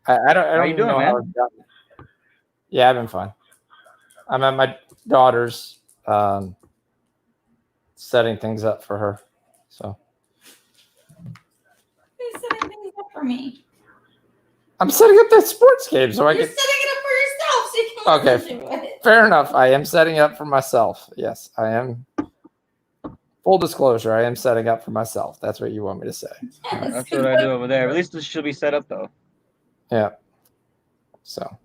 I don't How you even doing, know man? how I've gotten. Yeah, I've been fine. I'm at my daughter's setting things up for her. So Who's setting things up for me? I'm setting up that sports game so I You're can. setting it up for yourself so you can Okay, listen to it. fair enough. I am setting up for myself. Yes, I am. Full disclosure, I am setting up for myself. That's what you want me to say. Yes, That's what I do over there. At least this should be set up though. Yeah. So,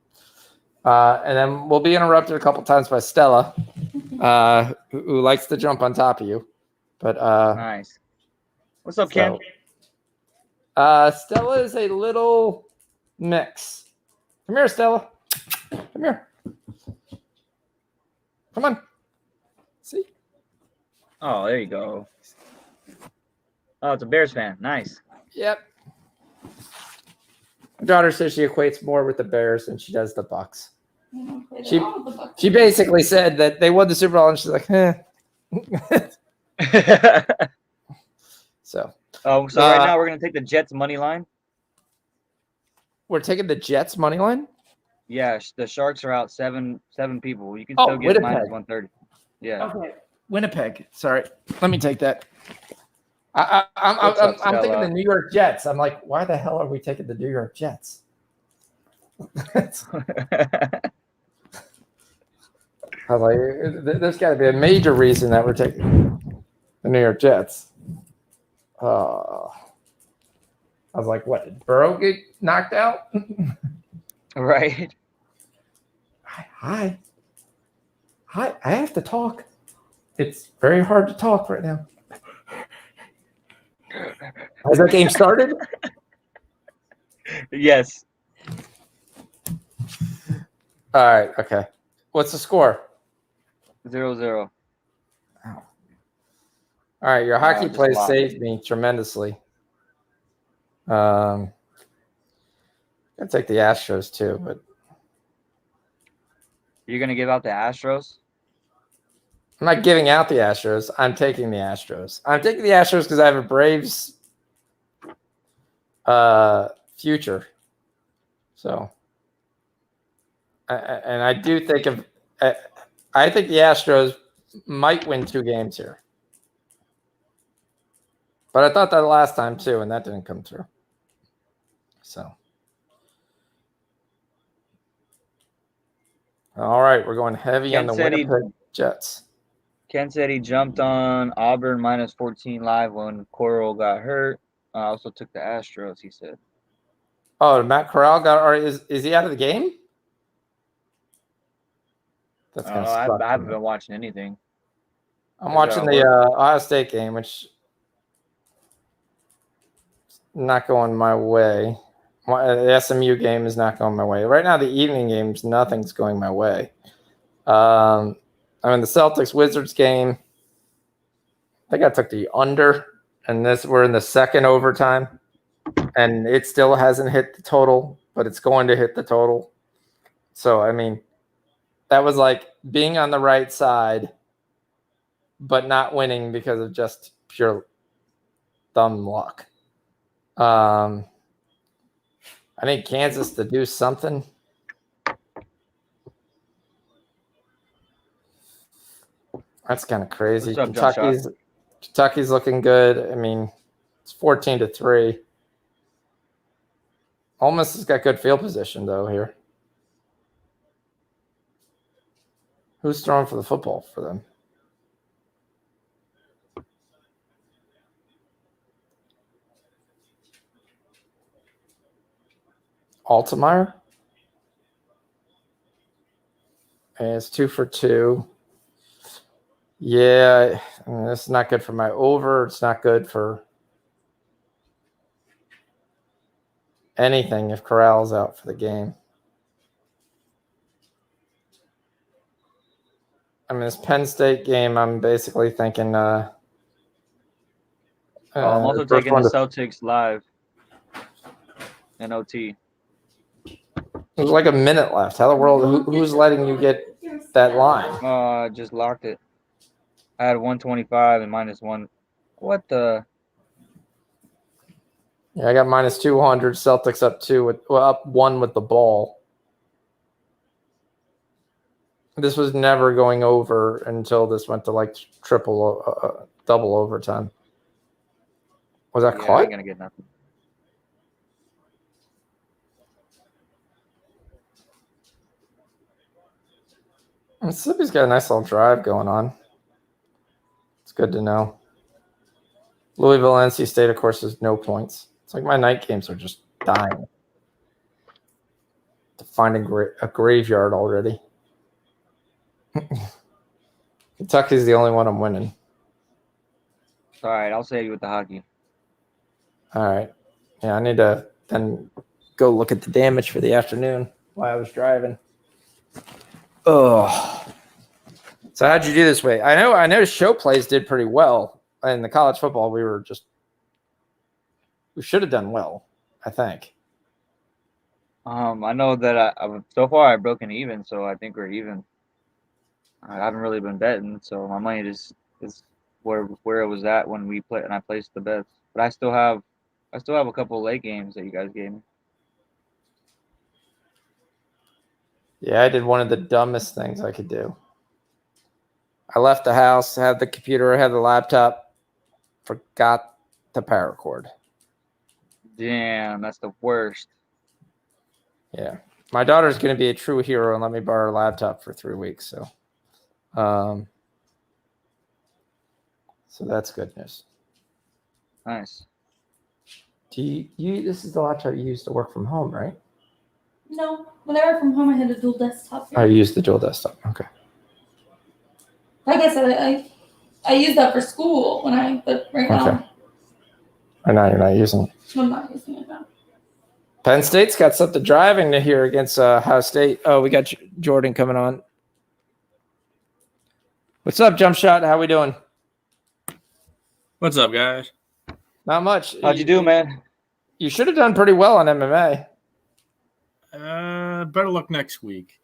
and then we'll be interrupted a couple times by Stella, who likes to jump on top of you. But Nice. What's up, Ken? Stella is a little mix. Come here, Stella. Come here. Come on. See? Oh, there you go. Oh, it's a Bears fan. Nice. Yep. My daughter says she equates more with the Bears than she does the Bucks. She basically said that they won the Super Bowl, and she's like, eh. So right now we're gonna take the Jets money line. We're taking the Jets money line. Yeah, the Sharks are out seven people. You can still get Winnipeg. minus 130. Yeah. Okay. Winnipeg. Sorry. Let me take that. I'm thinking the New York Jets. I'm like, why the hell are we taking the New York Jets? I was like, there's got to be a major reason that we're taking the New York Jets. I was like, what? Did Burrow get knocked out? Right. Hi. I have to talk. It's very hard to talk right now. Has that game started? Yes. All right. Okay. What's the score? 0-0. All right. Your hockey play saved me tremendously. I'd take the Astros too, but you're gonna give out the Astros? I'm not giving out the Astros. I'm taking the Astros. I'm taking the Astros because I have a Braves future. So, and I do think I think the Astros might win 2 games here. But I thought that last time too, and that didn't come through. So, all right, we're going heavy on the Winnipeg Jets. Ken said he jumped on Auburn minus 14 live when Coral got hurt. I also took the Astros, he said. Oh, Matt Corral got. Or is he out of the game? That's I don't know. I haven't been watching anything. I'm watching the Ohio State game, which is not going my way. The SMU game is not going my way. Right now, the evening games, nothing's going my way. I mean, the Celtics-Wizards game, I think I took the under, and we're in the second overtime, and it still hasn't hit the total, but it's going to hit the total. So, I mean, that was like being on the right side, but not winning because of just pure dumb luck. I need Kansas to do something. That's kind of crazy. Kentucky's looking good. I mean, it's 14-3. Ole Miss has got good field position though here. Who's throwing for the football for them? Altemeyer. And it's 2 for 2. Yeah, I mean, this is not good for my over. It's not good for anything if Corral's out for the game. I mean, this Penn State game, I'm basically thinking. I'm also taking the Celtics live in OT. There's like a minute left. How the world? Who's letting you get that line? I just locked it. I had 125 and minus 1. What the? Yeah, I got minus 200. Celtics up 2 up 1 with the ball. This was never going over until this went to like double overtime. Was that Yeah, I caught? ain't gonna get nothing. Mississippi's got a nice little drive going on. It's good to know. Louisville, NC State, of course, has no points. It's like my night games are just dying. To find a graveyard already. Kentucky's the only one I'm winning. All right, I'll save you with the hockey. All right. Yeah, I need to then go look at the damage for the afternoon while I was driving. Oh. So how'd you do this way? I know show plays did pretty well. In the college football, we should have done well, I think. I know that so far I've broken even, so I think we're even. I haven't really been betting, so my money just is where it was at when we played and I placed the bets. But I still have a couple of late games that you guys gave me. Yeah, I did one of the dumbest things I could do. I left the house, had the computer, had the laptop, forgot the power cord. Damn, that's the worst. Yeah. My daughter's going to be a true hero and let me borrow her laptop for 3 weeks. So that's good news. Nice. Do you this is the laptop you used to work from home, right? No, when I worked from home, I had a dual desktop. I used the dual desktop. Okay. Like I said, I use that for school but right now I know you're not using it. I'm not using it now. Penn State's got something driving to here against Ohio State. Oh, we got Jordan coming on. What's up, Jump Shot? How we doing? What's up, guys? Not much. How'd you do, man? You should have done pretty well on MMA. Better luck next week.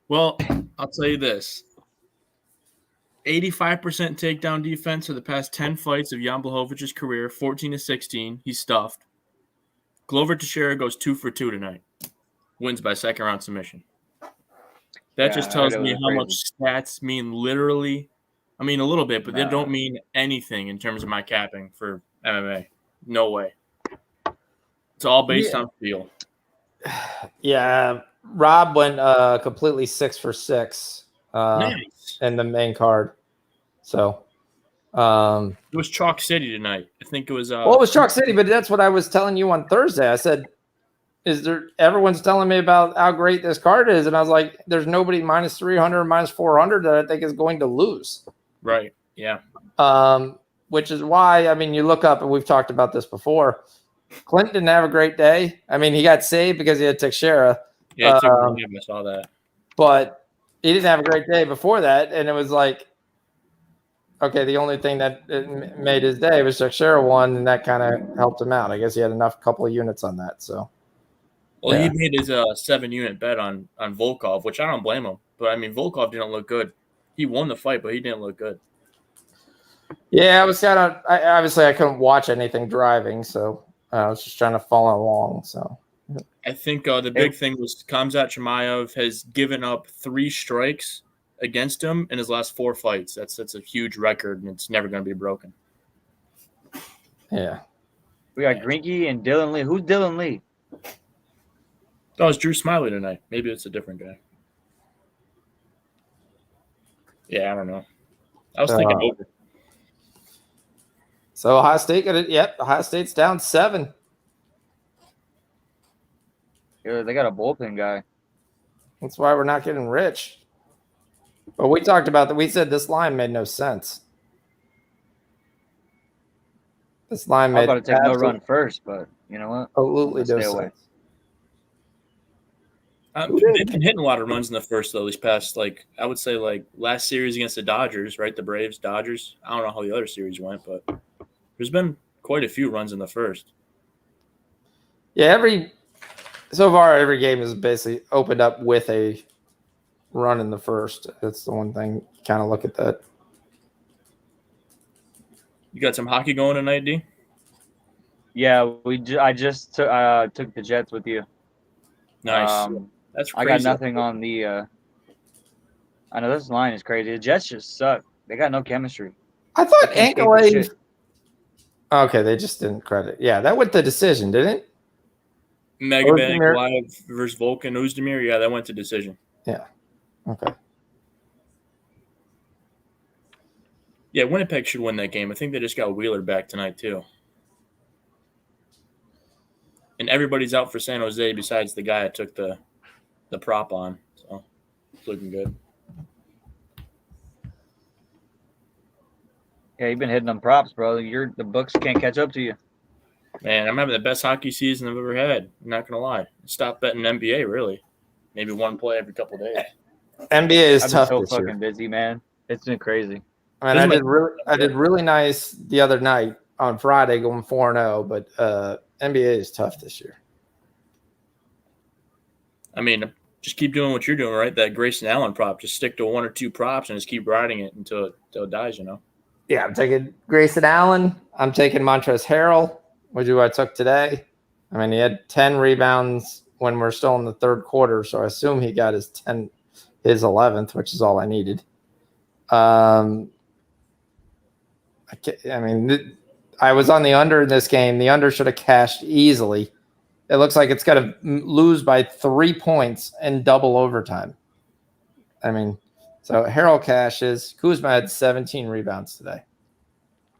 Well, I'll tell you this. 85% takedown defense for the past 10 fights of Jan Blachowicz' career, 14-16. He's stuffed. Glover Teixeira goes 2 for 2 tonight. Wins by second round submission. That just tells me how much stats mean literally. I mean, a little bit, but they don't mean anything in terms of my capping for MMA. No way. It's all based on feel. Yeah. Rob went completely 6 for 6 Nice. in the main card. So it was Chalk City tonight. I think it was well, it was Chalk City, but that's what I was telling you on Thursday. I said, everyone's telling me about how great this card is, and I was like, there's nobody minus 300, minus 400 that I think is going to lose. Right. Yeah. Which is why, I mean, you look up, and we've talked about this before. Clinton didn't have a great day. I mean, he got saved because he had Teixeira. Yeah, I saw that. But he didn't have a great day before that, and it was like, okay, the only thing that made his day was Teixeira won, and that kind of helped him out. I guess he had couple of units on that. So, well, yeah. He made his 7-unit bet on Volkov, which I don't blame him. But I mean, Volkov didn't look good. He won the fight, but he didn't look good. Yeah, I was obviously I couldn't watch anything driving, so I was just trying to follow along. So, I think the big thing was Khamzat Chimaev has given up 3 strikes against him in his last 4 fights. That's a huge record, and it's never going to be broken. Yeah. We got Grinky and Dylan Lee. Who's Dylan Lee? That was Drew Smiley tonight. Maybe it's a different guy. Yeah, I don't know. I was thinking over. So Ohio State got it. Yep, Ohio State's down 7. Yeah, they got a bullpen guy. That's why we're not getting rich. But we talked about that. We said this line made no sense. This line made. I'm about to take no run first, but you know what? Absolutely no sense. They've been hitting a lot of runs in the first, though, these past, I would say, last series against the Dodgers, right? The Braves, Dodgers. I don't know how the other series went, but there's been quite a few runs in the first. Yeah, so far, every game has basically opened up with a run in the first. That's the one thing. Kind of look at that. You got some hockey going tonight, D? Yeah, I just took the Jets with you. Nice. That's I crazy. got nothing on the. I know this line is crazy. The Jets just suck. They got no chemistry. I thought They can't skate for Ankle. shit. Okay, they just didn't credit. Yeah, that went the decision, didn't it? Megaban Ozdemir. Live versus Volkan Ozdemir. Yeah, that went to decision. Yeah. Okay. Yeah, Winnipeg should win that game. I think they just got Wheeler back tonight too. And everybody's out for San Jose besides the guy I took the prop on. So it's looking good. Yeah, you've been hitting them props, bro. The books can't catch up to you. Man, I'm having the best hockey season I've ever had. I'm not gonna lie. Stopped betting NBA really. Maybe one play every couple of days. NBA is I've been tough so this fucking year. busy, man. It's been crazy. I mean, I did really nice the other night on Friday, going 4-0. But NBA is tough this year. I mean, just keep doing what you're doing, right? That Grayson Allen prop. Just stick to one or two props and just keep riding it until it dies. Yeah, I'm taking Grayson Allen. I'm taking Montrezl Harrell, which is what I took today. I mean, he had 10 rebounds when we're still in the third quarter, so I assume he got his 11th, which is all I needed. I was on the under in this game. The under should have cashed easily. It looks like it's going to lose by 3 points in double overtime. I mean, so Harrell cashes. Kuzma had 17 rebounds today.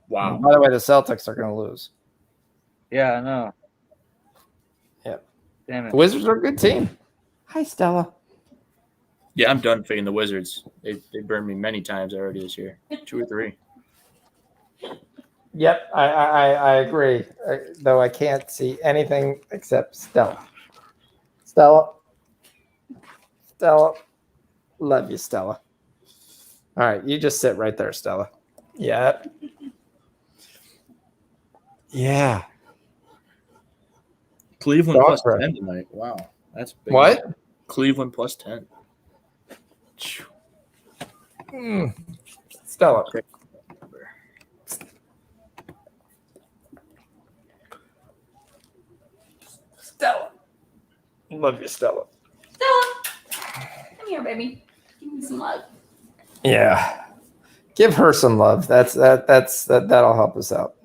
Wow. And by the way, the Celtics are going to lose. Yeah, I know. Yep. Damn it. The Wizards are a good team. Hi, Stella. Yeah, I'm done fading the Wizards. They burned me many times already this year. 2 or 3. Yep, I agree. Though I can't see anything except Stella. Stella. Love you, Stella. All right, you just sit right there, Stella. Yeah. Yeah. Cleveland plus Right. 10 tonight. Wow. That's big. What? Cleveland plus 10. Stella. Stella. Love you, Stella. Stella, come here, baby. Give me some love. Yeah. Give her some love. That'll help us out.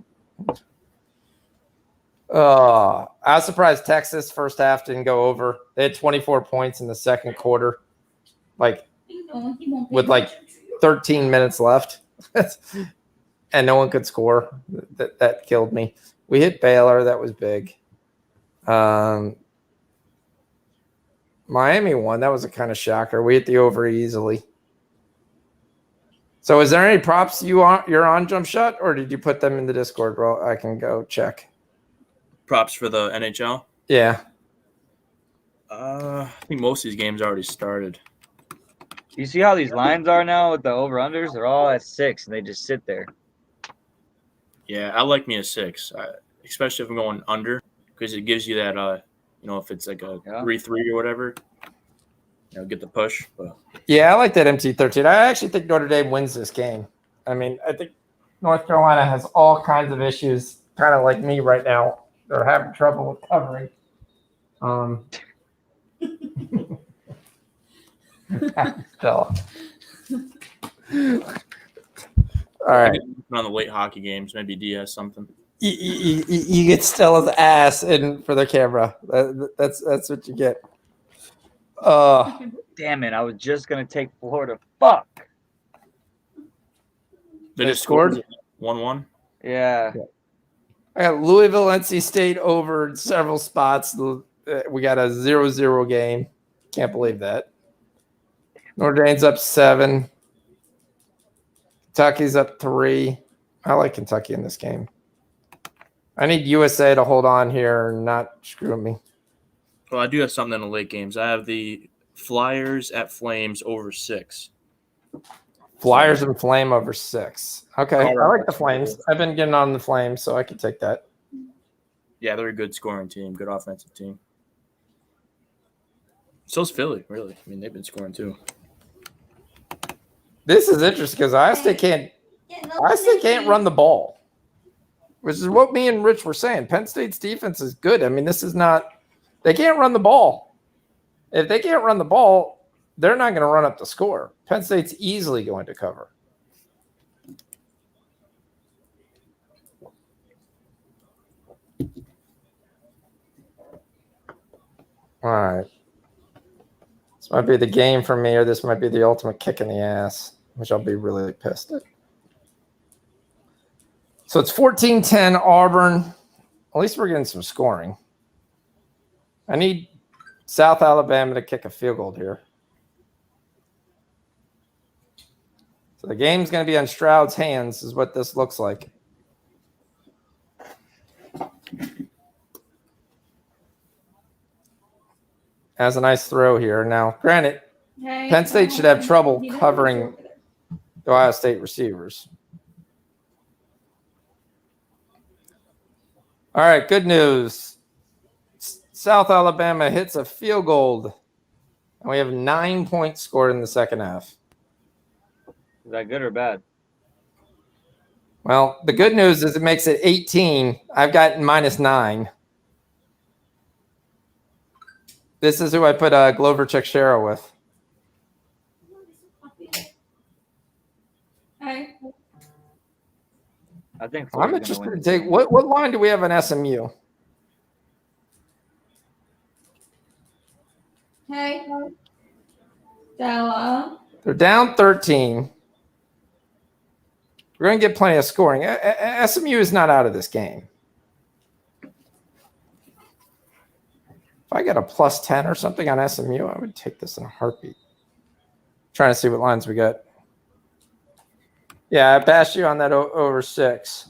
I was surprised Texas first half didn't go over. They had 24 points in the second quarter, with 13 minutes left, and no one could score. That killed me. We hit Baylor. That was big. Miami won. That was a kind of shocker. We hit the over easily. So is there any props you're on Jump Shot, or did you put them in the Discord, bro? I can go check. Props for the NHL? Yeah. I think most of these games already started. You see how these lines are now with the over-unders? They're all at 6, and they just sit there. Yeah, I like me a 6, especially if I'm going under, because it gives you that, if it's like a 3-3 or whatever, get the push. But yeah, I like that MT13. I actually think Notre Dame wins this game. I mean, I think North Carolina has all kinds of issues, kind of like me right now. They're having trouble with covering. Stella. All right. On the late hockey games, maybe DS something. You get Stella's ass in for the camera. That's what you get. Damn it! I was just gonna take Florida. Fuck. They just scored 1-1. Yeah. I got Louisville, NC State over in several spots. We got a 0-0 game. Can't believe that. Notre Dame's up 7. Kentucky's up 3. I like Kentucky in this game. I need USA to hold on here and not screw me. Well, I do have something in the late games. I have the Flyers at Flames over 6. Flyers and Flame over 6. Okay, I like the Flames. I've been getting on the Flames, so I can take that. Yeah, they're a good scoring team, good offensive team. So's Philly, really. I mean, they've been scoring too. This is interesting because Ohio State can't run the ball. which is what me and Rich were saying. Penn State's defense is good. I mean, this is not – they can't run the ball. If they can't run the ball, they're not going to run up the score. Penn State's easily going to cover. All right. This might be the game for me, or this might be the ultimate kick in the ass, which I'll be really pissed at. So it's 14-10 Auburn. At least we're getting some scoring. I need South Alabama to kick a field goal here. So the game's going to be on Stroud's hands is what this looks like. Has a nice throw here. Now, granted, Penn State should have trouble covering the Ohio State receivers. All right, good news. South Alabama hits a field goal, and we have 9 points scored in the second half. Is that good or bad? Well, the good news is it makes it 18. I've got -9. This is who I put Glover Teixeira with. Hey. I think I'm Florida's interested gonna to win. take what line do we have in SMU? Hey. Stella. They're down 13. We're going to get plenty of scoring. SMU is not out of this game. If I get a +10 or something on SMU, I would take this in a heartbeat. Trying to see what lines we got. Yeah, I bashed you on that over 6.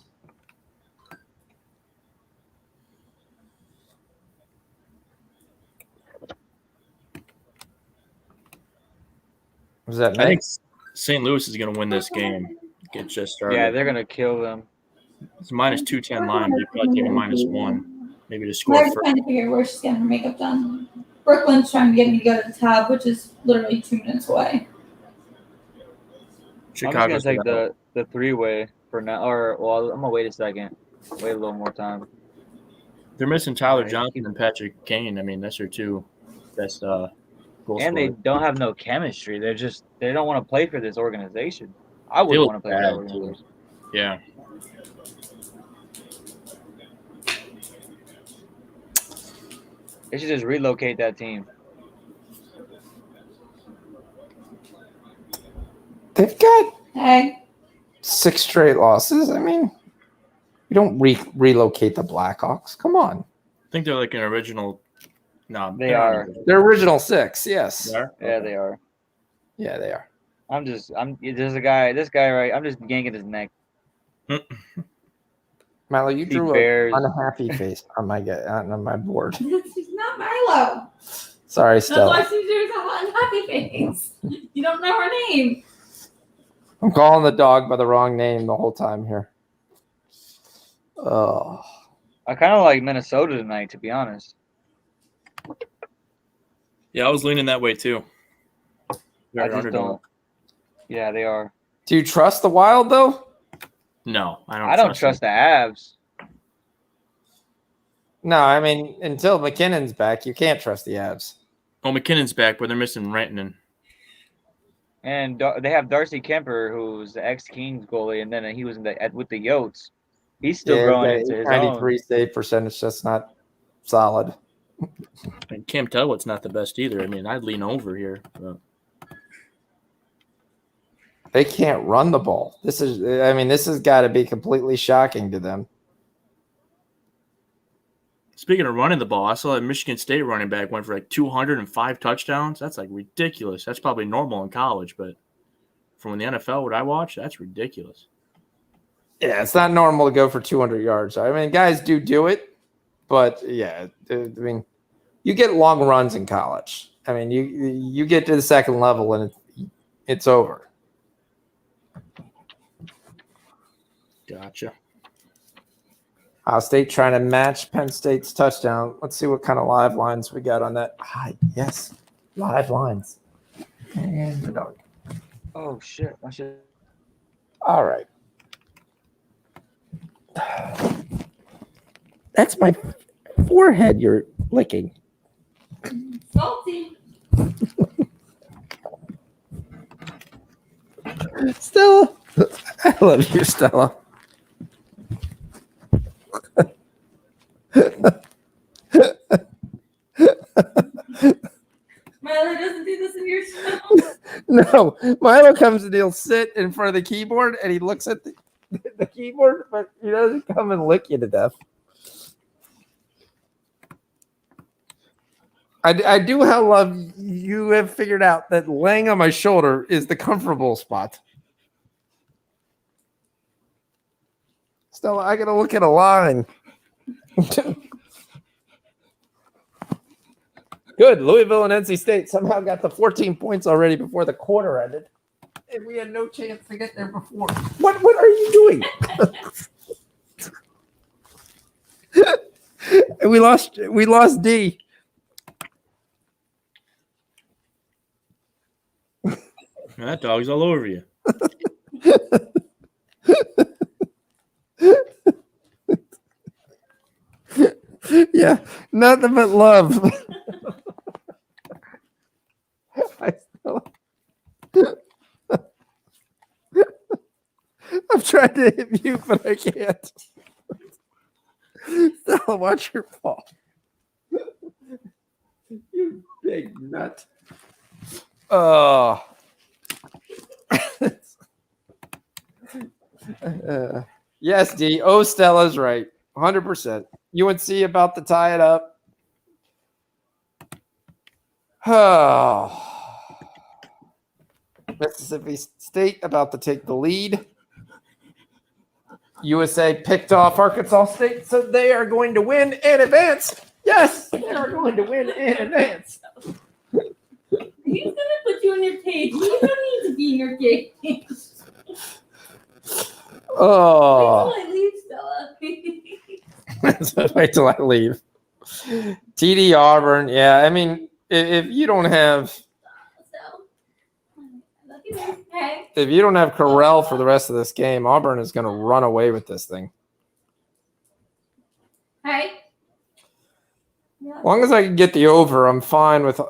Was that I think mix? St. Louis is going to win this game. Get just started. Yeah, they're gonna kill them. It's a -210 line. They probably take a -1, maybe to I'm score first. trying to figure where she's getting her makeup done. Brooklyn's trying to get me to go to the tab, which is literally 2 minutes away. Chicago's I'm just gonna take the 3-way for now. Or well, I'm gonna wait a second. Wait a little more time. They're missing Tyler Johnson and Patrick Kane. I mean, that's their 2 best goal And they scorers. don't have no chemistry. They don't want to play for this organization. I They wouldn't look want to play for that bad, too. organization. Yeah. They should just relocate that team. They've got Hey. 6 straight losses. I mean, you don't relocate the Blackhawks. Come on. I think they're like an original. No, They are. They're original 6, yes. They are? Yeah, Okay. they are. Yeah, they are. There's this guy right. I'm just yanking his neck. Milo, you See drew Bears. an unhappy face on my board. She's not Milo. Sorry, That's why Stella. she's doing a happy face. You don't know her name. I'm calling the dog by the wrong name the whole time here. Oh, I kind of like Minnesota tonight, to be honest. Yeah, I was leaning that way too. I They're just underdog. don't. Yeah, they are. do you trust the Wild though? No, I don't trust the Avs. No, I mean until McKinnon's back, you can't trust the Avs. Oh, McKinnon's back, but they're missing Rantanen. And they have Darcy Kemper, who's the ex-Kings goalie, and then he was with the Yotes. He's still growing into his own. 93 save percentage. That's not solid. And Cam Telwood's not the best either. I mean, I'd lean over here. But They can't run the ball. This has got to be completely shocking to them. speaking of running the ball, I saw that Michigan State running back went for like 205 touchdowns. That's like ridiculous. That's probably normal in college, but from the NFL, what I watch, that's ridiculous. Yeah, it's not normal to go for 200 yards. I mean, guys do it, but yeah, I mean, you get long runs in college. I mean, you get to the second level and it's over. Gotcha. Ohio State trying to match Penn State's touchdown. Let's see what kind of live lines we got on that. Yes, live lines. And the dog. Oh shit! I should. All right. That's my forehead you're licking. Salty. Stella. I love you, Stella. Milo doesn't do this in your show. No, Milo comes and he'll sit in front of the keyboard and he looks at the keyboard, but he doesn't come and lick you to death. I do how love you have figured out that laying on my shoulder is the comfortable spot. Stella, I gotta look at a line. Good. Louisville and NC State somehow got the 14 points already before the quarter ended. And we had no chance to get there before. What are you doing? And we lost D. That dog's all over you. Yeah, nothing but love. I'm trying to hit you, but I can't. Stella, watch your fall. You big nut. Oh. Yes, D. Oh, Stella's right. 100%. UNC about to tie it up. Oh. Mississippi State about to take the lead. USA picked off Arkansas State, so they are going to win and advance. Yes, they are going to win and advance. He's gonna put you on your page. You don't need to be in your game. Oh. Wait till I leave, Stella. Wait till I leave. TD Auburn. Yeah, I mean, if you don't have Hey. if you don't have Corral for the rest of this game, Auburn is going to run away with this thing. Hey. Yeah. As long as I can get the over, I'm fine with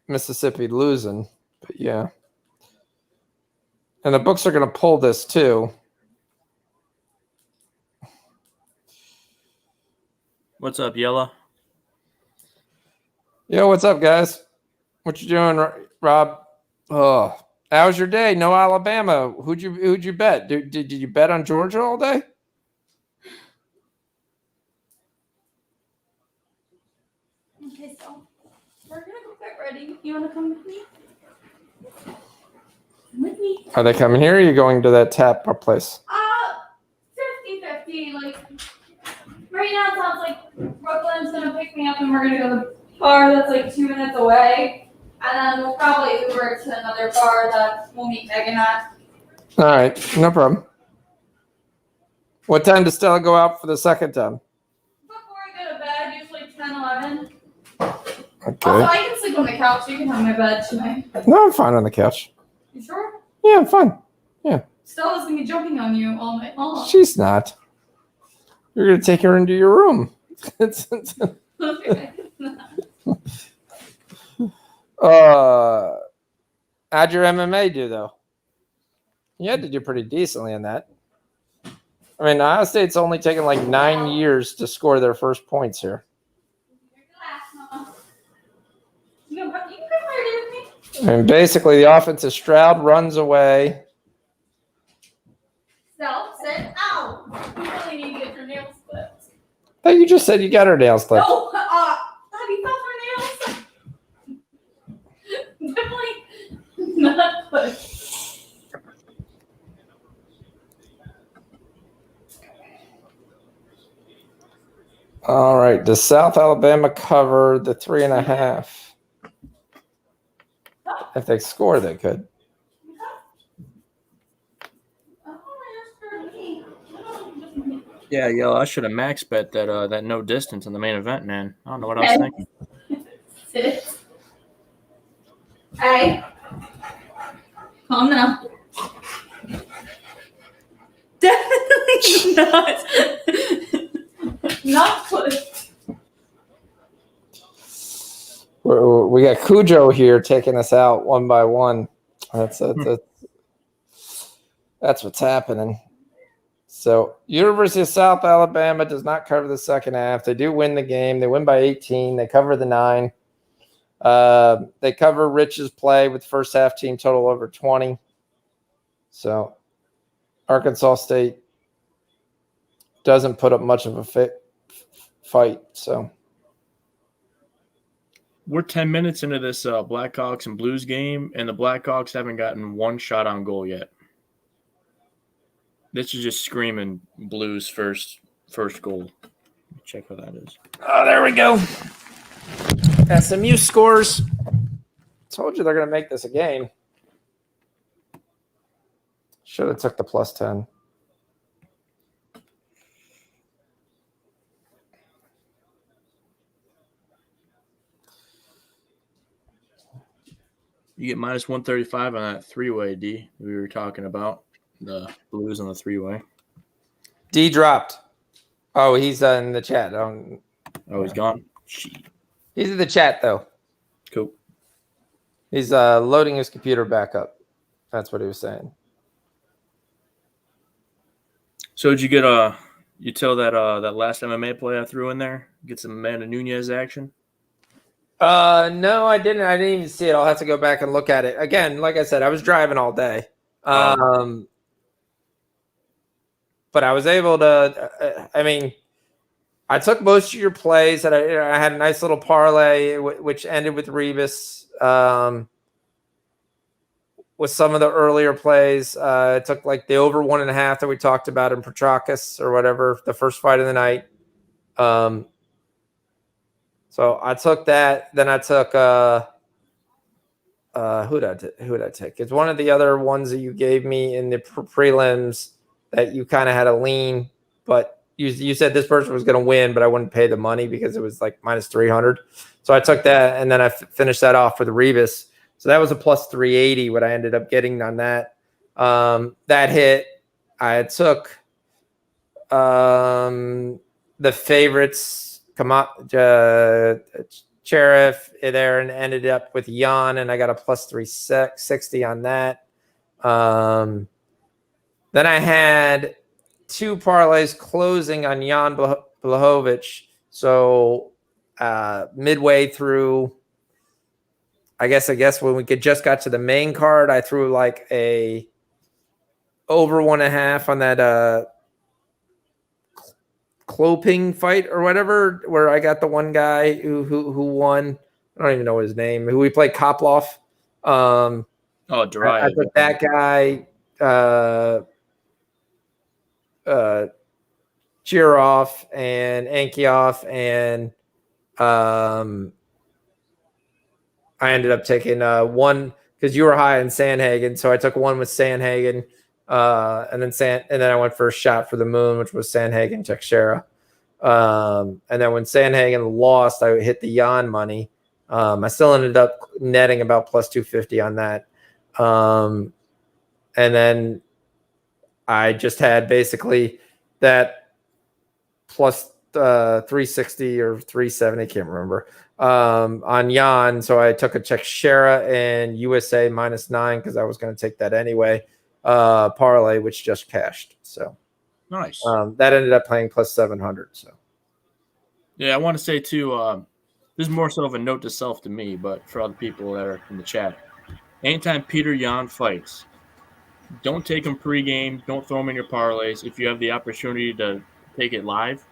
Mississippi losing. But yeah. And the books are going to pull this too. What's up, Yella? Yo, what's up, guys? What you doing, Rob? Oh, how was your day? No Alabama. Who'd you bet? Did you bet on Georgia all day? Okay, so we're gonna go get ready. You wanna come with me? Come with me. Are they coming here or are you going to that tap place? 50-50. Like right now it sounds like Brooklyn's gonna pick me up and we're gonna go to the bar that's like 2 minutes away. And then we'll probably Uber to another bar that we'll meet Megan at. All right, no problem. What time does Stella go out for the second time? Before I go to bed, usually 10-11. Okay. Also, I can sleep on the couch. You can have my bed tonight. No, I'm fine on the couch. You sure? Yeah, I'm fine. Stella's gonna be jumping on you all night long. She's not. You're going to take her into your room. Okay. How'd your MMA do, though? You had to do pretty decently in that. I mean, Ohio State's only taken like 9 years to score their first points here. You can come party with me. And basically, the offense is Stroud runs away. Stella said, ow. You really need to get your nails clipped. Oh, you just said you got her nails clipped. No, have you felt her nails? Definitely not clipped. All right. Does South Alabama cover the 3.5? If they score, they could. Yeah, yo, I should have max bet that no distance in the main event, man. I don't know what I was thinking. Sit. Hey. Calm down. Definitely not. We got Cujo here taking us out one by one. That's what's happening. So University of South Alabama does not cover the second half. They do win the game. They win by 18. They cover the 9. They cover Rich's play with first half team total over 20. So Arkansas State doesn't put up much of a fight. So we're 10 minutes into this Blackhawks and Blues game, and the Blackhawks haven't gotten one shot on goal yet. This is just screaming Blues first goal. Check what that is. Oh, there we go. SMU scores. Told you they're going to make this a game. Should have took the plus 10. You get minus 135 on that 3-way, D, we were talking about. The Blues on the 3-way. D dropped. Oh, he's in the chat. Oh, he's gone? He's in the chat, though. Cool. He's loading his computer back up. That's what he was saying. So did you get you tell that that last MMA play I threw in there? Get some Amanda Nunez action? No, I didn't. I didn't even see it. I'll have to go back and look at it. Again, like I said, I was driving all day. But I was able to, I took most of your plays, and I had a nice little parlay, which ended with Rebus. With some of the earlier plays, I took like the over 1.5 that we talked about in Petrakis or whatever, the first fight of the night. So I took that. Then I took who did I take? It's one of the other ones that you gave me in the prelims that you kind of had a lean, but you said this person was going to win, but I wouldn't pay the money because it was like minus 300. So I took that, and then I finished that off with Rebus. So that was a plus 380, what I ended up getting on that. That hit. I took the favorites, Sheriff there, and ended up with Jan, and I got a plus 360 on that. Then I had 2 parlays closing on Jan Blachowicz. So midway through, I guess when we just got to the main card, I threw like a over 1.5 on that Kloping fight or whatever, where I got the one guy who won. I don't even know his name. Who we played Koploff. Dry. I took that guy. Chirov and Ankioff, and I ended up taking one because you were high in Sandhagen, so I took one with Sandhagen, and then I went for a shot for the moon, which was Sandhagen Teixeira. And then when Sandhagen lost, I hit the Jan money. I still ended up netting about plus 250 on that. And then I just had basically that plus 360 or 370, can't remember, on Jan. So I took a Teixeira and USA -9 because I was going to take that anyway. Parlay, which just cashed. So nice. That ended up playing plus 700. So yeah, I want to say too, this is more so of a note to self to me, but for other people that are in the chat, anytime Peter Yan fights, don't take him pregame. Don't throw him in your parlays if you have the opportunity to take it live.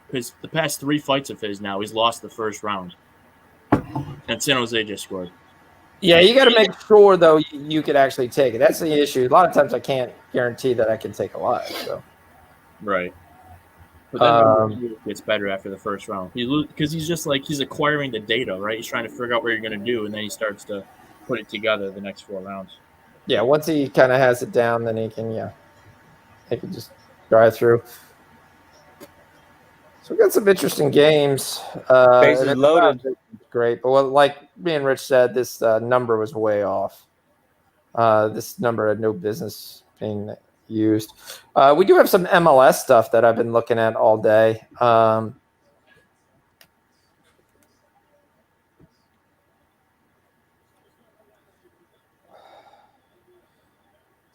Because the past 3 fights of his now, he's lost the first round. And San Jose just scored. Yeah, you got to make sure, though, you could actually take it. That's the issue. A lot of times I can't guarantee that I can take a live. So. Right. But then it gets better after the first round. Because he's just like, he's acquiring the data, right? He's trying to figure out what you're going to do, and then he starts to put it together the next 4 rounds. Yeah, once he kind of has it down, then he can just drive through. So we got some interesting games. Bases loaded. Great, but like me and Rich said, this number was way off. This number had no business being used. We do have some MLS stuff that I've been looking at all day.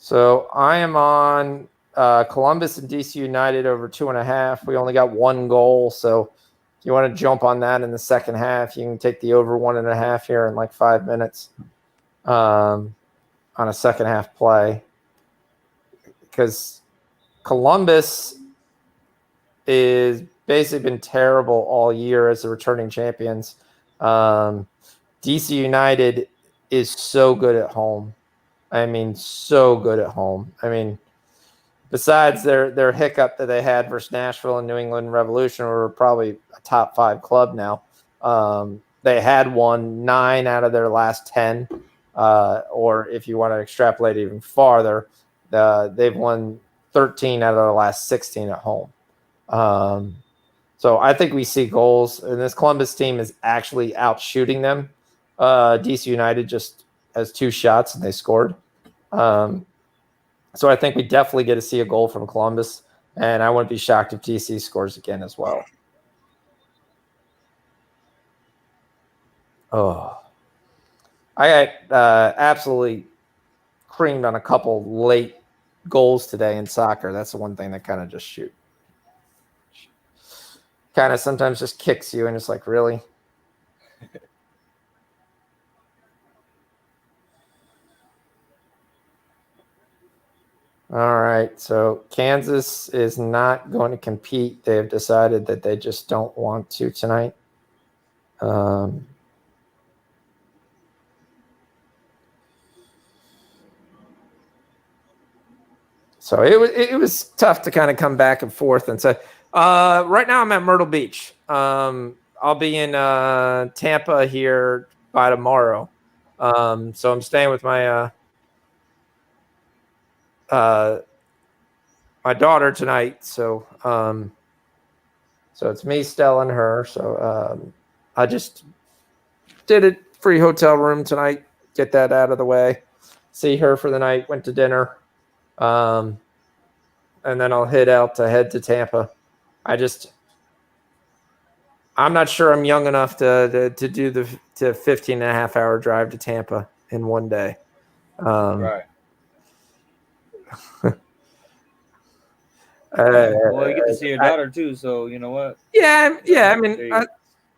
So I am on Columbus and DC United over 2.5. We only got one goal, so if you want to jump on that in the second half, you can take the over 1.5 here in like 5 minutes on a second half play. Because Columbus is basically been terrible all year as the returning champions. DC United is so good at home. I mean, so good at home. I mean, besides their hiccup that they had versus Nashville and New England Revolution, were probably a top 5 club now. They had won 9 out of their last 10, or if you want to extrapolate even farther, they've won 13 out of their last 16 at home. So I think we see goals, and this Columbus team is actually out shooting them. DC United just has 2 shots and they scored. So I think we definitely get to see a goal from Columbus, and I wouldn't be shocked if DC scores again as well. Oh, I got absolutely creamed on a couple late goals today in soccer. That's the one thing that kind of just kind of sometimes just kicks you, and it's like, really? All right, so Kansas is not going to compete. They have decided that they just don't want to tonight. So it was tough to kind of come back and forth and say, right now I'm at Myrtle Beach. I'll be in Tampa here by tomorrow. So I'm staying with my my daughter tonight. So so it's me, Stella, and her. So I just did a free hotel room tonight. Get that out of the way. See her for the night. Went to dinner. And then I'll head to Tampa. I'm not sure I'm young enough to do the 15.5-hour drive to Tampa in one day. Right. Well, you get to see your daughter too, so you know what? Yeah. I mean,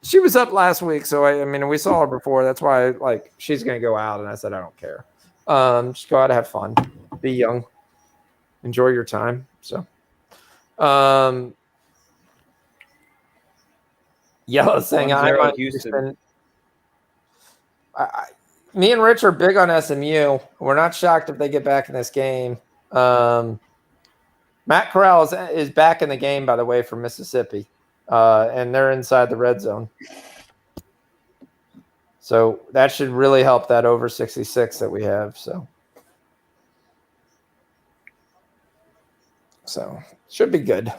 she was up last week, so I mean, we saw her before. That's why, like, she's gonna go out, and I said I don't care. Just go out and have fun, be young, enjoy your time. So, Yellow saying I'm on Houston. Me and Rich are big on SMU. We're not shocked if they get back in this game. Matt Corral is back in the game, by the way, for Mississippi, and they're inside the red zone. So that should really help that over 66 that we have. So should be good.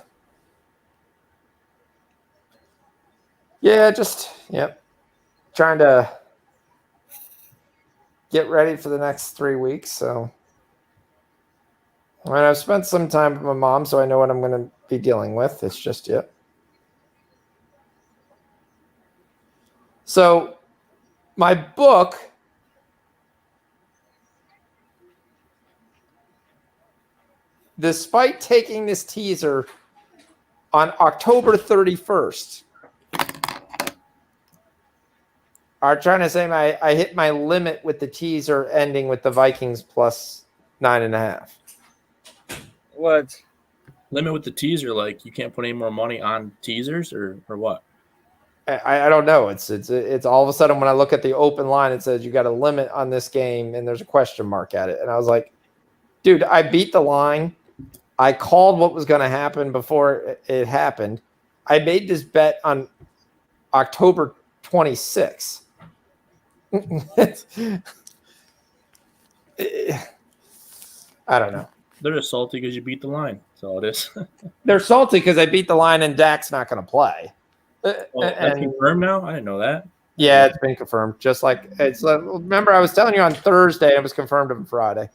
Yeah, trying to get ready for the next 3 weeks. So, and I've spent some time with my mom, so I know what I'm going to be dealing with. It's just yet. So, my book, despite taking this teaser on October 31st, are trying to say I hit my limit with the teaser ending with the Vikings plus 9.5. What? Limit with the teaser, like you can't put any more money on teasers or what? I don't know. It's all of a sudden when I look at the open line, it says you got a limit on this game, and there's a question mark at it. And I was like, dude, I beat the line. I called what was going to happen before it happened. I made this bet on October 26th. I don't know. They're just salty because you beat the line. That's all it is. They're salty because I beat the line and Dak's not going to play. That's confirmed now? I didn't know that. Yeah, it's been confirmed. Just like it's. Remember, I was telling you on Thursday. It was confirmed on Friday.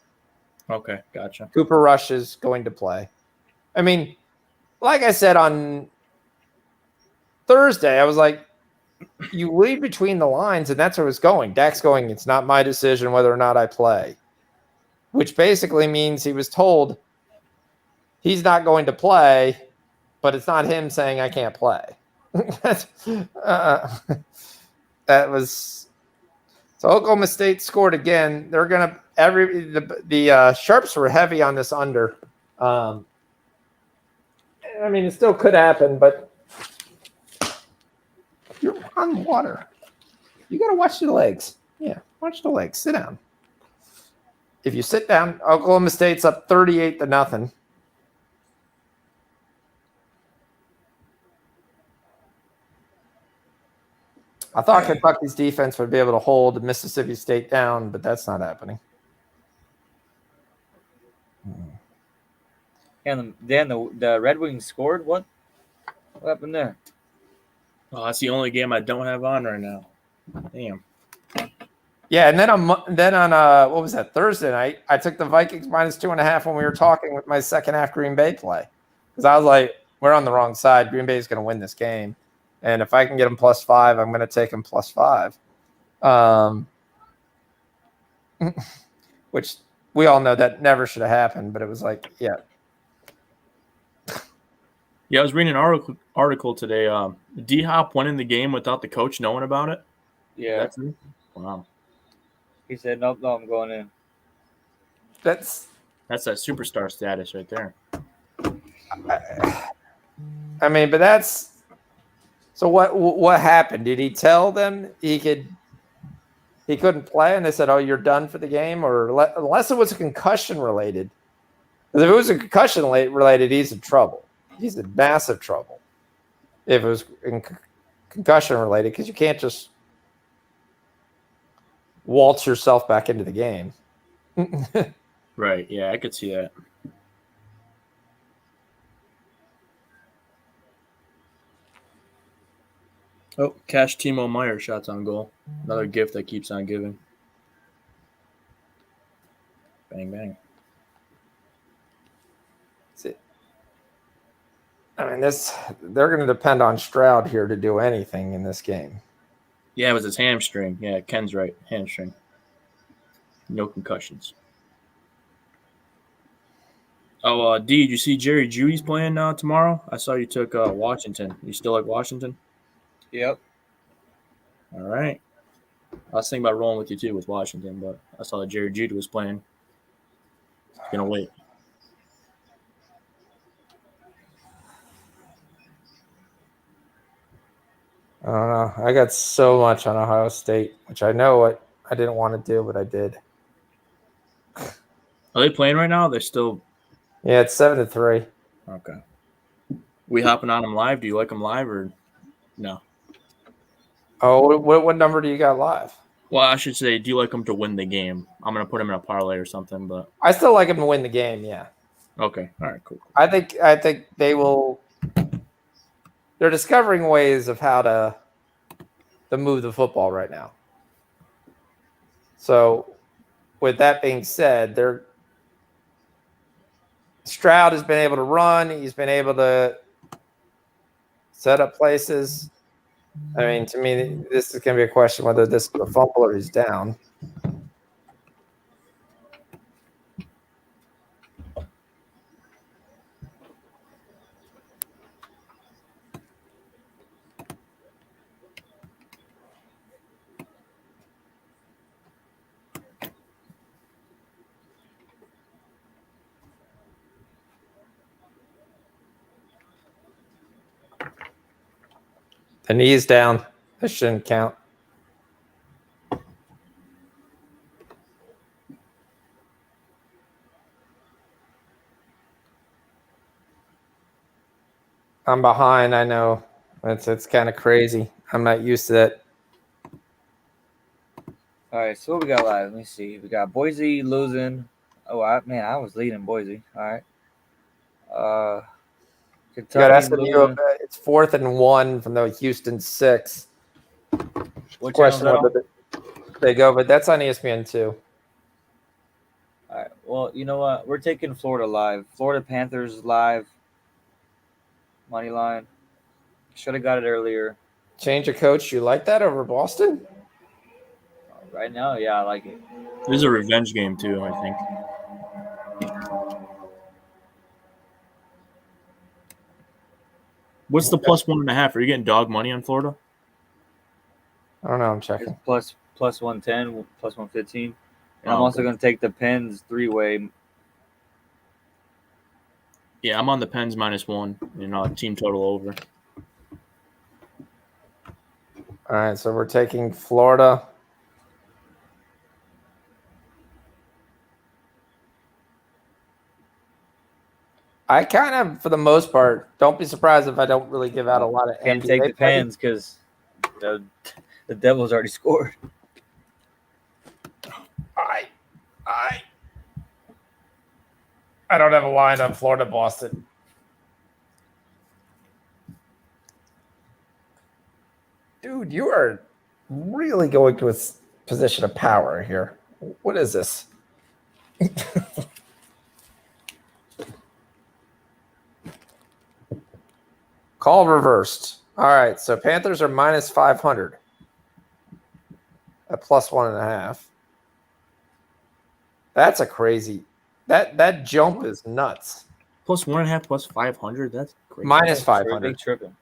Okay, gotcha. Cooper Rush is going to play. I mean, like I said on Thursday, I was like, you read between the lines, and that's where it's going. Dak's going, it's not my decision whether or not I play. which basically means he was told he's not going to play, but it's not him saying I can't play. That was so. Oklahoma State scored again. They're gonna the sharps were heavy on this under. I mean, it still could happen, but you're on water. You got to watch the legs. Yeah, watch the legs. Sit down. If you sit down, Oklahoma State's up 38-0. I thought Kentucky's defense would be able to hold Mississippi State down, but that's not happening. And then the Red Wings scored. What happened there? Oh, that's the only game I don't have on right now. Damn. Yeah, and then on what was that, Thursday night, I took the Vikings -2.5 when we were talking with my second half Green Bay play. Because I was like, we're on the wrong side. Green Bay is going to win this game. And if I can get them +5, I'm going to take them +5. Which we all know that never should have happened, but it was like, yeah. Yeah, I was reading an article today. D-Hop went in the game without the coach knowing about it. Yeah. That's it? Wow. He said, nope, no, I'm going in. That's that superstar status right there. I mean, but that's so what happened? Did he tell them he couldn't play and they said, "Oh, you're done for the game," or unless it was a concussion related? Because if it was a concussion related, he's in trouble. He's in massive trouble. If it was concussion related, because you can't just waltz yourself back into the game. Right. Yeah, I could see that. Oh, Cash Timo Meyer shots on goal. Another gift that keeps on giving. Bang, bang. See, I mean, they're going to depend on Stroud here to do anything in this game. Yeah, it was his hamstring. Yeah, Ken's right. Hamstring. No concussions. Oh, D, did you see Jerry Judy's playing tomorrow? I saw you took Washington. You still like Washington? Yep. All right. I was thinking about rolling with you too with Washington, but I saw that Jerry Judy was playing. Gonna wait. I don't know. I got so much on Ohio State, which I know what I didn't want to do, but I did. Are they playing right now? They're still. Yeah, it's 7-3. Okay. We hopping on them live? Do you like them live or no? Oh, what number do you got live? Well, I should say, do you like them to win the game? I'm gonna put them in a parlay or something, but I still like them to win the game. Yeah. Okay. All right. Cool. I think they will. They're discovering ways of how to move the football right now. So, with that being said, Stroud has been able to run. He's been able to set up places. I mean, to me, this is going to be a question whether this is a fumble or he's down. The knee's down. This shouldn't count. I'm behind. I know. It's kind of crazy. I'm not used to that. All right, so what we got live? Let me see. We got Boise losing. Oh, I was leading Boise. All right. You got Kentucky SMU. losing. It's 4th and 1 from the Houston 6. What Question channel's whether they go, but that's on ESPN too. All right. Well, you know what? We're taking Florida live. Florida Panthers live. Money line. Should have got it earlier. Change of coach. You like that over Boston? Right now, yeah, I like it. This is a revenge game too, I think. What's the plus 1.5? Are you getting dog money on Florida? I don't know. I'm It's checking. plus 110, plus 115. And I'm Oh, also okay. going to take the Pens 3-way. Yeah, I'm on the Pens -1 and team total over. All right, so we're taking Florida. I kind of, for the most part, don't be surprised if I don't really give out a lot of Can't NBA take the plays. Pens because the Devils already scored. I don't have a line on Florida Boston. Dude, you are really going to a position of power here. What is this? Call reversed. All right, so Panthers are -500 at +1.5. That's a crazy. That jump is nuts. Plus 1.5, plus 500. That's crazy. -500. Tripping.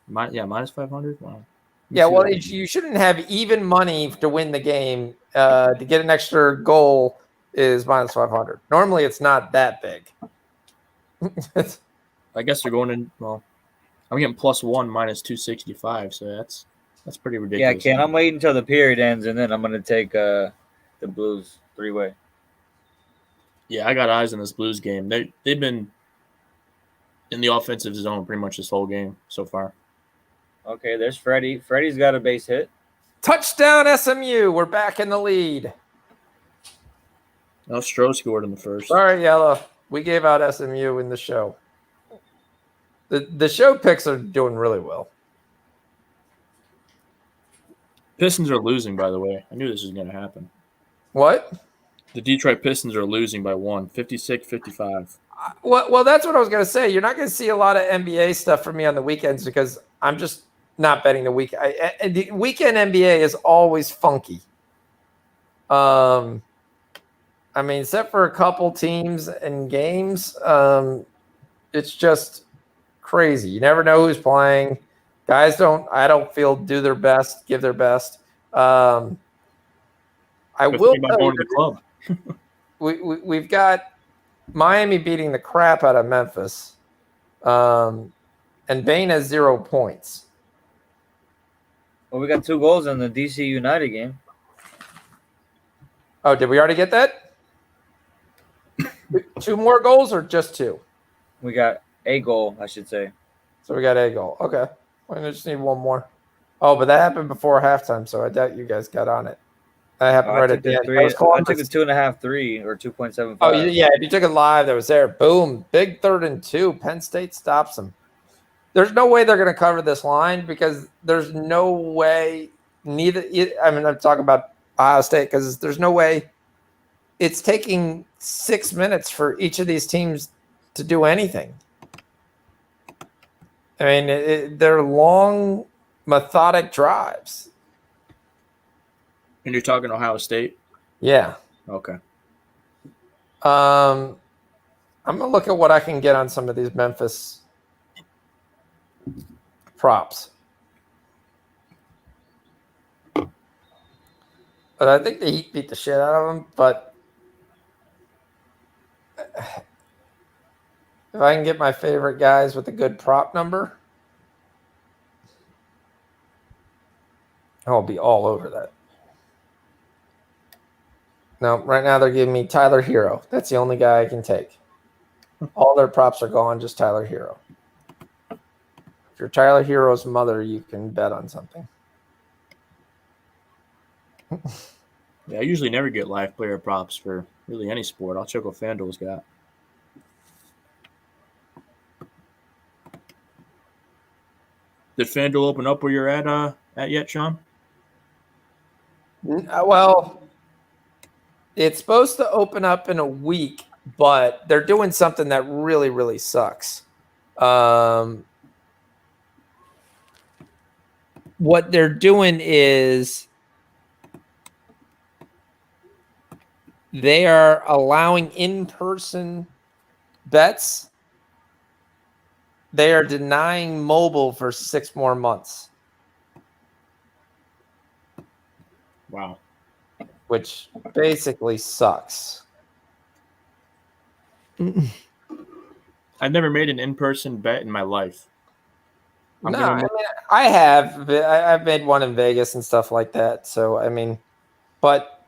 Minus 500. Wow. Yeah, well, you shouldn't have even money to win the game. To get an extra goal is -500. Normally, it's not that big. I guess they're going in. Well, I'm getting +1 -265. So that's pretty Yeah, ridiculous. Ken, I'm waiting until the period ends, and then I'm going to take the Blues 3-way. Yeah, I got eyes on this Blues game. They've been in the offensive zone pretty much this whole game so far. Okay, there's Freddie. Freddie's got a base hit. Touchdown SMU. We're back in the lead. No, Stroh scored in the first. Sorry, Yellow. We gave out SMU in the show. The show picks are doing really well. Pistons are losing, by the way. I knew this was going to happen. What? The Detroit Pistons are losing by 1, 56-55. Well, that's what I was going to say. You're not going to see a lot of NBA stuff from me on the weekends because I'm just not betting the week. The weekend NBA is always funky. I mean, except for a couple teams and games, it's just crazy. You never know who's playing. Guys I don't feel give their best. I will tell going you to the club. we've got Miami beating the crap out of Memphis. And Bane has 0 points. Well, we got 2 goals in the DC United game. Oh, did we already get that? 2 more goals or just 2? We got a goal, I should say. So we got a goal. Okay. We just need 1 more. Oh, but that happened before halftime, so I doubt you guys got on it. That happened right at the end. I took a 2.5 3 or 2.75. Oh, yeah. If you took it live, that was there. Boom. Big 3rd and 2. Penn State stops them. There's no way they're going to cover this line because there's no way I'm talking about Ohio State because there's no way it's taking 6 minutes for each of these teams to do anything. I mean, they're long, methodic drives. And you're talking Ohio State? Yeah. Okay. I'm going to look at what I can get on some of these Memphis props. But I think the Heat beat the shit out of them. But if I can get my favorite guys with a good prop number, I'll be all over that. No, right now they're giving me Tyler Hero. That's the only guy I can take. All their props are gone, just Tyler Hero. If you're Tyler Hero's mother, you can bet on something. Yeah, I usually never get live player props for really any sport. I'll check what FanDuel's got. Did FanDuel open up where you're at yet, Sean? Well, it's supposed to open up in a week, but they're doing something that really, really sucks. What they're doing is they are allowing in-person bets they are denying mobile for 6 more months, Wow. which basically sucks. I've never made an in-person bet in my life. No, I mean, I have. I've made one in Vegas and stuff like that. So, I mean, but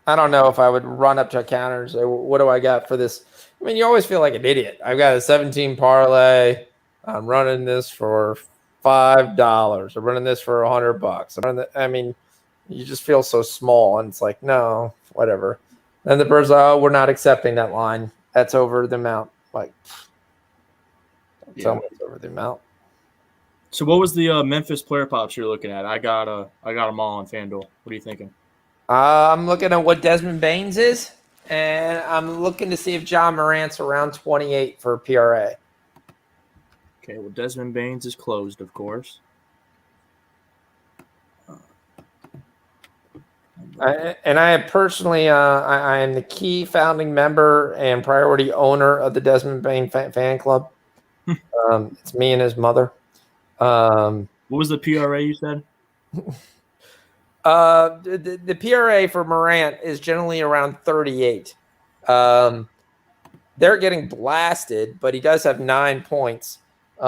I don't know if I would run up to a counter and say, what do I got for this? I mean, you always feel like an idiot. I've got a 17 parlay. I'm running this for $5. I'm running this for $100. I mean, you just feel so small. And it's like, no, whatever. Then the person's like, oh, we're not accepting that line. That's over the amount. Like, tell me it's over the amount. So what was the Memphis player pops you're looking at? I got them all on FanDuel. What are you thinking? I'm looking at what Desmond Baines is, and I'm looking to see if John Morant's around 28 for PRA. Okay, well, Desmond Baines is closed, of course. I am personally, I am the key founding member and priority owner of the Desmond Bain fan club. It's me and his mother. What was the PRA you said? The PRA for Morant is generally around 38. They're getting blasted, but he does have 9 points. He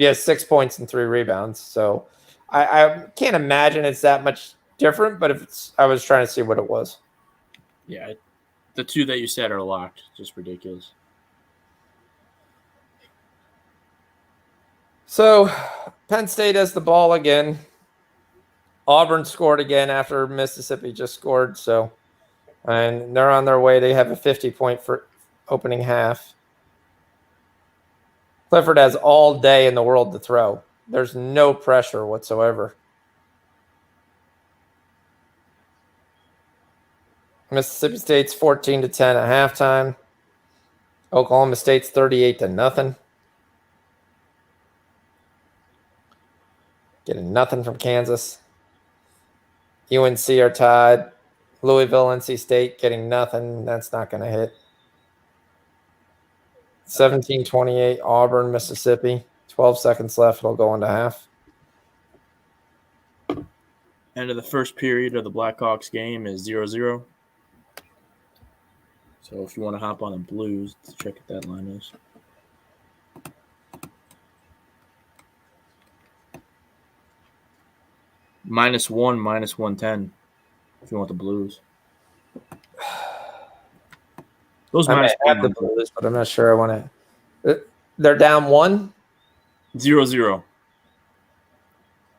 has 6 points and 3 rebounds. So I can't imagine it's that much different, but I was trying to see what it was. Yeah, the two that you said are locked. Just ridiculous. So Penn State has the ball again. Auburn scored again after Mississippi just scored. So, and they're on their way. They have a 50-point for opening half. Clifford has all day in the world to throw. There's no pressure whatsoever. Mississippi State's 14-10 at halftime. Oklahoma State's 38-0. Getting nothing from Kansas. UNC are tied. Louisville, NC State getting nothing. That's not going to hit. 17-28 Auburn, Mississippi. 12 seconds left. It'll go into half. End of the first period of the Blackhawks game is 0-0. So if you want to hop on the Blues, let's check what that line is. -1, -110. If you want the Blues. Those I minus might have the Blues, but I'm not sure I want to. They're down 1? 0-0.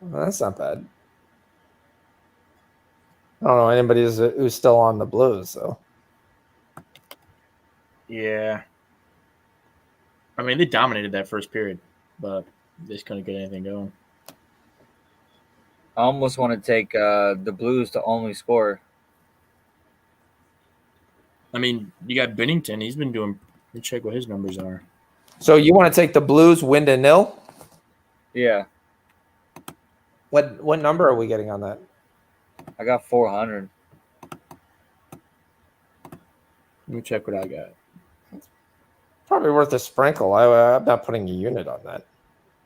Well, that's not bad. I don't know anybody who's still on the Blues, so. Yeah. I mean, they dominated that first period, but they just couldn't get anything going. I almost want to take the Blues to only score. I mean, you got Bennington. He's been doing. Let me check what his numbers are. So you want to take the Blues win to 0? Yeah. What number are we getting on that? I got 400. Let me check what I got. Probably worth a sprinkle. I'm not putting a unit on that.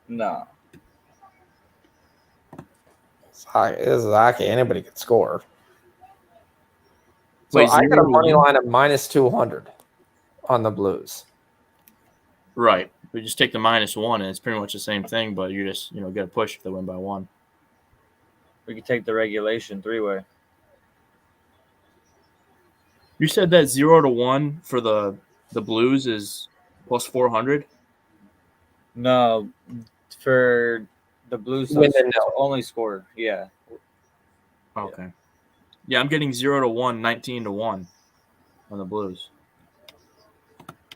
No. This is hockey. Anybody can score. So Wait, I got a 0-1? money line of -200 on the Blues. Right. We just take the -1, and it's pretty much the same thing, but you just get a push if they win by 1. We could take the regulation 3-way. You said that 0-1 for the Blues is plus 400. No, for the Blues Win to to 0. only score. Yeah. Okay. Yeah, I'm getting 0-1, 19-1 on the Blues.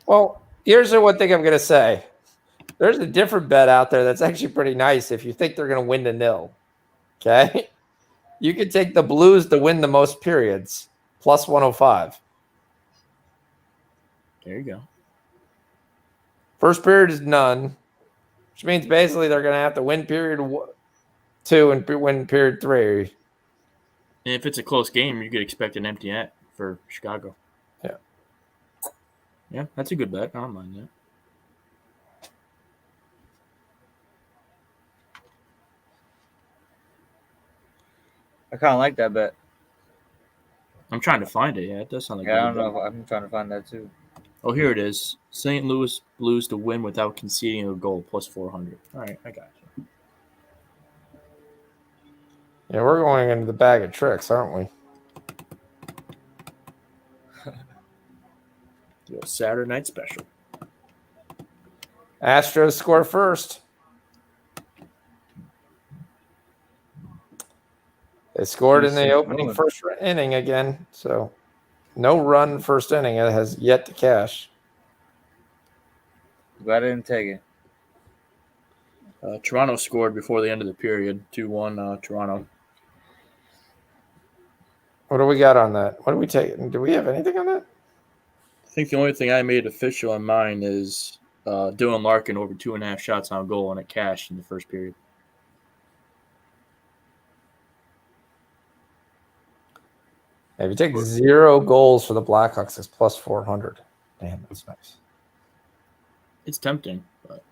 Well, here's one thing I'm going to say. There's a different bet out there that's actually pretty nice if you think they're going to win to 0. Okay? You could take the Blues to win the most periods, plus 105. There you go. First period is none, which means basically they're going to have to win period 2 and win period 3. And if it's a close game, you could expect an empty net for Chicago. Yeah. Yeah, that's a good bet. I don't mind that. I kind of like that bet. I'm trying to find it. Yeah, it does sound like Yeah, a I good don't know. bet. If I'm trying to find that too. Oh, here it is. St. Louis Blues to win without conceding a goal, plus 400. All right, I got you. Yeah, we're going into the bag of tricks, aren't we? Do a Saturday night special. Astros score first. They scored in the Houston's opening moving. first inning again, so no run first inning. It has yet to cash. Glad I didn't take it. Toronto scored before the end of the period. 2-1 Toronto. What do we got on that? What do we take? Do we have anything on that? I think the only thing I made official on mine is Dylan Larkin over 2.5 shots on goal, and it cashed in the first period. If you take 0 goals for the Blackhawks, it's plus 400. Damn, that's nice. It's tempting, but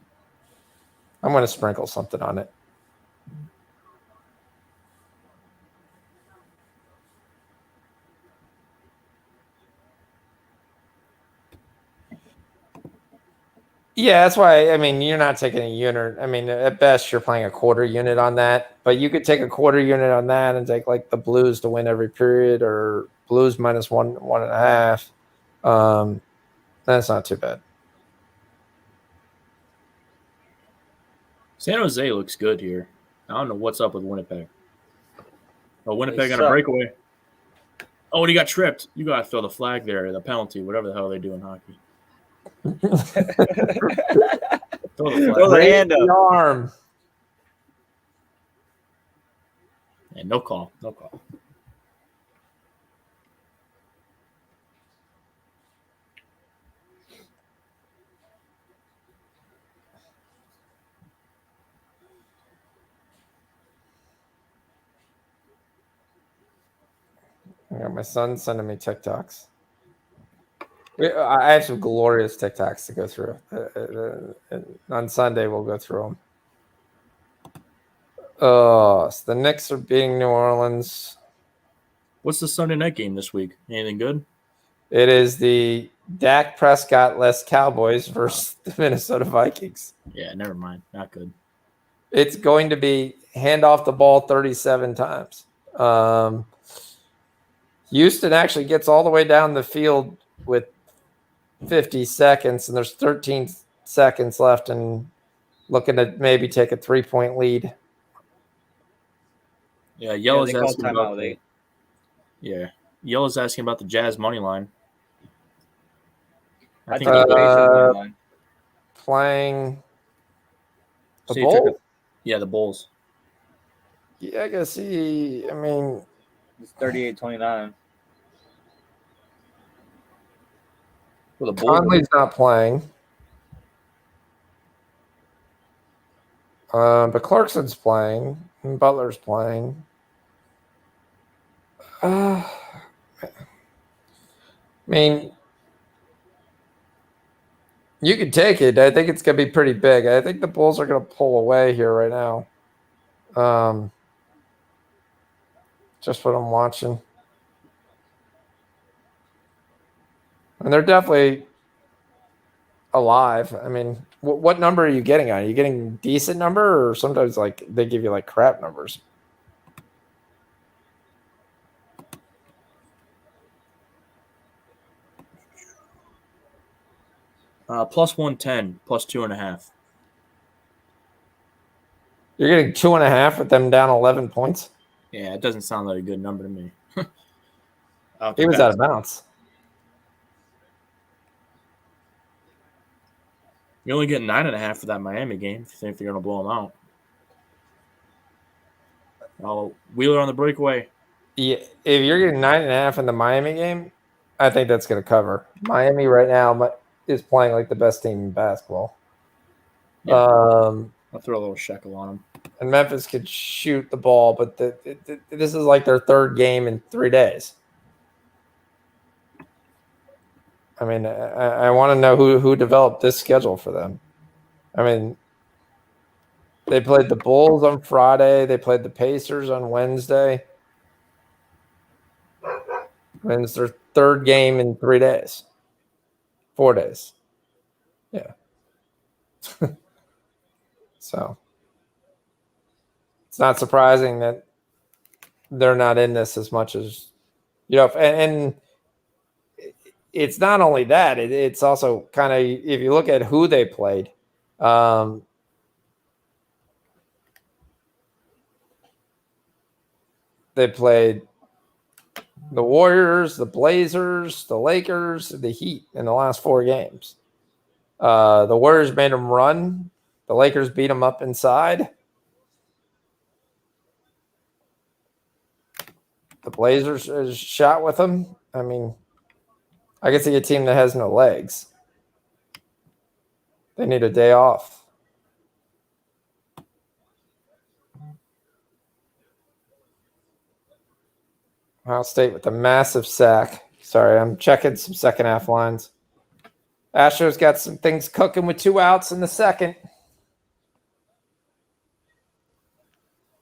I'm going to sprinkle something on it. Yeah, that's why. I mean, you're not taking a unit. I mean, at best, you're playing a quarter unit on that. But you could take a quarter unit on that and take like the Blues to win every period, or Blues minus 1.5. That's not too bad. San Jose looks good here. I don't know what's up with Winnipeg. Oh, Winnipeg They on a suck. breakaway. Oh, and he got tripped. You got to throw the flag there, the penalty, whatever the hell they do in hockey. Throw the Throw flag. the hand up. The arm. Yeah, no call. No call. I got my son sending me TikToks. I have some glorious TikToks to go through. On Sunday, we'll go through them. So the Knicks are beating New Orleans. What's the Sunday night game this week? Anything good? It is the Dak Prescott-less Cowboys versus the Minnesota Vikings. Yeah, never mind. Not good. It's going to be hand off the ball 37 times. Houston actually gets all the way down the field with 50 seconds, and there's 13 seconds left, and looking to maybe take a 3-point lead. Yeah, Yeah, Yella's they called asking about timeout late. Yella's asking about the Jazz money line. I think took the he- Pacers money line. Playing the So you took Bulls. the Bulls. Yeah, I guess I mean, It's 38-29. Well, the Bulls. Conley's not playing. But Clarkson's playing. And Butler's playing. I mean, you could take it. I think it's going to be pretty big. I think the Bulls are going to pull away here right now. Just what I'm watching. And they're definitely alive. I mean, what number are you getting on? Are you getting a decent number, or sometimes like they give you like crap numbers? Plus 110, plus 2.5. You're getting 2.5 with them down 11 points. Yeah, it doesn't sound like a good number to me. He was out of bounds. You're only getting 9.5 for that Miami game if you think they're going to blow them out. Oh, Wheeler on the breakaway. Yeah, if you're getting 9.5 in the Miami game, I think that's going to cover. Miami right now is playing like the best team in basketball. Yeah. I'll throw a little shekel on them. And Memphis could shoot the ball, but this is like their third game in 3 days. I mean, I want to know who developed this schedule for them. I mean, they played the Bulls on Friday. They played the Pacers on Wednesday. And it's their third game in 3 days. 4 days. Yeah. So it's not surprising that they're not in this as much as, and it's not only that, it's also kind of, if you look at who they played, they played the Warriors, the Blazers, the Lakers, the Heat in the last 4 games. The Warriors made them run. The Lakers beat them up inside. The Blazers shot with them. I mean, I can see a team that has no legs. They need a day off. Ohio State with a massive sack. Sorry, I'm checking some second half lines. Astros got some things cooking with 2 outs in the second.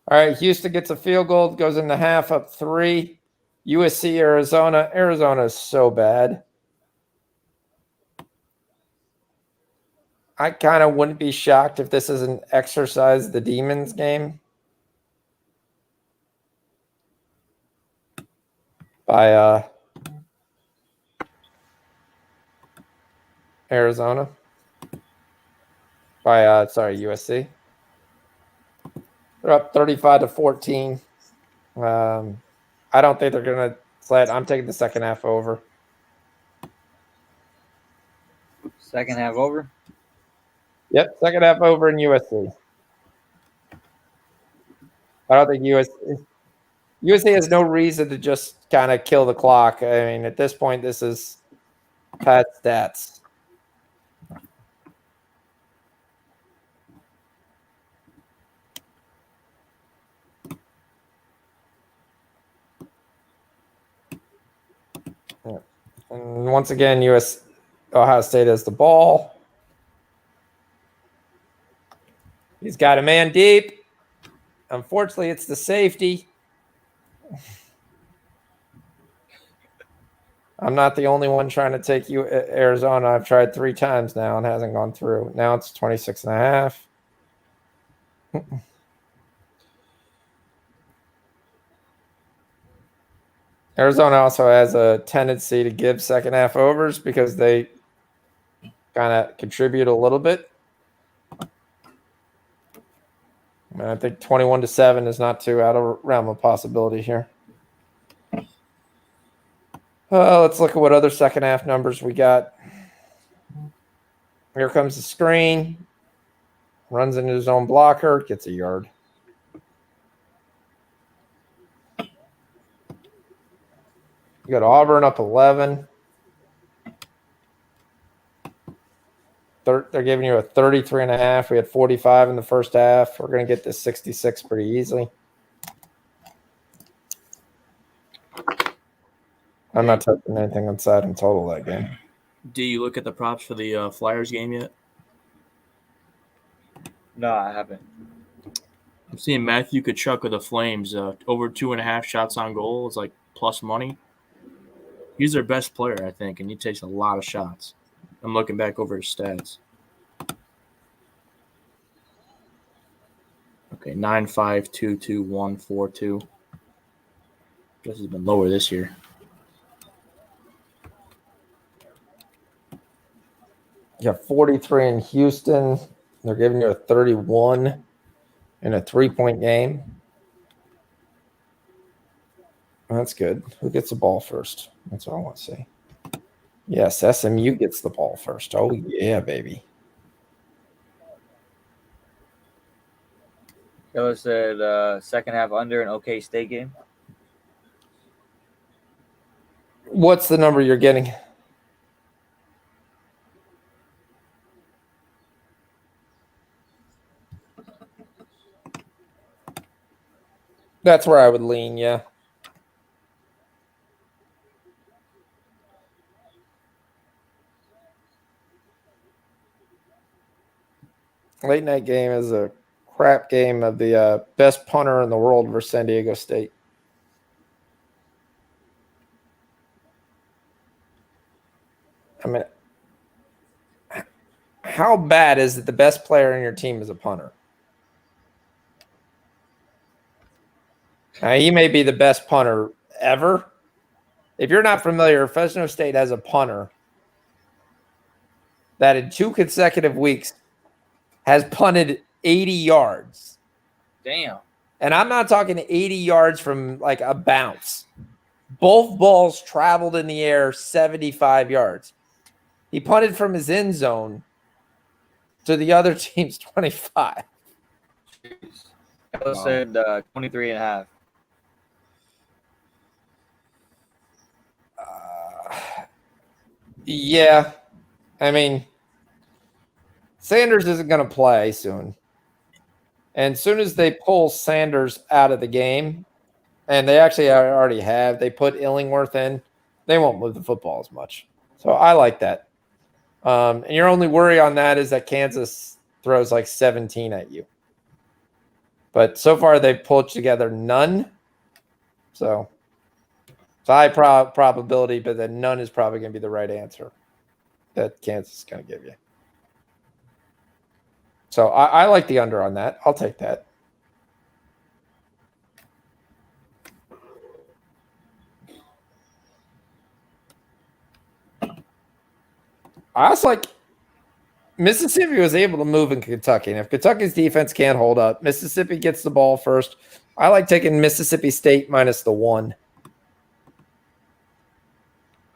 All right, Houston gets a field goal, goes in the half up 3. USC, Arizona. Arizona is so bad. I kind of wouldn't be shocked if this is an exercise the demons game by Arizona. By USC. They're up 35-14. I don't think they're gonna sled. I'm taking the second half over. Second half over. Yep, second half over in USC. I don't think USC has no reason to just kind of kill the clock. I mean, at this point, this is pad stats. Yeah. And once again, Ohio State has the ball. He's got a man deep. Unfortunately, it's the safety. I'm not the only one trying to take you Arizona. I've tried 3 times now and hasn't gone through. Now it's 26.5. Arizona also has a tendency to give second half overs because they kind of contribute a little bit. And I think 21-7 is not too out of realm of possibility here. Let's look at what other second half numbers we got. Here comes the screen. Runs into his own blocker. Gets a yard. You got Auburn up 11. They're giving you a 33.5. We had 45 in the first half. We're going to get this 66 pretty easily. I'm not touching anything inside in total that game. Do you look at the props for the Flyers game yet? No, I haven't. I'm seeing Matthew Tkachuk of the Flames over 2.5 shots on goal is like plus money. He's their best player, I think, and he takes a lot of shots. I'm looking back over his stats. Okay, 9.5, 2.2, 1.42. Guess he's been lower this year. You got 43 in Houston. They're giving you a 31 in a 3-point game. That's good. Who gets the ball first? That's what I want to see. Yes, SMU gets the ball first. Oh, yeah, baby. Killer said second half under an OK State game. What's the number you're getting? That's where I would lean, yeah. late night game is a crap game of the best punter in the world versus San Diego State. I mean, how bad is it the best player in your team is a punter? Now, he may be the best punter ever. If you're not familiar, Fresno State has a punter that in 2 consecutive weeks has punted 80 yards. Damn. And I'm not talking 80 yards from like a bounce. Both balls traveled in the air 75 yards. He punted from his end zone to the other team's 25. I said 23 and a half. Yeah. I mean, Sanders isn't going to play soon. And as soon as they pull Sanders out of the game, and they actually already have, they put Illingworth in, they won't move the football as much. So I like that. And your only worry on that is that Kansas throws like 17 at you. But so far they've pulled together none. So it's a high probability, but then none is probably going to be the right answer that Kansas is going to give you. So I like the under on that. I'll take that. I also like Mississippi was able to move in Kentucky. And if Kentucky's defense can't hold up, Mississippi gets the ball first. I like taking Mississippi State minus the 1.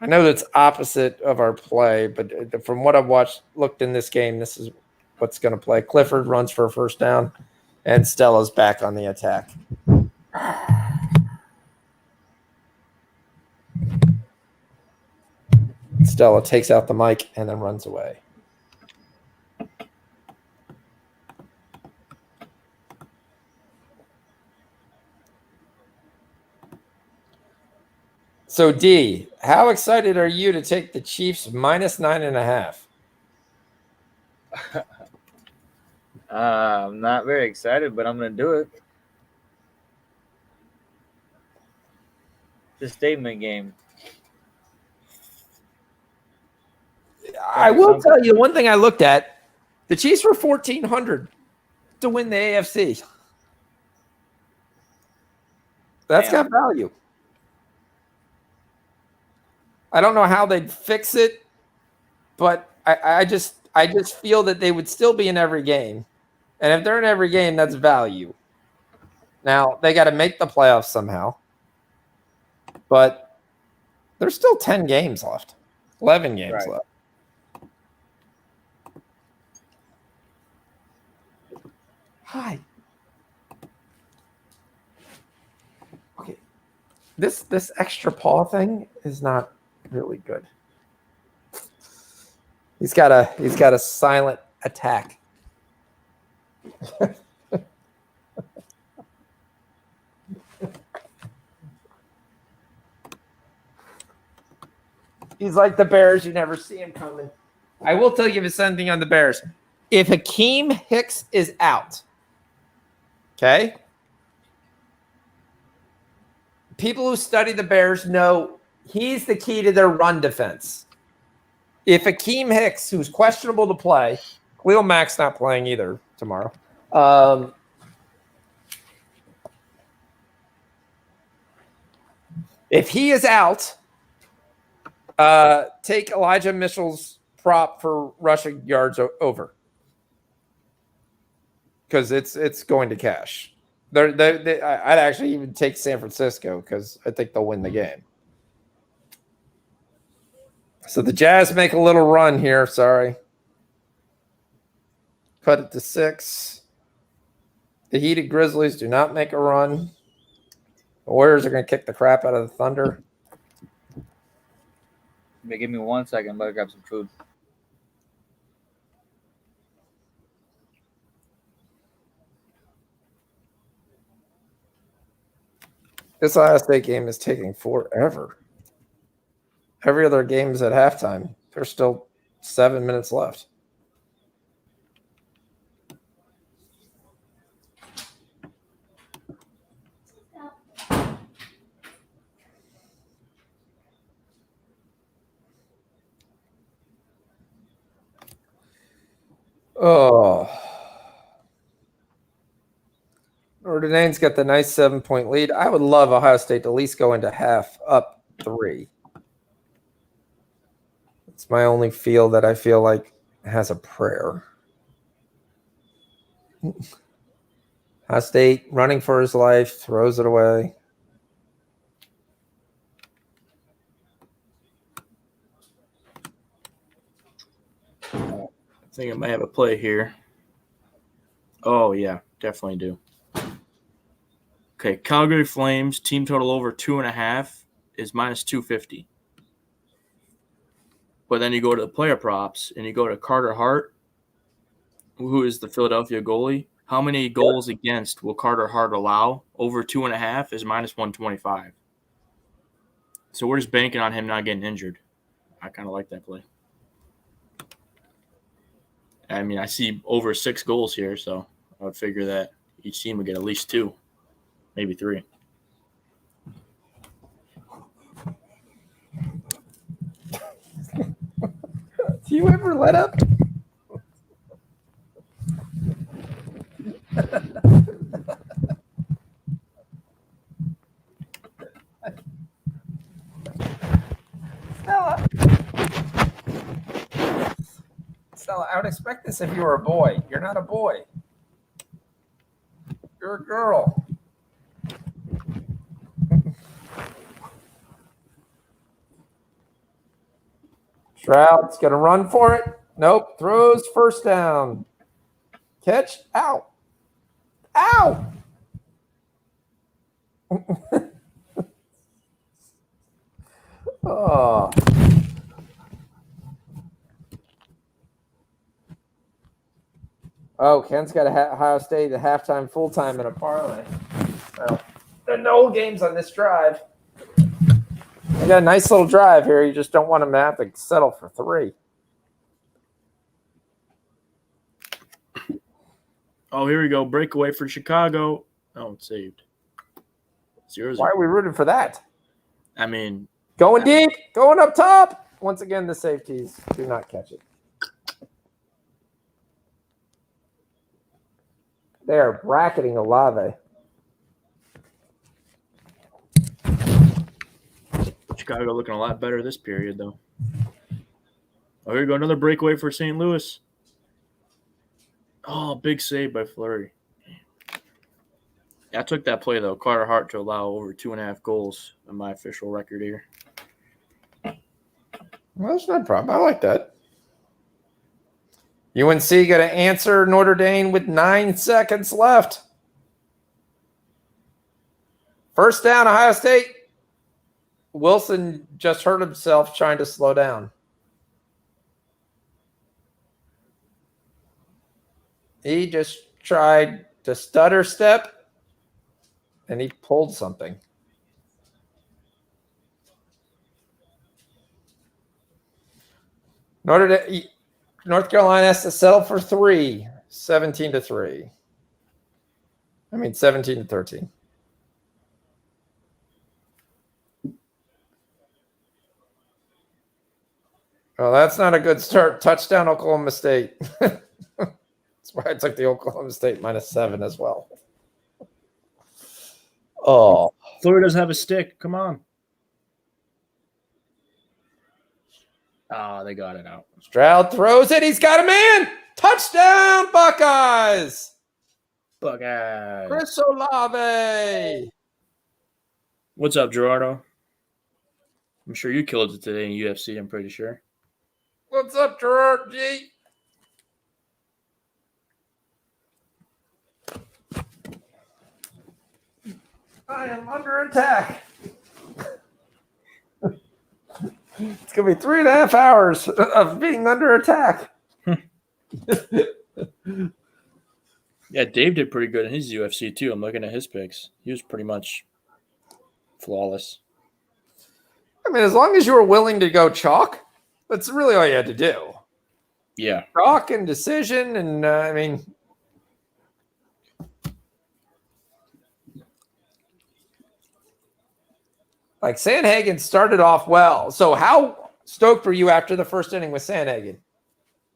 I know that's opposite of our play, but from what I've looked in this game, this is what's going to play. Clifford runs for a first down, and Stella's back on the attack. Stella takes out the mic and then runs away. So, D, how excited are you to take the Chiefs minus 9.5? I'm not very excited, but I'm going to do it. It's a statement game. I will tell you one thing I looked at. The Chiefs were 1,400 to win the AFC. That's got value. I don't know how they'd fix it, but I just feel that they would still be in every game. And if they're in every game, that's value. Now, they got to make the playoffs somehow. But there's still 10 games left. 11 games left. Hi. Okay. This extra paw thing is not really good. He's got a silent attack. He's like the Bears. You never see him coming. I will tell you something on the Bears. If Hakeem Hicks is out, okay? People who study the Bears know he's the key to their run defense. If Hakeem Hicks, who's questionable to play, Khalil Mack's not playing either tomorrow. If he is out, take Elijah Mitchell's prop for rushing yards over, because it's going to cash. I'd actually even take San Francisco because I think they'll win the game. So the Jazz make a little run here. Sorry. Cut it to 6. The heated Grizzlies do not make a run. The Warriors are going to kick the crap out of the Thunder. Give me 1 second. Better grab some food. This Ohio State game is taking forever. Every other game is at halftime. There's still 7 minutes left. Oh. Notre Dame's got the nice 7-point lead. I would love Ohio State to at least go into half up 3. It's my only feel that I feel like has a prayer. Ohio State running for his life, throws it away. I think I might have a play here. Oh, yeah, definitely do. Okay, Calgary Flames, team total over 2.5 is minus 250. But then you go to the player props and you go to Carter Hart, who is the Philadelphia goalie. How many goals against will Carter Hart allow? Over 2.5 is minus 125. So we're just banking on him not getting injured. I kind of like that play. I mean, I see over 6 goals here, so I would figure that each team would get at least 2, maybe 3. Do you ever let up? Stella, I would expect this if you were a boy. You're not a boy. You're a girl. Stroud's going to run for it. Nope. Throws first down. Catch. Ow. Ow. Oh. Oh, Ken's got Ohio State at halftime, full-time in a parlay. Well, there are no games on this drive. I got a nice little drive here. You just don't want them to have to settle for 3. Oh, here we go. Breakaway for Chicago. Oh, it's saved. 0-0. Why are we rooting for that? I mean, going deep, going up top. Once again, the safeties do not catch it. They are bracketing Olave. Chicago looking a lot better this period, though. Oh, here we go. Another breakaway for St. Louis. Oh, big save by Fleury. Yeah, I took that play, though. Carter Hart to allow over 2.5 goals on my official record here. Well, that's not a problem. I like that. UNC got to answer Notre Dame with 9 seconds left. First down, Ohio State. Wilson just hurt himself trying to slow down. He just tried to stutter step, and he pulled something. North Carolina has to settle for 3, 17-3. 17-13. Oh, that's not a good start. Touchdown, Oklahoma State. That's why I took the Oklahoma State -7 as well. Oh. Fleury doesn't have a stick. Come on. Oh, they got it out. Stroud throws it. He's got a man. Touchdown, Buckeyes. Buckeyes. Chris Olave. What's up, Gerardo? I'm sure you killed it today in UFC, I'm pretty sure. What's up, Gerard G? I am under attack. It's going to be 3.5 hours of being under attack. Yeah, Dave did pretty good in his UFC, too. I'm looking at his picks. He was pretty much flawless. As long as you were willing to go chalk, that's really all you had to do. Yeah. Chalk and decision, and like Sandhagen started off well. So how stoked were you after the first inning with Sandhagen?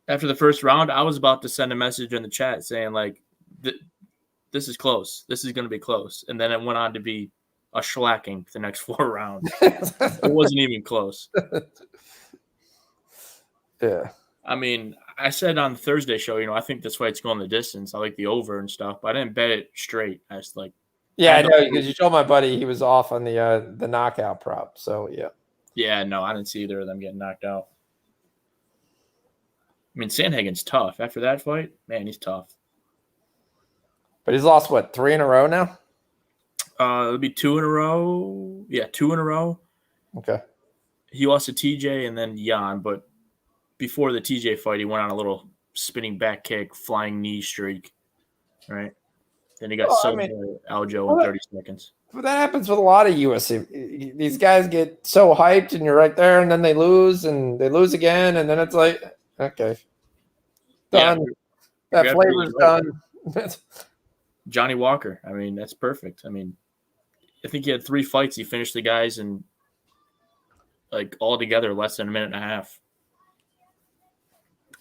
After the first round, I was about to send a message in the chat saying like, "This is close. This is going to be close," and then it went on to be a shellacking the next 4 rounds. It wasn't even close. Yeah. I mean, I said on the Thursday show, I think this fight's going the distance. I like the over and stuff, but I didn't bet it straight. I just like, Yeah, I know, because you told my buddy he was off on the knockout prop. So yeah. yeah, no, I didn't see either of them getting knocked out. I mean, Sandhagen's tough. After that fight, man, he's tough. But he's lost what, 3 in a row now? It'll be 2 in a row. Yeah, 2 in a row. Okay. He lost to TJ and then Jan, but before the TJ fight, he went on a little spinning back kick, flying knee streak, right? Then he got subbed by Aljo in 30 seconds. But that happens with a lot of UFC. These guys get so hyped, and you're right there, and then they lose, and they lose again, and then it's like, okay, done. Yeah, that flavor's done. Johnny Walker. I mean, that's perfect. I mean, I think he had 3 fights. He finished the guys in like all together less than a minute and a half.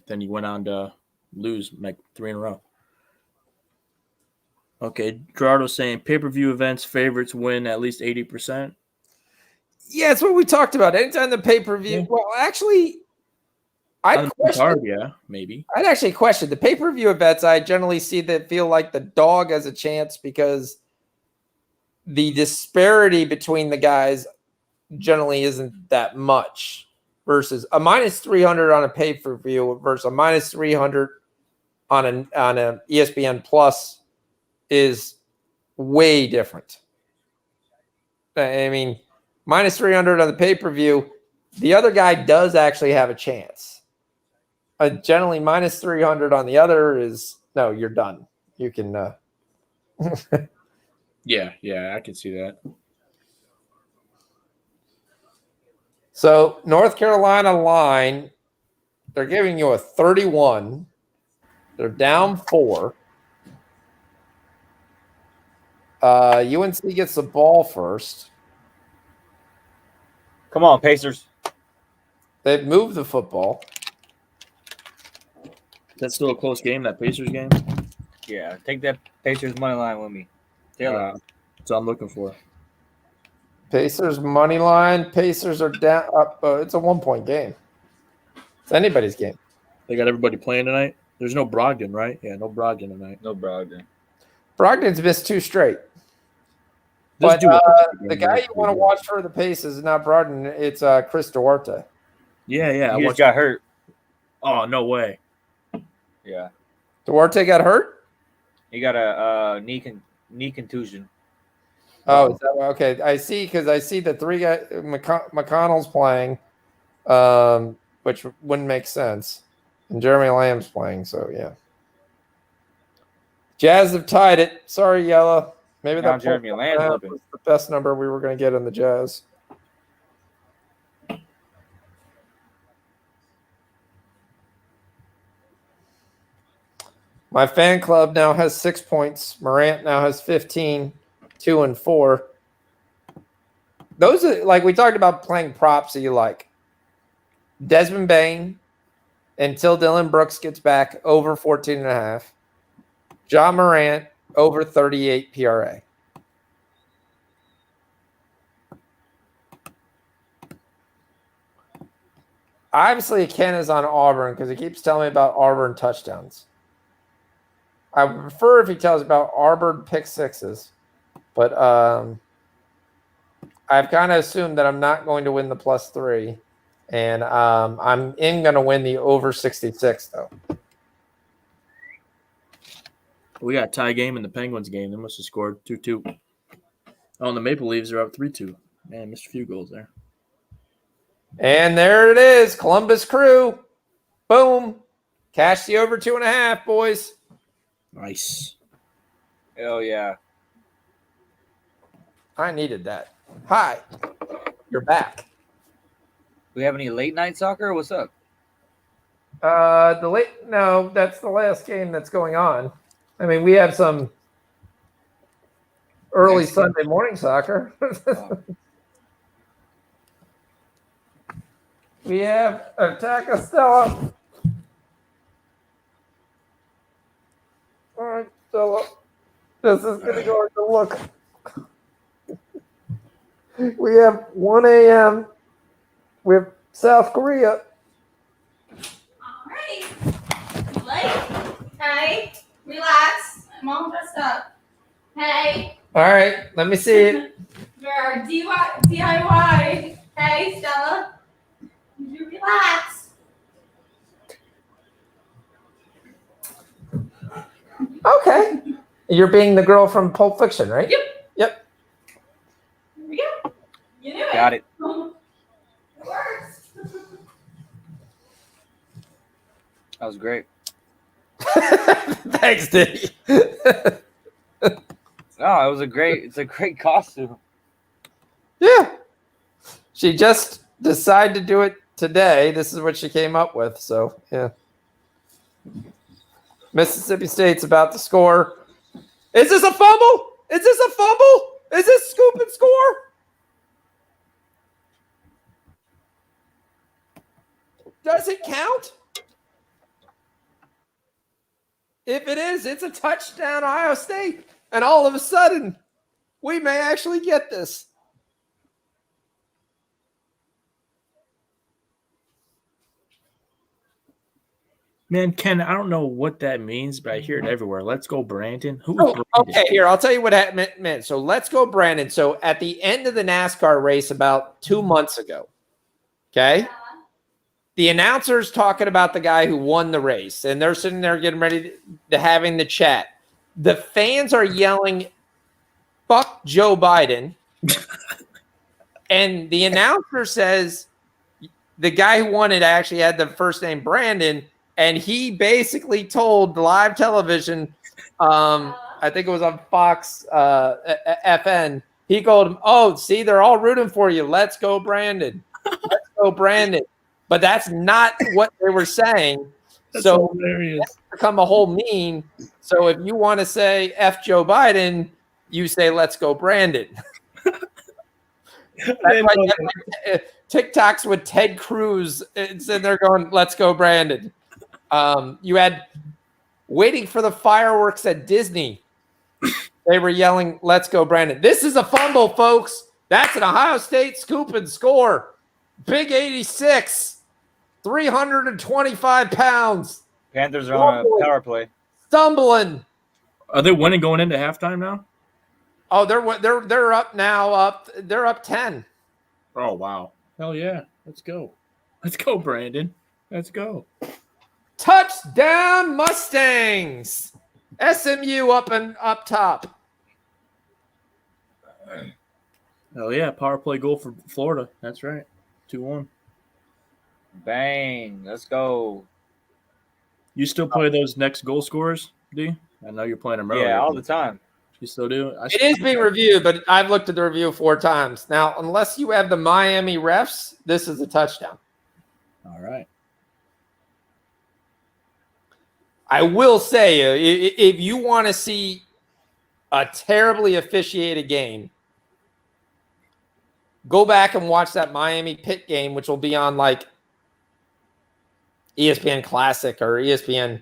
Then he went on to lose like 3 in a row. Okay, Gerardo's saying pay-per-view events favorites win at least 80%. Yeah, it's what we talked about. Anytime the pay-per-view. Yeah. Well, actually, I'd maybe. I'd actually question the pay-per-view events. I generally see that feel like the dog has a chance because the disparity between the guys generally isn't that much versus a minus 300 on a pay-per-view versus a minus 300 on a ESPN Plus is way different. I mean, minus 300 on the pay-per-view, the other guy does actually have a chance. Generally, minus 300 on the other is, no, you're done. You can. Yeah, I can see that. So, North Carolina line, they're giving you a 31. They're down 4. UNC gets the ball first. Come on, Pacers. They've moved the football. That's still a close game, that Pacers game? Yeah, take that Pacers money line with me. That's what I'm looking for. Pacers money line. Pacers are down. It's a 1-point game. It's anybody's game. They got everybody playing tonight? There's no Brogdon, right? Yeah, no Brogdon tonight. No Brogdon. Brogdon's missed 2 straight. This But the guy you want to watch for the Pacers is not Brogdon. It's Chris Duarte. Yeah. He just got hurt. Oh, no way. Yeah. Duarte got hurt? He got a knee contusion. Oh, is that, okay. I see, because I see the 3 guys. McConnell's playing, which wouldn't make sense. And Jeremy Lamb's playing, so yeah. Jazz have tied it. Sorry, Yella. Maybe Now that Jeremy Lamb's was open. the best number we were going to get on the Jazz. My fan club now has 6 points. Morant now has 15, 2 and 4. Those are, like we talked about, playing props that you like. Desmond Bain until Dylan Brooks gets back, over 14.5. John Morant over 38 PRA. Obviously, Ken is on Auburn because he keeps telling me about Auburn touchdowns. I would prefer if he tells about Auburn pick sixes, but I've kind of assumed that I'm not going to win the +3, and I'm going to win the over 66 though. We got a tie game in the Penguins game. They must have scored 2-2. Oh, and the Maple Leafs are up 3-2. Man, missed a few goals there. And there it is, Columbus Crew. Boom. Cash the over 2.5, boys. Nice. Hell yeah. I needed that. Hi. You're back. We have any late night soccer? What's up? No, that's the last game that's going on. I mean, we have some early Next Sunday morning soccer. We have Attack Estella All right, Stella. This is going to go hard to look. We have 1 a.m. We have South Korea. Alright. Like, hey, relax. I'm all dressed up. Hey, All right, let me see it. for our DIY. Hey, Stella. You relax. Okay. You're being the girl from Pulp Fiction, right? Yep. Yep. Here we go. You knew it. Got it. It works. That was great. Thanks, Diddy. No, it's a great costume. Yeah. She just decided to do it today. This is what she came up with. So, yeah. Mississippi State's about to score. Is this a fumble? Is this a fumble? Is this scoop and score? Does it count? If it is, it's a touchdown, Ohio State. And all of a sudden, we may actually get this. Man, Ken, I don't know what that means, but I hear it everywhere. Let's go, Brandon. Who is Brandon? Okay, here, I'll tell you what that meant. So let's go, Brandon. So at the end of the NASCAR race about 2 months ago, okay, the announcer's talking about the guy who won the race, and they're sitting there getting ready to having the chat. The fans are yelling, "Fuck Joe Biden." And the announcer says the guy who won it actually had the first name Brandon, and he basically told live television, I think it was on Fox FN, he told him, "Oh, see, they're all rooting for you. Let's go, Brandon. Let's go, Brandon." But that's not what they were saying. That's so hilarious. It's become a whole meme. So if you want to say F Joe Biden, you say let's go, Brandon. That's like TikToks with Ted Cruz sitting there going, let's go, Brandon. You had waiting for the fireworks at Disney. They were yelling, let's go, Brandon. This is a fumble, folks. That's an Ohio State scoop and score. Big 86, 325 pounds. Panthers are on a power play. Stumbling. Are they winning going into halftime now? Oh, they're up now. They're up 10. Oh, wow. Hell yeah. Let's go. Let's go, Brandon. Let's go. Touchdown Mustangs. SMU up top. Hell yeah. Power play goal for Florida. That's right. 2-1. Bang. Let's go. You still play those next goal scorers, D? I know you're playing them earlier. Yeah, all the time. You still do? It is being reviewed, but I've looked at the review 4 times. Now, unless you have the Miami refs, this is a touchdown. All right. I will say, if you want to see a terribly officiated game, go back and watch that Miami Pitt game, which will be on like ESPN Classic or ESPN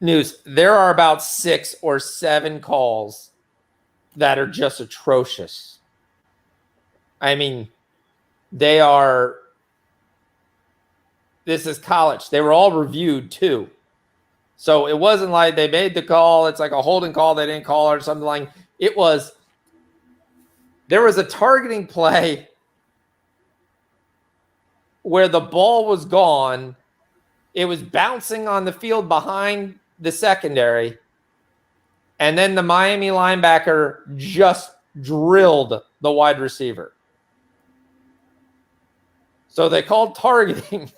News. There are about 6 or 7 calls that are just atrocious. I mean, they are. This is college. They were all reviewed too. So it wasn't like they made the call. It's like a holding call they didn't call or something like it was. There was a targeting play where the ball was gone. It was bouncing on the field behind the secondary. And then the Miami linebacker just drilled the wide receiver. So they called targeting.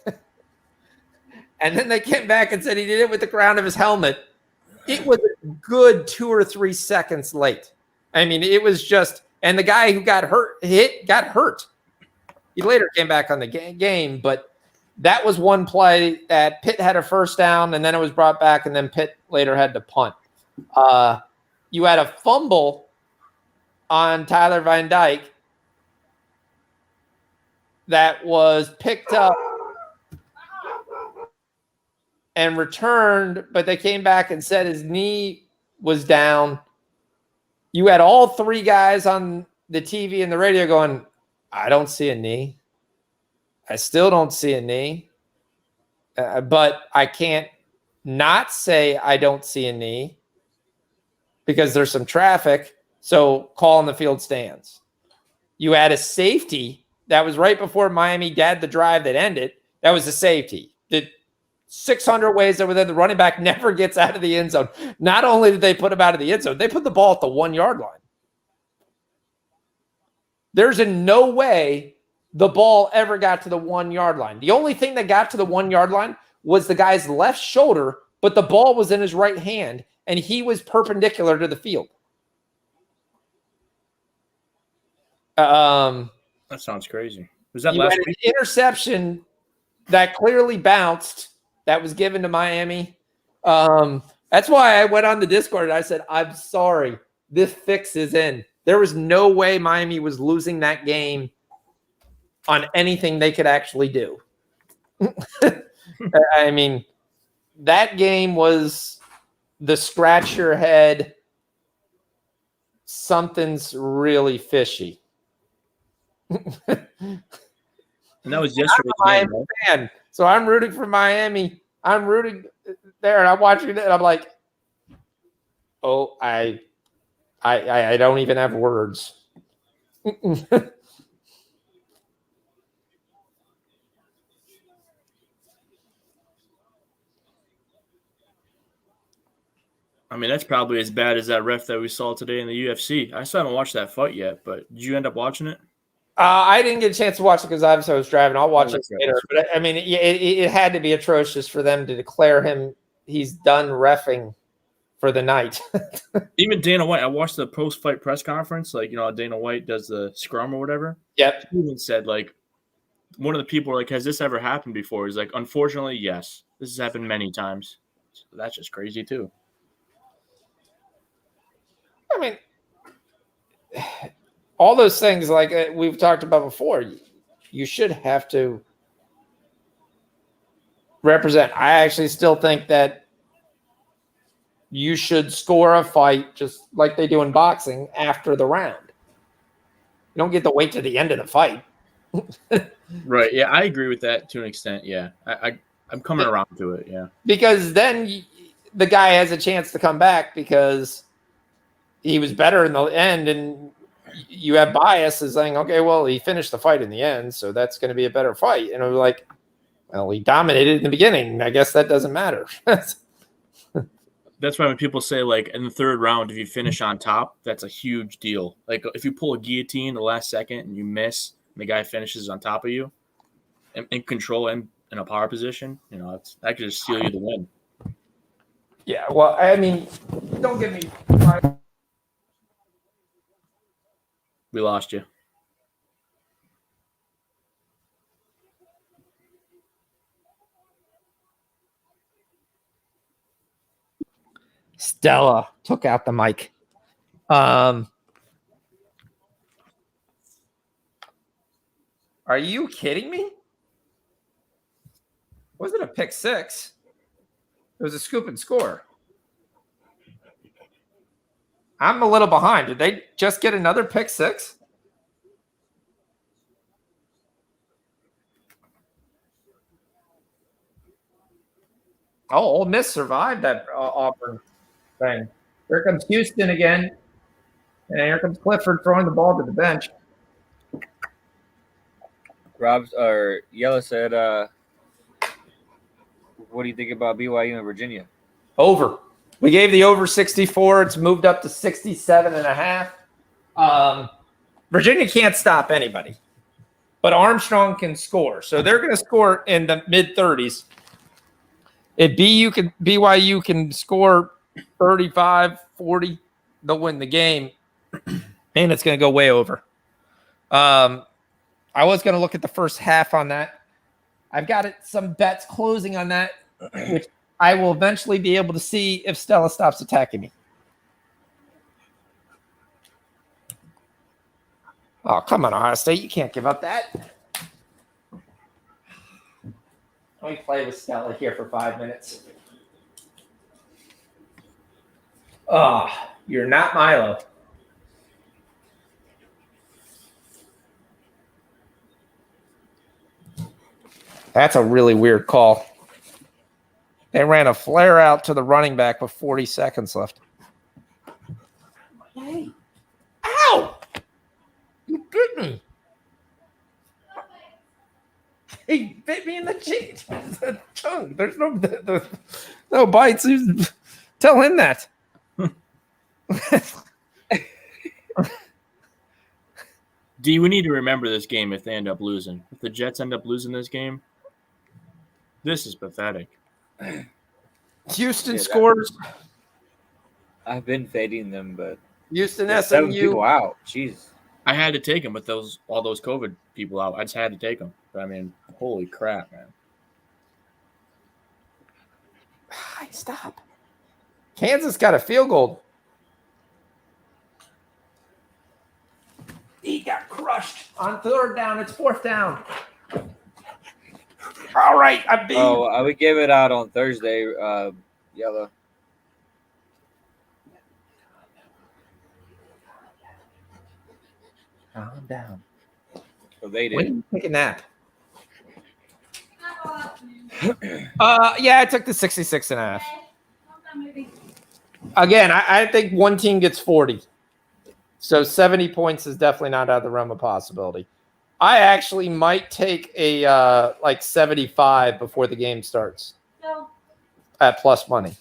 And then they came back and said he did it with the ground of his helmet. It was a good 2 or 3 seconds late. I mean, it was just, and the guy who got hurt. He later came back on the game, but that was one play that Pitt had a first down, and then it was brought back, and then Pitt later had to punt. You had a fumble on Tyler Van Dyke that was picked up. and returned, but they came back and said his knee was down. You had all three guys on the TV and the radio going, I don't see a knee. I still don't see a knee. But I can't not say I don't see a knee because there's some traffic. So call in the field stands. You had a safety that was right before Miami had the drive that ended. That was a safety. The 600 ways that were there, the running back never gets out of the end zone. Not only did they put him out of the end zone, they put the ball at the 1 yard line. There's in no way the ball ever got to the 1 yard line. The only thing that got to the 1 yard line was the guy's left shoulder, but the ball was in his right hand, and he was perpendicular to the field. That sounds crazy. Was that last week? An interception that clearly bounced that was given to Miami. That's why I went on the Discord and I said, I'm sorry, this fix is in. There was no way Miami was losing that game on anything they could actually do. I mean, that game was the scratch your head. Something's really fishy. And that was yesterday's game, right? Fan, so I'm rooting for Miami. I'm rooting there, and I'm watching it, and I'm like, oh, I don't even have words. I mean, that's probably as bad as that ref that we saw today in the UFC. I still haven't watched that fight yet, but did you end up watching it? I didn't get a chance to watch it because obviously I was driving. I'll watch it later. Right. But I mean, it had to be atrocious for them to declare him he's done reffing for the night. Even Dana White, I watched the post-fight press conference. Like, Dana White does the scrum or whatever. Yep. He even said, like, one of the people were like, has this ever happened before? He's like, unfortunately, yes. This has happened many times. So that's just crazy, too. I mean, all those things like we've talked about before, you should have to represent. I actually still think that you should score a fight just like they do in boxing after the round. You don't get to wait to the end of the fight. Right. Yeah, I agree with that to an extent. Yeah. I'm coming around to it. Yeah. Because then the guy has a chance to come back because he was better in the end, and you have bias as saying, okay, well, he finished the fight in the end, so that's going to be a better fight. And it was like, well, he dominated in the beginning. I guess that doesn't matter. That's why when people say, like, in the third round, if you finish on top, that's a huge deal. Like, if you pull a guillotine the last second and you miss, and the guy finishes on top of you, in control and in a power position, that could just steal you the win. Yeah, well, I mean, don't get me. We lost you. Stella took out the mic. Are you kidding me? Was it a pick six? It was a scoop and score. I'm a little behind. Did they just get another pick six? Oh, Ole Miss survived that Auburn thing. Here comes Houston again. And here comes Clifford throwing the ball to the bench. Yella said, what do you think about BYU and Virginia? Over. We gave the over 64. It's moved up to 67.5. Virginia can't stop anybody, but Armstrong can score. So they're going to score in the mid-30s. If BYU can score 35, 40, they'll win the game, and it's going to go way over. I was going to look at the first half on that. I've got some bets closing on that, which I will eventually be able to see if Stella stops attacking me. Oh, come on, Ohio State. You can't give up that. Let me play with Stella here for 5 minutes. Oh, you're not Milo. That's a really weird call. They ran a flare out to the running back with 40 seconds left. Hey. Ow! You bit me. He bit me in the cheek. The tongue. There's no bites. Tell him that. D, we need to remember this game if they end up losing. If the Jets end up losing this game, this is pathetic. Houston scores. I've been fading them, but Houston there's 7 SMU. people out. Jeez. I had to take them with all those COVID people out. I just had to take them. But I mean, holy crap, man. Stop. Kansas got a field goal. He got crushed on 3rd down. It's 4th down. All right, I beat. Oh, I would give it out on Thursday. Yellow. Calm down. So they When did. did you take a nap? Yeah, I took the 66 and a half. Again, I think one team gets 40. So 70 points is definitely not out of the realm of possibility. I actually might take a like 75 before the game starts No. at plus money.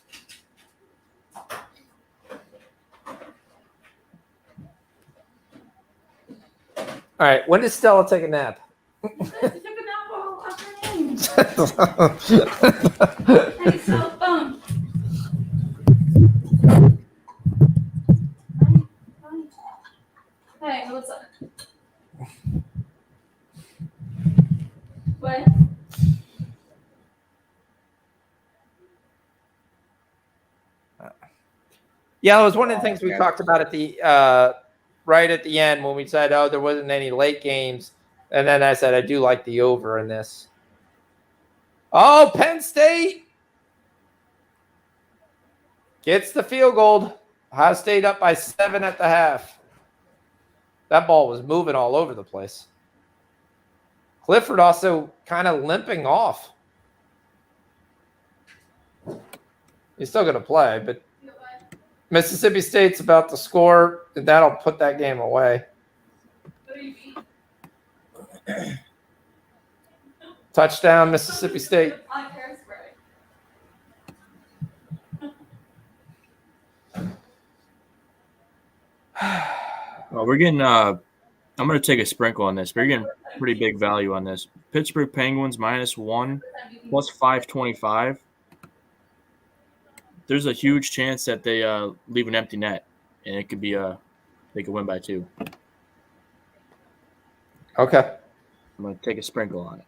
All right, when does Stella take a nap? I took a nap all afternoon. I'm so bummed. Hey, what's up? What? Yeah, it was one of the things we talked about at the right at the end when we said, oh, there wasn't any late games. And then I said, I do like the over in this. Oh, Penn State gets the field goal. Ohio State up by 7 at the half. That ball was moving all over the place. Clifford also kind of limping off. He's still going to play, but Mississippi State's about to score, and that'll put that game away. What do you mean? Touchdown, Mississippi State. On hairspray. Well, we're getting I'm going to take a sprinkle on this. We're getting pretty big value on this. Pittsburgh Penguins -1 plus 525. There's a huge chance that they leave an empty net, and it could be they could win by 2. Okay. I'm going to take a sprinkle on it.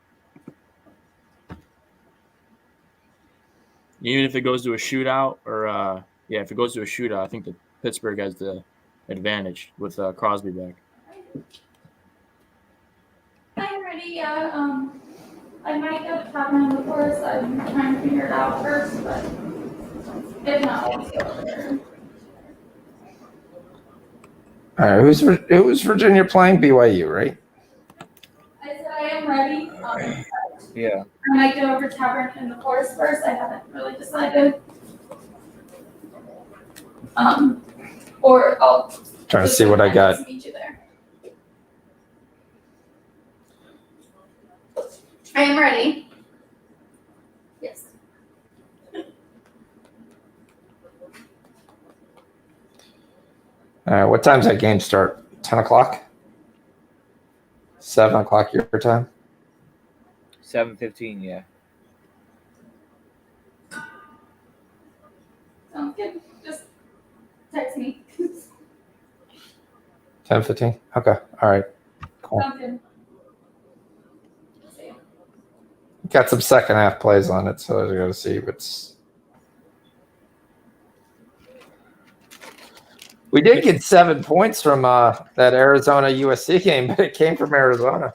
Even if it goes to a shootout, or if it goes to a shootout, I think that Pittsburgh has the advantage with Crosby back. I'm ready. Yeah. I might go to Tavern on the Forest. I'm trying to figure it out first, but if not, I'll go over there. All right. Who's Virginia playing? BYU, right? I said I am ready. Yeah. I might go over Tavern in the Forest first. I haven't really decided. Or I'll Trying to see what I got. meet you there. I am ready. Yes. All right. What time's that game start? 10 o'clock? 7 o'clock your time? 7:15. Yeah. Sounds good. Just text me. 10:15? Okay. All right. Cool. Sounds good. See you. Got some second half plays on it, so I got to see what's. We did get 7 points from that Arizona USC game, but it came from Arizona.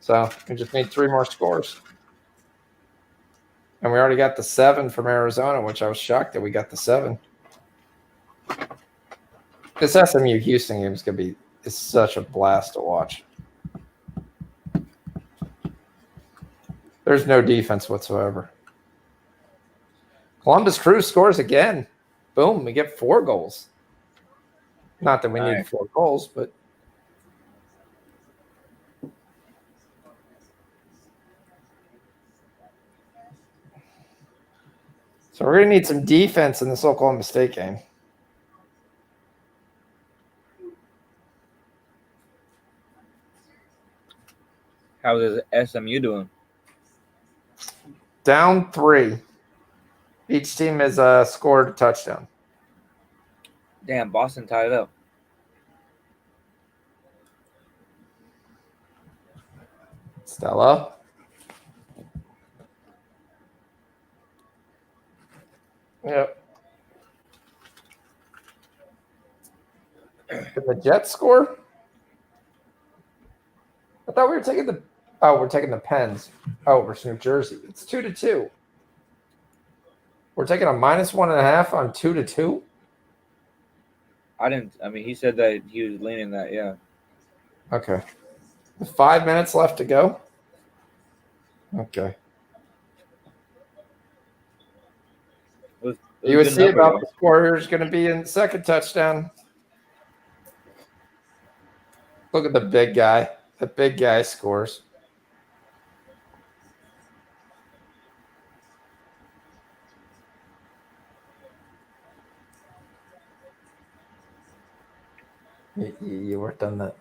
So we just need 3 more scores. And we already got the 7 from Arizona, which I was shocked that we got the 7. This SMU Houston game is going to be such a blast to watch. There's no defense whatsoever. Columbus Crew scores again. Boom, we get 4 goals. Not that we need 4 goals, but so we're going to need some defense in this Oklahoma State game. How is SMU doing? Down 3. Each team has scored a touchdown. Damn, Boston tied it up. Stella. Yep. Did the Jets score? I thought we were taking the. Oh, we're taking the Pens. Oh, versus New Jersey. It's 2-2. We're taking a -1.5 on 2-2. I mean, he said that he was leaning that. Yeah. Okay. 5 minutes left to go. Okay. You would see about the scorer is going to be in the second touchdown. Look at the big guy. The big guy scores. You weren't done that.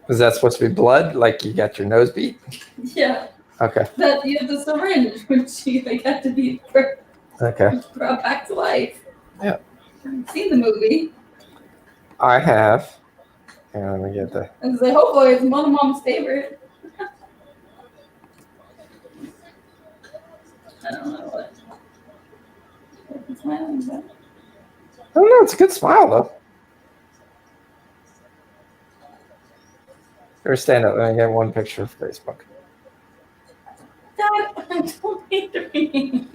Was that supposed to be blood? Like you got your nose beat? Yeah. Okay. That you have the syringe, which they got to be brought back to life. Yeah. I've seen the movie. I have. Yeah, let me get that. And say, hopefully it's one of Mom's favorite. I don't know what. I'm smiling, but. I don't know. It's a good smile, though. Or stand up. Let me get one picture of Facebook. Dad, I don't need to be.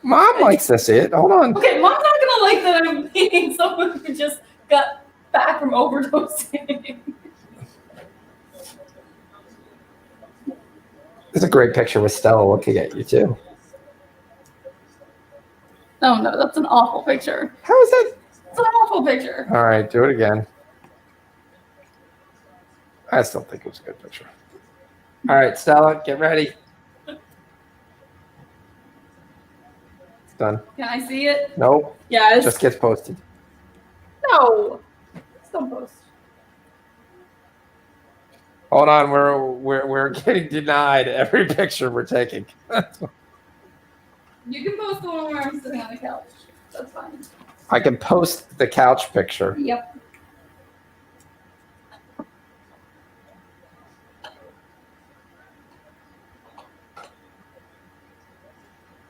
Mom likes to see it. Hold on. Okay, Mom's not gonna like that I'm being someone who just got back from overdosing. It's a great picture with Stella looking at you, too. Oh no, that's an awful picture. How is that? It's an awful picture. All right, do it again. I still think it was a good picture. All right, Stella, get ready. It's done. Can I see it? Nope. Yes. Just gets posted. No. It's don't post. Hold on, we're getting denied every picture we're taking. You can post the one where I'm sitting on the couch. That's fine. I can post the couch picture. Yep.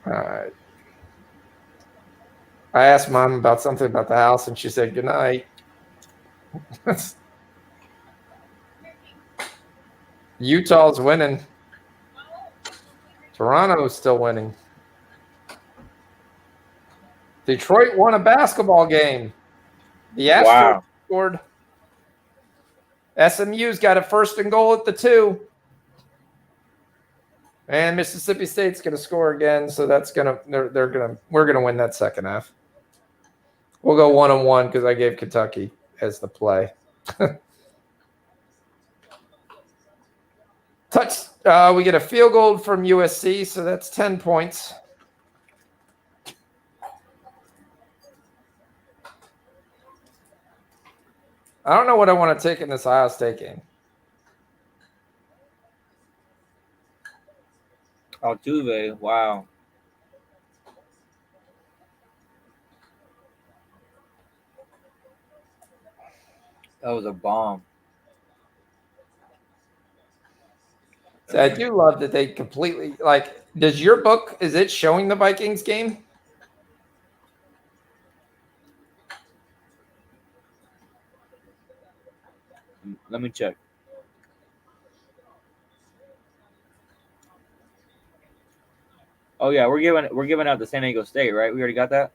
All right. I asked Mom about something about the house, and she said good night. Utah's winning. Toronto's still winning. Detroit won a basketball game. The Astros scored. SMU's got a 1st and goal at the 2. And Mississippi State's going to score again, so that's going to we're going to win that second half. We'll go 1-1 because I gave Kentucky as the play. We get a field goal from USC, so that's 10 points. I don't know what I want to take in this Ohio State game. Altuve, wow. That was a bomb. So I do love that they completely does your book, is it showing the Vikings game? Let me check. Oh yeah, we're giving out the San Diego State, right? We already got that.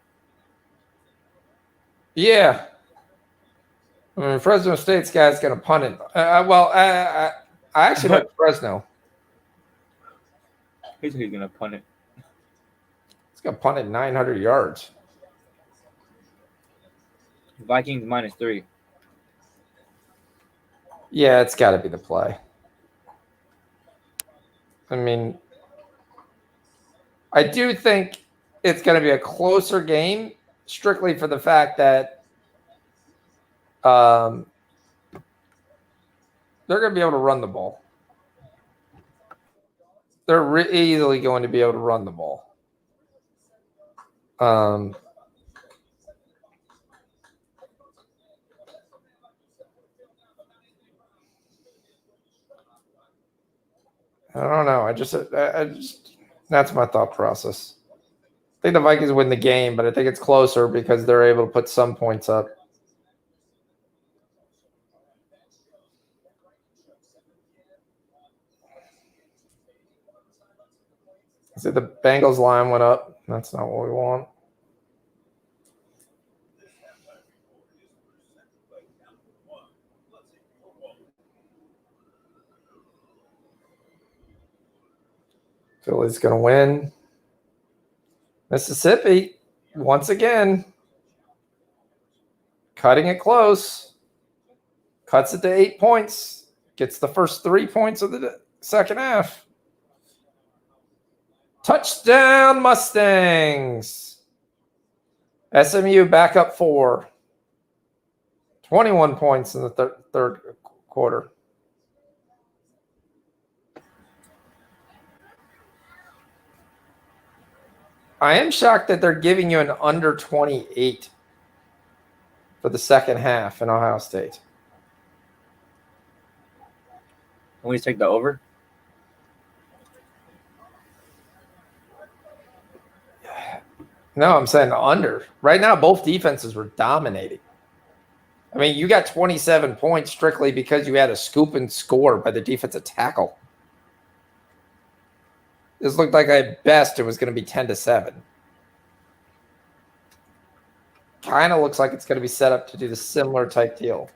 Yeah. I mean, Fresno State's guy's going to punt it. I actually like Fresno. He's gonna punt it. It's going to punt it 900 yards. Vikings -3. Yeah, it's got to be the play. I mean, I do think it's going to be a closer game, strictly for the fact that they're going to be able to run the ball. They're easily going to be able to run the ball. I don't know. I just that's my thought process. I think the Vikings win the game, but I think it's closer because they're able to put some points up. See, the Bengals line went up. That's not what we want. Philly's going to win. Mississippi, once again, cutting it close. Cuts it to 8 points. Gets the first 3 points of the second half. Touchdown, Mustangs. SMU back up 4. 21 points in the third quarter. I am shocked that they're giving you an under 28 for the second half in Ohio State. Can we take the over? No, I'm saying the under. Right now, both defenses were dominating. I mean, you got 27 points strictly because you had a scoop and score by the defensive tackle. This looked like at best it was going to be 10-7. Kind of looks like it's going to be set up to do the similar type deal.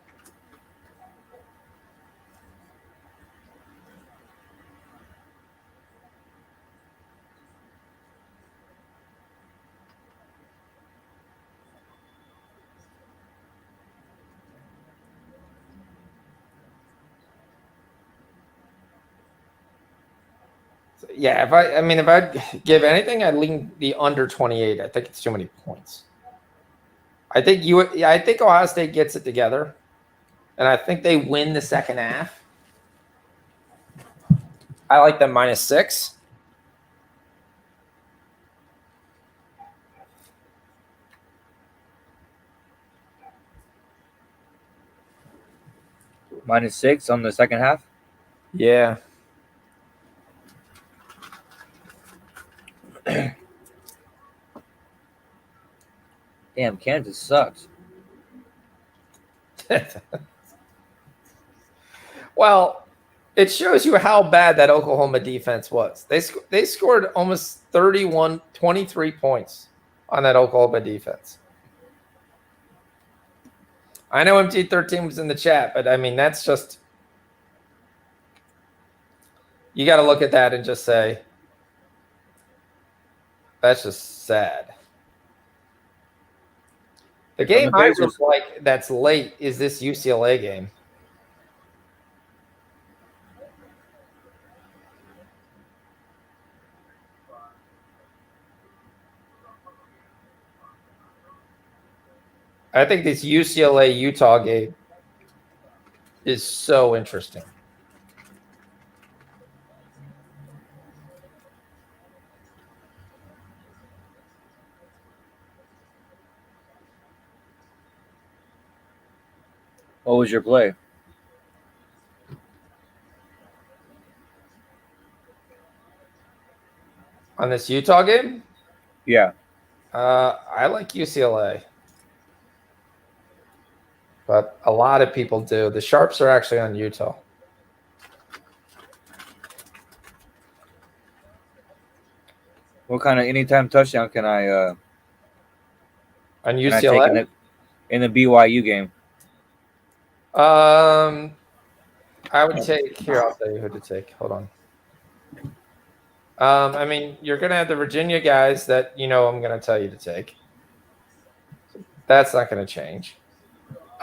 Yeah, if I give anything, I'd lean the under 28. I think it's too many points. I think Ohio State gets it together, and I think they win the second half. I like them -6. -6 on the second half. Yeah. Damn, Kansas sucks. Well, it shows you how bad that Oklahoma defense was. They scored almost 23 points on that Oklahoma defense. I know MT13 was in the chat, but I mean, that's just, you got to look at that and just say, that's just sad. The game I really like that's late is this UCLA game. I think this UCLA-Utah game is so interesting. What was your play? On this Utah game? Yeah. I like UCLA. But a lot of people do. The Sharps are actually on Utah. What kind of anytime touchdown can I On take UCLA? in the BYU game? I would take here. I'll tell you who to take. Hold on. I mean, you're gonna have the Virginia guys that I'm gonna tell you to take. That's not gonna change.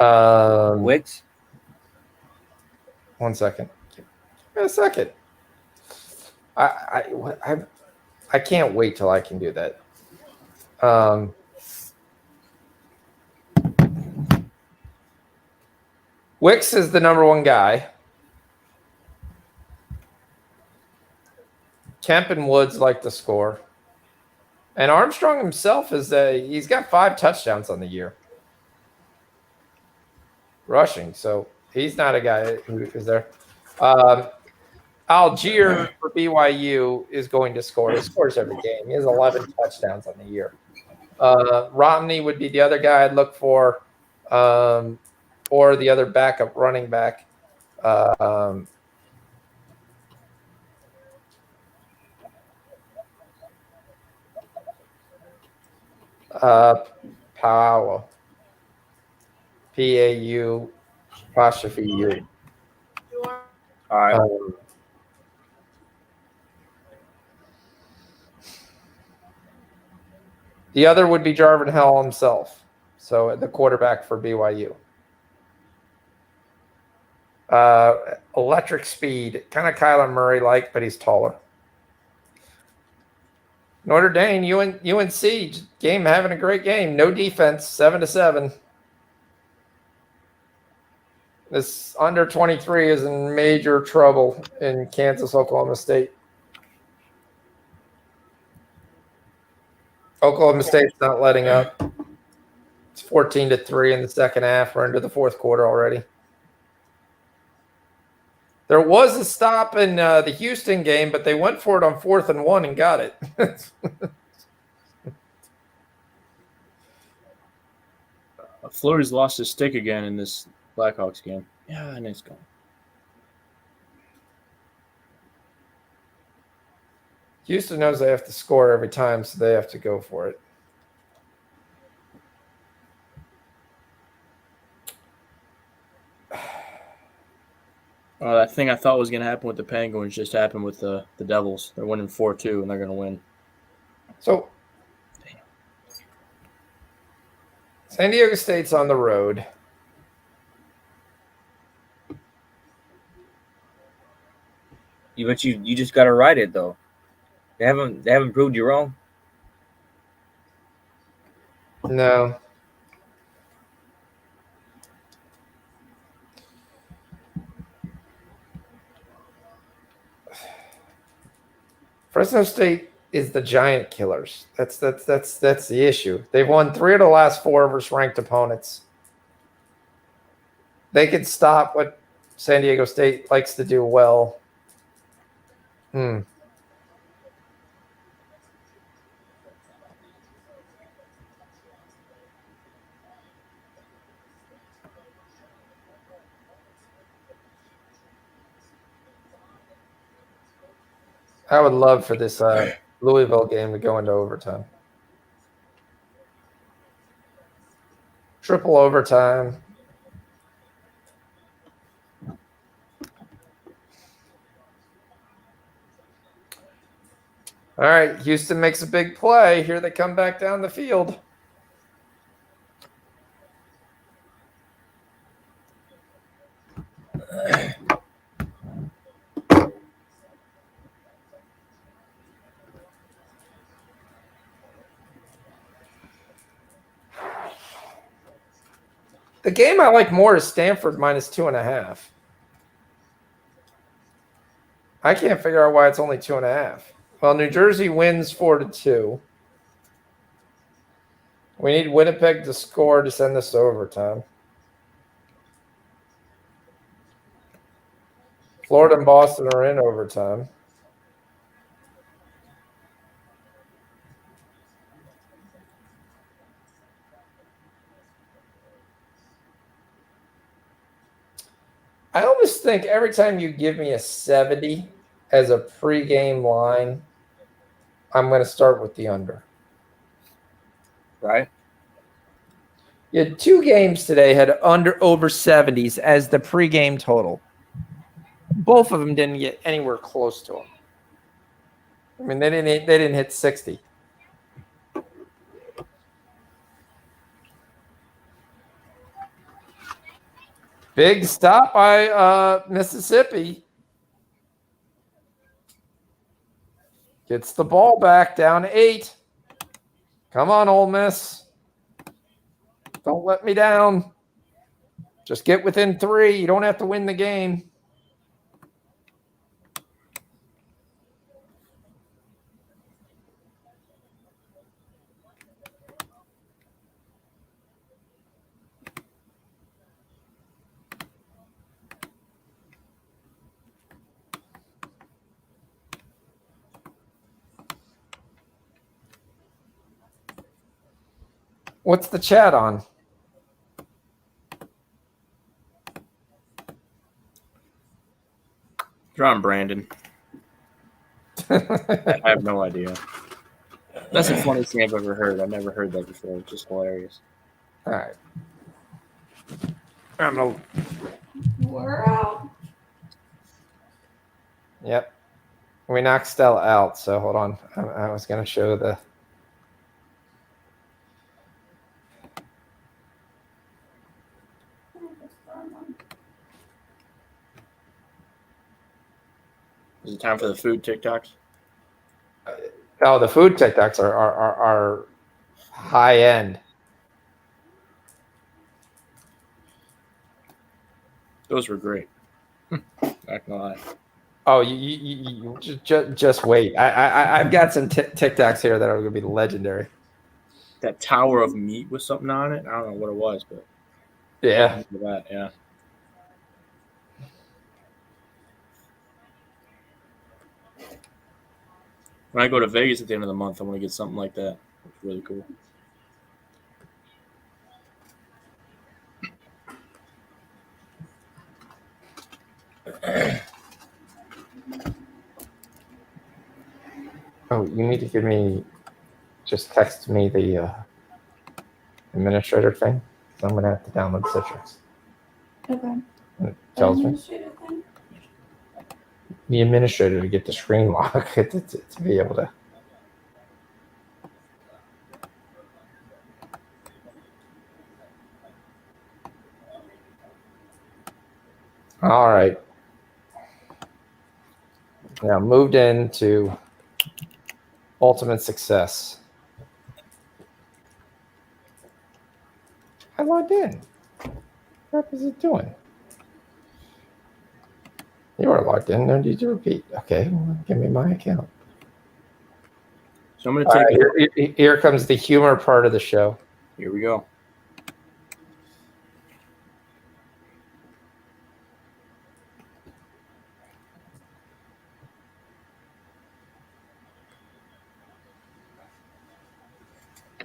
Wicks? 1 second. Give me a second. I can't wait till I can do that. Wicks is the number one guy. Kemp and Woods like to score. And Armstrong himself he's got 5 touchdowns on the year. Rushing, so he's not a guy who is there. Algier for BYU is going to score. He scores every game. He has 11 touchdowns on the year. Romney would be the other guy I'd look for, or the other backup running back. Powell. P-A-U apostrophe U. All right. The other would be Jarvin Hell himself. So the quarterback for BYU. Electric speed, kind of Kyler Murray-like, but he's taller. Notre Dame, UNC game having a great game. No defense, 7-7. This under 23 is in major trouble in Kansas, Oklahoma State. Oklahoma State's not letting up. It's 14-3 in the second half. We're into the fourth quarter already. There was a stop in the Houston game, but they went for it on 4th and 1 and got it. Flurry's lost his stick again in this Blackhawks game. Yeah, and it's gone. Houston knows they have to score every time, so they have to go for it. That thing I thought was going to happen with the Penguins just happened with the Devils. They're winning 4-2, and they're going to win. So, San Diego State's on the road. But you just got to ride it though. They haven't proved you wrong. No. Fresno State is the giant killers. That's the issue. They've won 3 of the last 4 versus ranked opponents. They could stop what San Diego State likes to do well. I would love for this Louisville game to go into overtime. Triple overtime. All right, Houston makes a big play. Here they come back down the field. The game I like more is Stanford minus 2.5. I can't figure out why it's only 2.5. Well, New Jersey wins 4-2. We need Winnipeg to score to send this to overtime. Florida and Boston are in overtime. I almost think every time you give me a 70 as a pregame line, I'm going to start with the under. Right? You had 2 games today had over 70s as the pregame total. Both of them didn't get anywhere close to them. I mean, they didn't hit 60. Big stop by Mississippi. Gets the ball back down to 8. Come on, Ole Miss. Don't let me down. Just get within 3. You don't have to win the game. What's the chat on? You're on Brandon. I have no idea. That's the funniest thing I've ever heard. I've never heard that before. It's just hilarious. All right. I'm gonna. We're out. Yep. We knocked Stella out, so hold on. I was going to show the. Is it time for the food TikToks? Oh, the food TikToks are high end. Those were great. Not gonna lie. Oh, you just wait. I've got some TikToks here that are going to be legendary. That tower of meat with something on it. I don't know what it was, but Yeah. that, yeah. When I go to Vegas at the end of the month, I want to get something like that. It's really cool. Oh, you need to give me. Just text me the administrator thing. So I'm going to have to download Citrix. Okay. It tells me. Administrative thing. The administrator to get the screen lock to be able to. All right. Now moved into ultimate success. I logged in. What is it doing? You are logged in. No need to repeat. Okay, well, give me my account. So I'm going All to take right, here comes the humor part of the show. Here we go.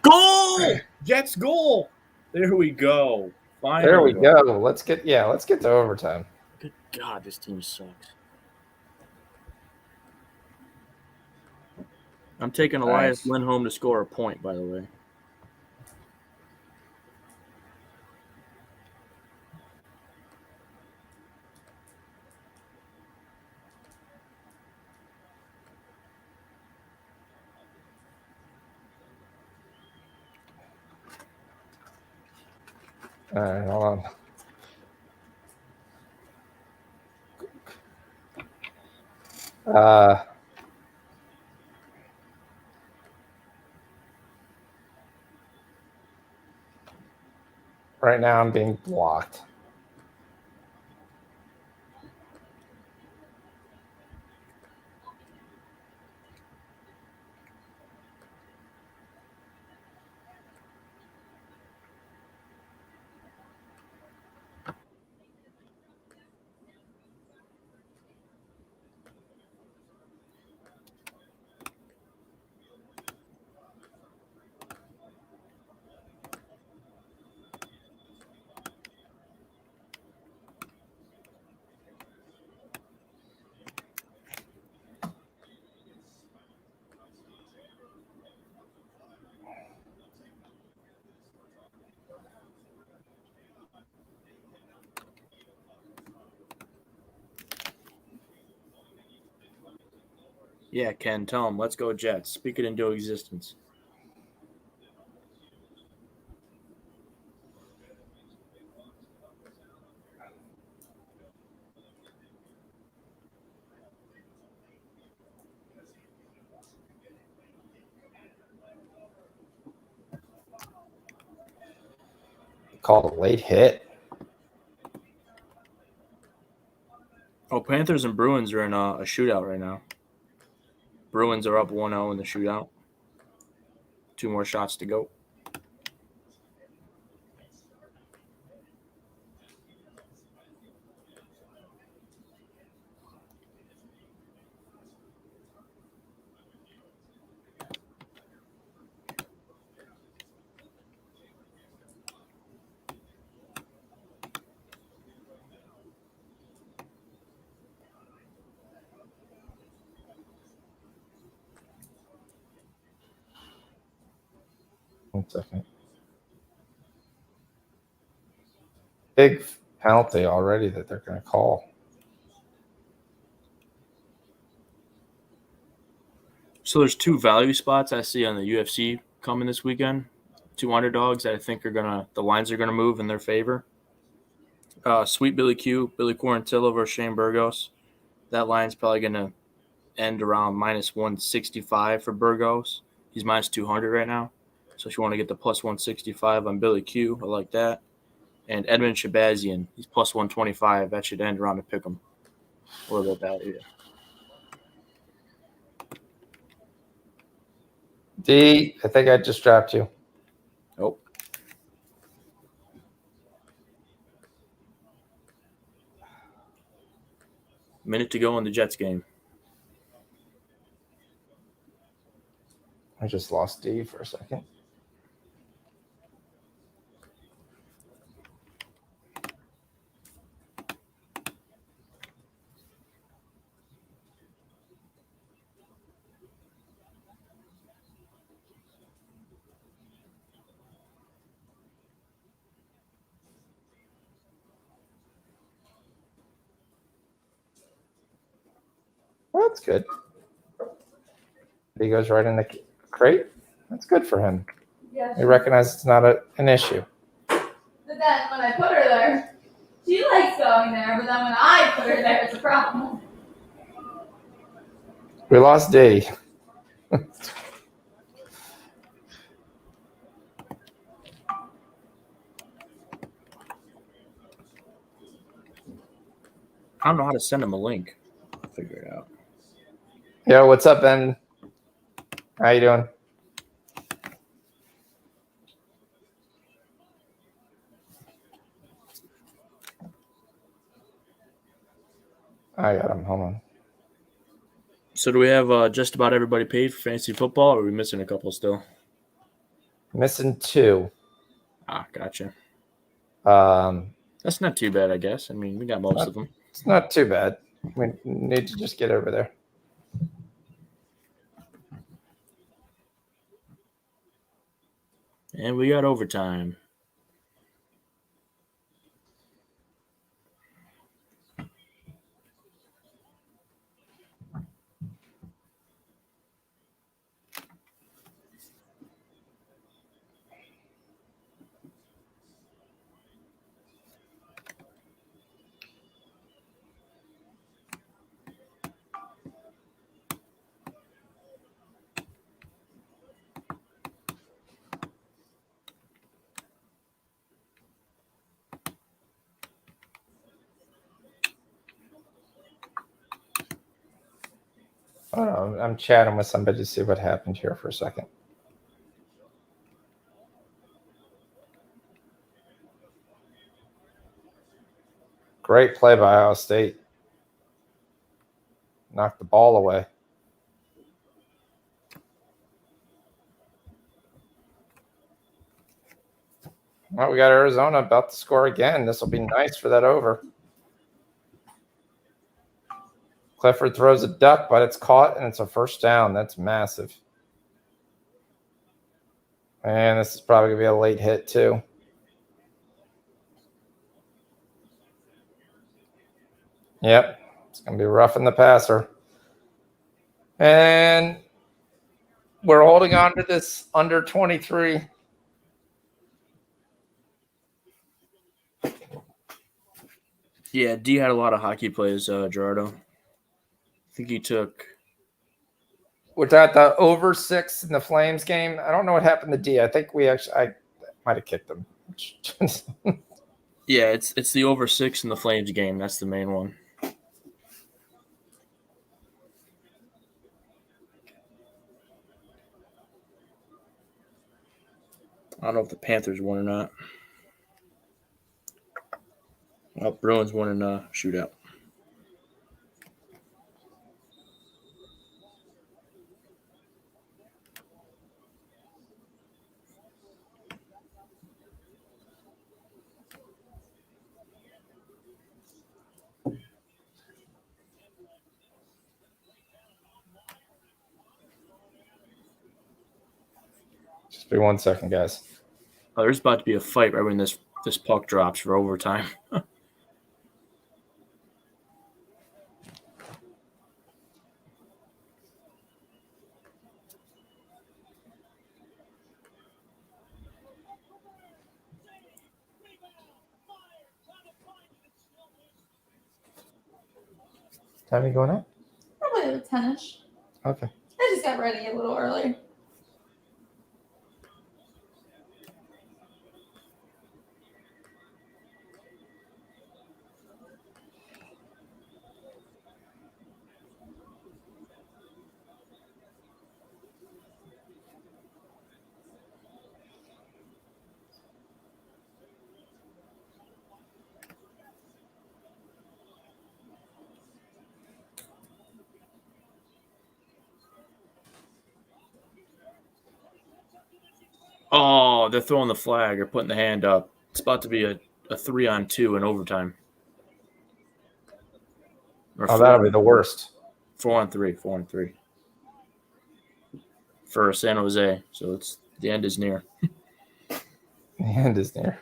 Goal! Jets goal. There we go. Finally. There we go. Let's get to overtime. Good God, this team sucks. I'm taking Elias Lindholm to score a point, by the way. All right, hold on. Right now I'm being blocked. Yeah, Ken, tell him. Let's go Jets. Speak it into existence. Called a late hit. Oh, Panthers and Bruins are in a shootout right now. Bruins are up 1-0 in the shootout. 2 more shots to go. One second. Big penalty already that they're going to call. So there's 2 value spots I see on the UFC coming this weekend. 2 underdogs that I think the lines are gonna move in their favor. Sweet Billy Q, Billy Quarantillo versus Shane Burgos. That line's probably gonna end around minus 165 for Burgos. He's minus 200 right now. So if you want to get the plus 165 on Billy Q, I like that. And Edmund Shabazian, he's plus 125. That should end around to pick him. A little bit value. D, I think I just dropped you. Oh. Minute to go in the Jets game. I just lost D for a second. Well, that's good. He goes right in the crate. That's good for him. Yeah. He recognizes it's not an issue. But then when I put her there, she likes going there. But then when I put her there, it's a problem. We lost D. I don't know how to send him a link. I'll figure it out. Yo, what's up, Ben? How you doing? I got him. Hold on. So do we have just about everybody paid for fantasy football, or are we missing a couple still? Missing 2. Ah, gotcha. Um, That's not too bad, I guess. I mean, we got most of them. It's not too bad. We need to just get over there. And we got overtime. I don't know. I'm chatting with somebody to see what happened here for a second. Great play by Ohio State. Knocked the ball away. Well, we got Arizona about to score again. This will be nice for that over. Clifford throws a duck, but it's caught, and it's a first down. That's massive. And this is probably going to be a late hit, too. Yep. It's going to be rough in the passer. And we're holding on to this under 23. Yeah, D had a lot of hockey plays, Gerardo. I think he took. We're at the over 6 in the Flames game. I don't know what happened to D. I think I might have kicked him. Yeah, it's the over 6 in the Flames game. That's the main one. I don't know if the Panthers won or not. Well, Bruins won in a shootout. Just be 1 second, guys. Oh, there's about to be a fight right when this puck drops for overtime. Time you going up? Probably like 10ish. Okay. I just got ready a little early. Oh, they're throwing the flag or putting the hand up. It's about to be a 3-on-2 in overtime. Or Oh, that'll be the worst. 4-on-3. 4-on-3. For San Jose. So the end is near. The end is near.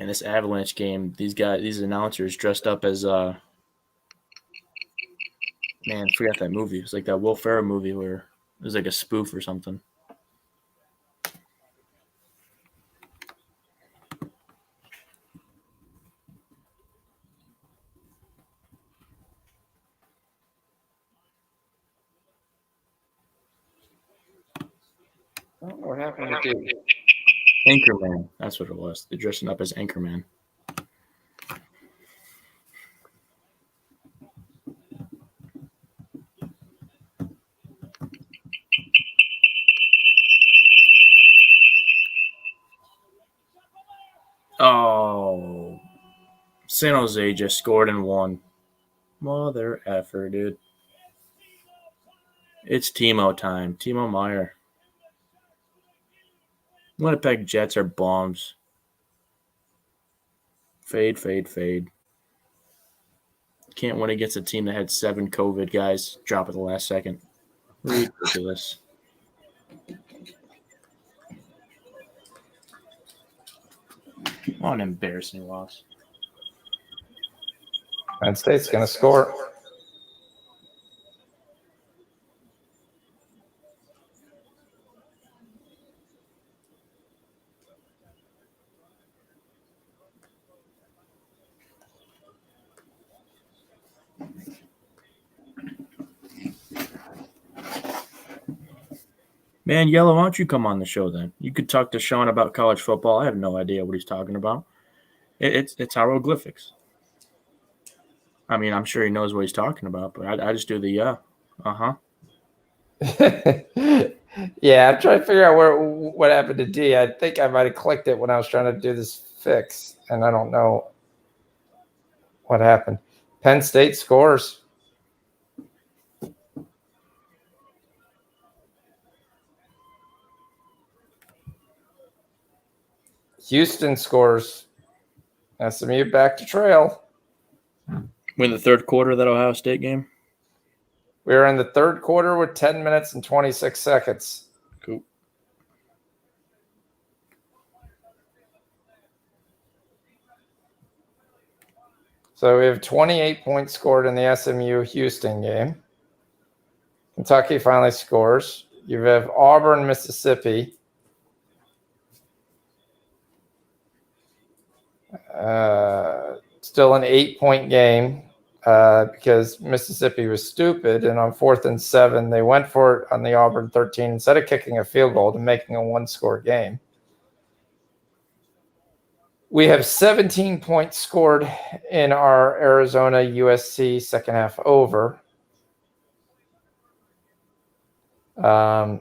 In this Avalanche game, these announcers dressed up as man, I forgot that movie. It was like that Will Ferrell movie where it was like a spoof or something. I don't know what happened to D. Anchorman. That's what it was. They're dressing up as Anchorman. Oh, San Jose just scored and won. Mother effer, dude. It's Timo time. Timo Meyer. Winnipeg Jets are bombs. Fade, fade, fade. Can't win against a team that had 7 COVID guys drop at the last second. Ridiculous. What an embarrassing loss. Penn State's going to score. Man, Yellow, why don't you come on the show then? You could talk to Sean about college football. I have no idea what he's talking about. It's hieroglyphics. I mean, I'm sure he knows what he's talking about, but I just do the yeah. Uh-huh. Yeah, I'm trying to figure out what happened to D. I think I might have clicked it when I was trying to do this fix, and I don't know what happened. Penn State scores. Houston scores. SMU back to trail. Win the third quarter of that Ohio State game. We are in the third quarter with 10 minutes and 26 seconds. Cool. So we have 28 points scored in the SMU Houston game. Kentucky finally scores. You have Auburn, Mississippi. Still an 8-point game because Mississippi was stupid, and on 4th and 7, they went for it on the Auburn 13 instead of kicking a field goal to making a one-score game. We have 17 points scored in our Arizona USC second half over. So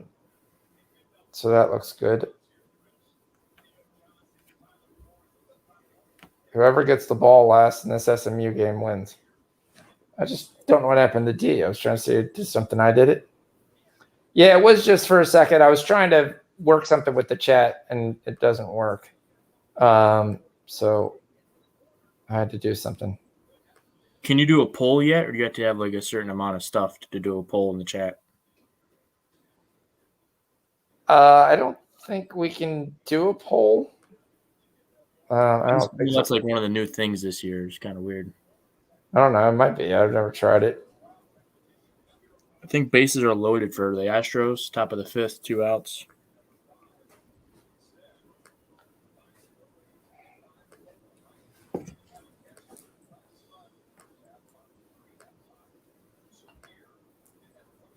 that looks good. Whoever gets the ball last in this SMU game wins. I just don't know what happened to D. I was trying to say, did something I did it? Yeah, it was just for a second. I was trying to work something with the chat, and it doesn't work. So I had to do something. Can you do a poll yet, or do you have to have like a certain amount of stuff to do a poll in the chat? I don't think we can do a poll. I don't think That's so. like one of the new things this year. It's kind of weird. I don't know. It might be. I've never tried it. I think bases are loaded for the Astros. Top of the 5th, 2 outs.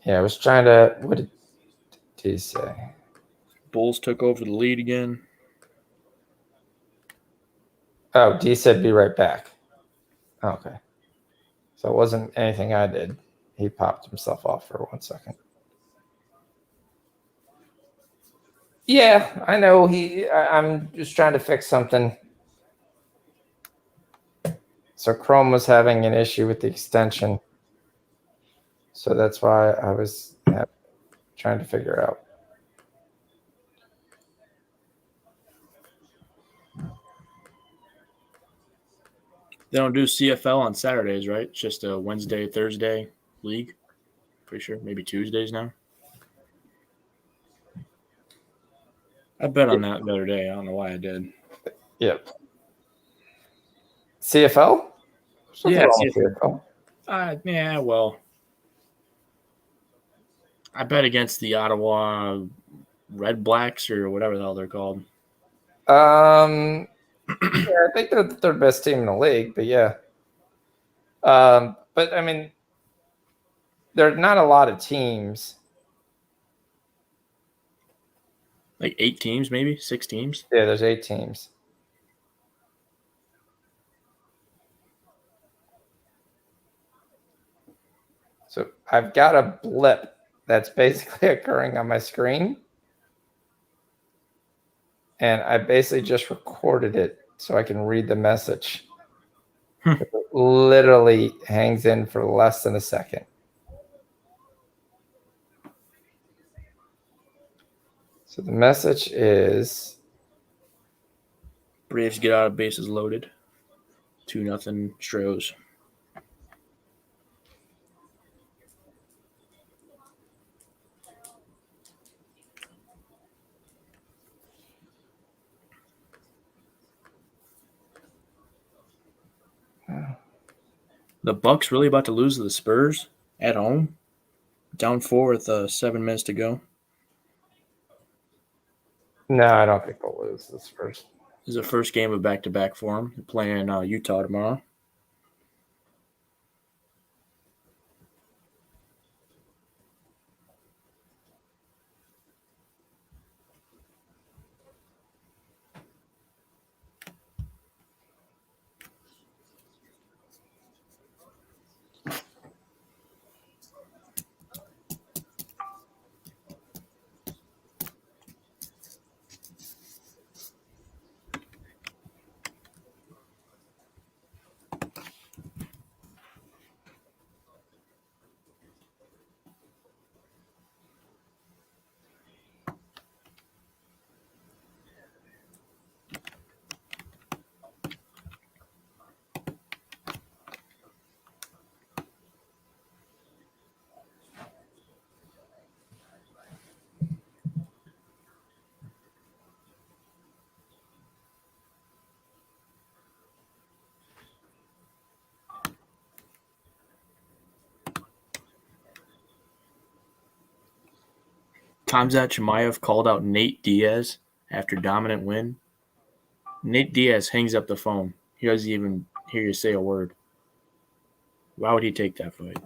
Yeah, I was trying to. What did he say? Bulls took over the lead again. Oh, D said be right back. Okay. So it wasn't anything I did. He popped himself off for 1 second. Yeah, I know. I'm just trying to fix something. So Chrome was having an issue with the extension. So that's why I was trying to figure out. They don't do CFL on Saturdays, right? It's just a Wednesday, Thursday league. Pretty sure. Maybe Tuesdays now. I bet on that the other day. I don't know why I did. Yep. CFL? Yeah, CFL. Yeah, well. I bet against the Ottawa Red Blacks or whatever the hell they're called. Yeah, I think they're the third best team in the league, but yeah. But I mean, there are not a lot of teams. Like 8 teams, maybe 6 teams. Yeah, there's 8 teams. So I've got a blip that's basically occurring on my screen. And I basically just recorded it so I can read the message. It literally hangs in for less than a second. So the message is Braves get out of bases loaded. 2-0 Stros. The Bucks really about to lose to the Spurs at home. Down 4 with 7 minutes to go. no, I don't think they'll lose this first. This is the first game of back-to-back for them. They're playing Utah tomorrow. Khamzat Chimaev called out Nate Diaz after dominant win. Nate Diaz hangs up the phone. He doesn't even hear you say a word. Why would he take that fight?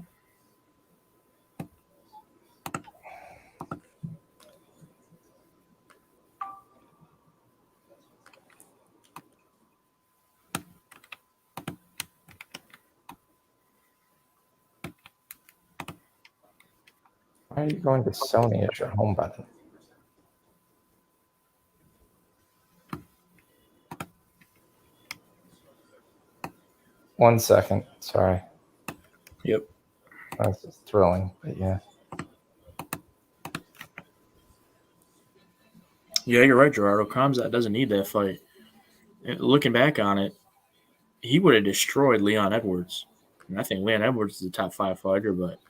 Why are you going to Sony as your home button? One second. Sorry. Yep. That's thrilling, but yeah. Yeah, you're right, Gerardo. Khamzat doesn't need that fight. And looking back on it, he would have destroyed Leon Edwards. And I think Leon Edwards is a top 5 fighter, but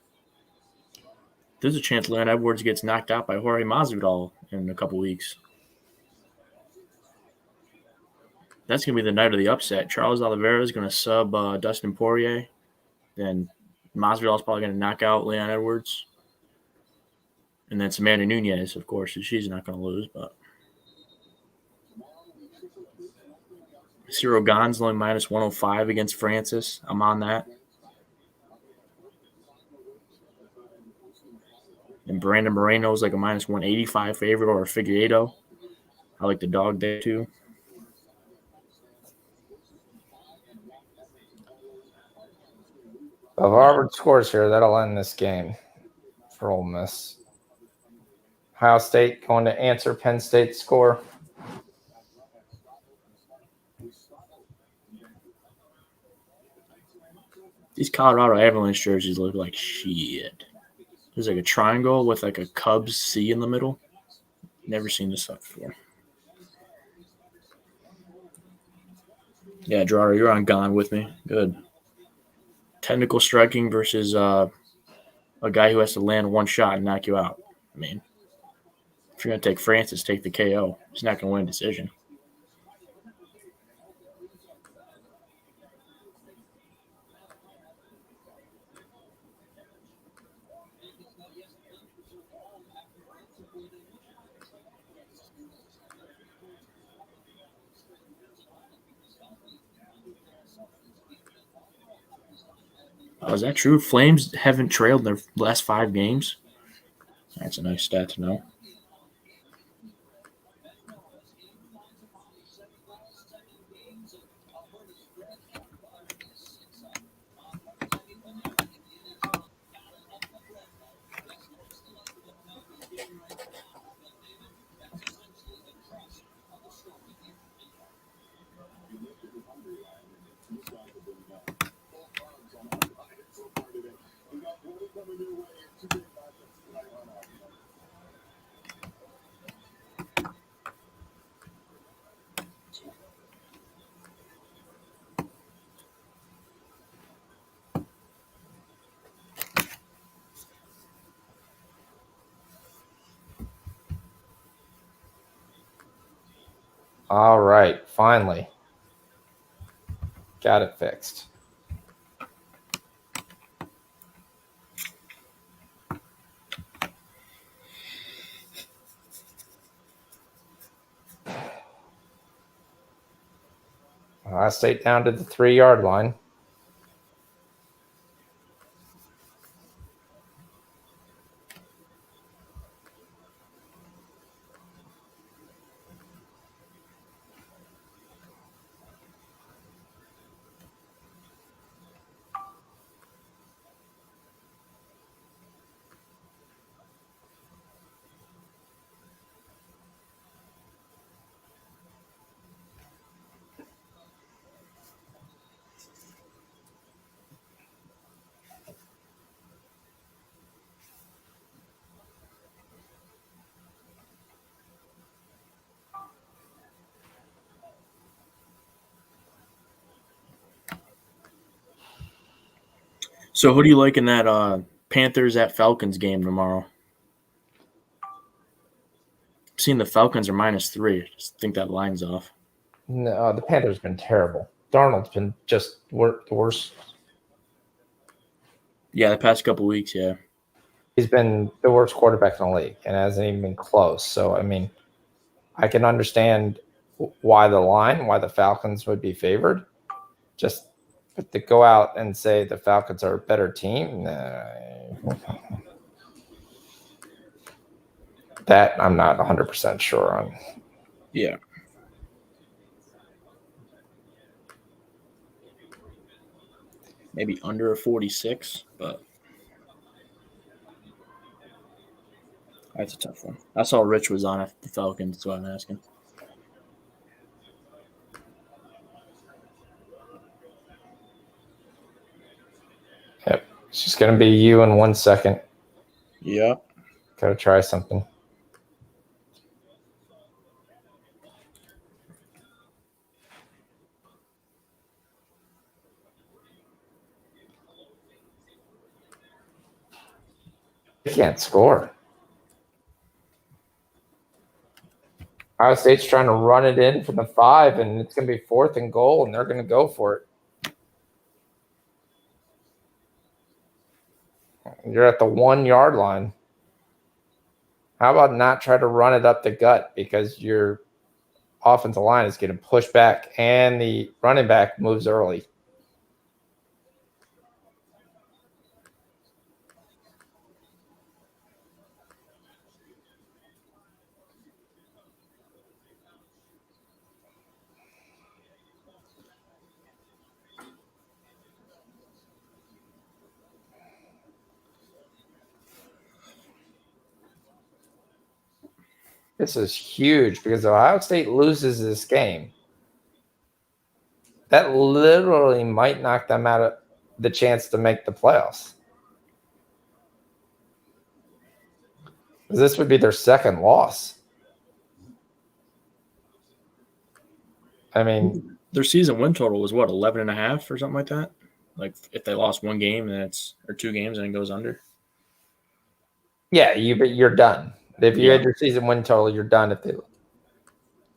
there's a chance Leon Edwards gets knocked out by Jorge Masvidal in a couple weeks. That's going to be the night of the upset. Charles Oliveira is going to sub Dustin Poirier. Then Masvidal is probably going to knock out Leon Edwards. And then Samantha Nunes, of course, she's not going to lose. But Cyril Gane's only minus 105 against Francis. I'm on that. And Brandon Moreno's like a minus 185 favorite or a Figueiredo. I like the dog there too. Of Harvard scores here, that'll end this game for Ole Miss. Ohio State going to answer Penn State's score. These Colorado Avalanche jerseys look like shit. There's like a triangle with like a Cubs C in the middle. Never seen this stuff before. Yeah, Gerardo, you're on Gone with me. Good. Technical striking versus a guy who has to land one shot and knock you out. I mean, if you're going to take Francis, take the KO. He's not going to win a decision. Oh, is that true? Flames haven't trailed their last 5 games? That's a nice stat to know. All right, finally. Got it fixed. Ohio State down to the 3-yard line. So who do you like in that Panthers at Falcons game tomorrow? I'm seeing the Falcons are minus 3. I just think that line's off. No, the Panthers been terrible. Darnold's been just the worst. Yeah, the past couple weeks, yeah. he's been the worst quarterback in the league and hasn't even been close. So, I mean, I can understand why the Falcons would be favored. Just but to go out and say the Falcons are a better team, that I'm not 100% sure on. Yeah. Maybe under a 46, but that's a tough one. I saw Rich was on the Falcons, that's what I'm asking. Yep. It's just going to be you in 1 second. Yep. Got to try something. They can't score. Ohio State's trying to run it in from the 5, and it's going to be 4th and goal, and they're going to go for it. You're at the 1 yard line. How about not try to run it up the gut because your offensive line is getting pushed back and the running back moves early? This is huge because if Ohio State loses this game, that literally might knock them out of the chance to make the playoffs. This would be their 2nd loss. I mean, their season win total was what, 11.5 or something like that? Like if they lost 1 game or 2 games and it goes under. Yeah, you're done. If you had your season win total, you're done if they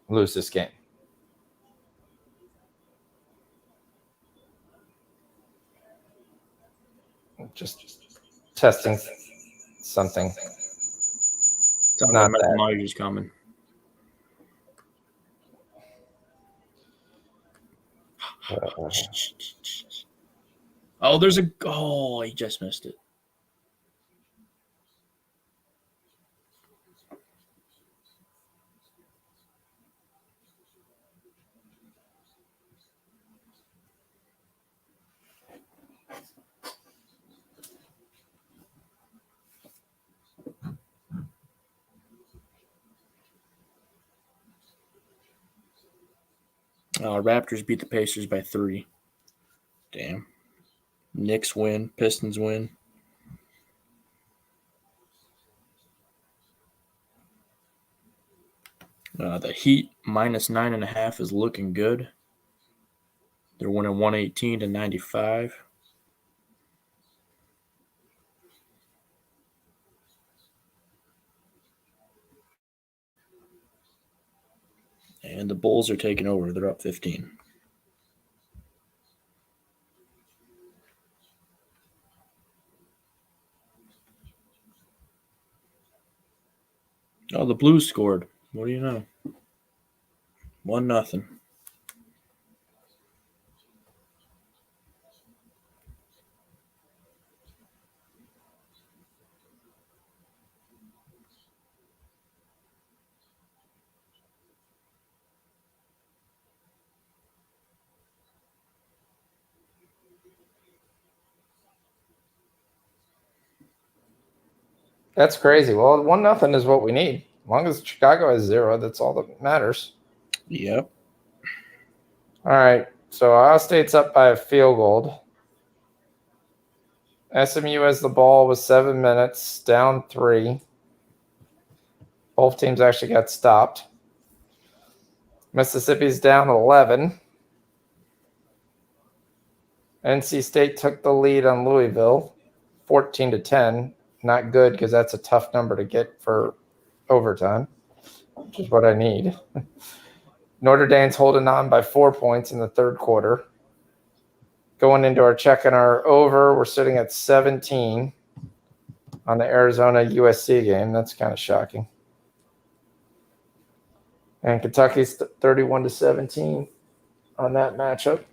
lose this game. Just testing something. Sounds Not like that. Myers coming. Oh, he just missed it. Raptors beat the Pacers by 3. Damn. Knicks win. Pistons win. The Heat minus 9.5 is looking good. They're winning 118-95. And the Bulls are taking over. They're up 15. Oh, the Blues scored. What do you know? 1-0. That's crazy. Well, 1-0 is what we need. As long as Chicago has 0, that's all that matters. Yep. All right. So Ohio State's up by a field goal. SMU has the ball with 7 minutes, down 3. Both teams actually got stopped. Mississippi's down 11. NC State took the lead on Louisville, 14-10. Not good because that's a tough number to get for overtime, which is what I need. Notre Dame's holding on by 4 points in the 3rd quarter. Going into our check and our over, we're sitting at 17. on the Arizona USC game. That's kind of shocking. And Kentucky's 31-17 on that matchup.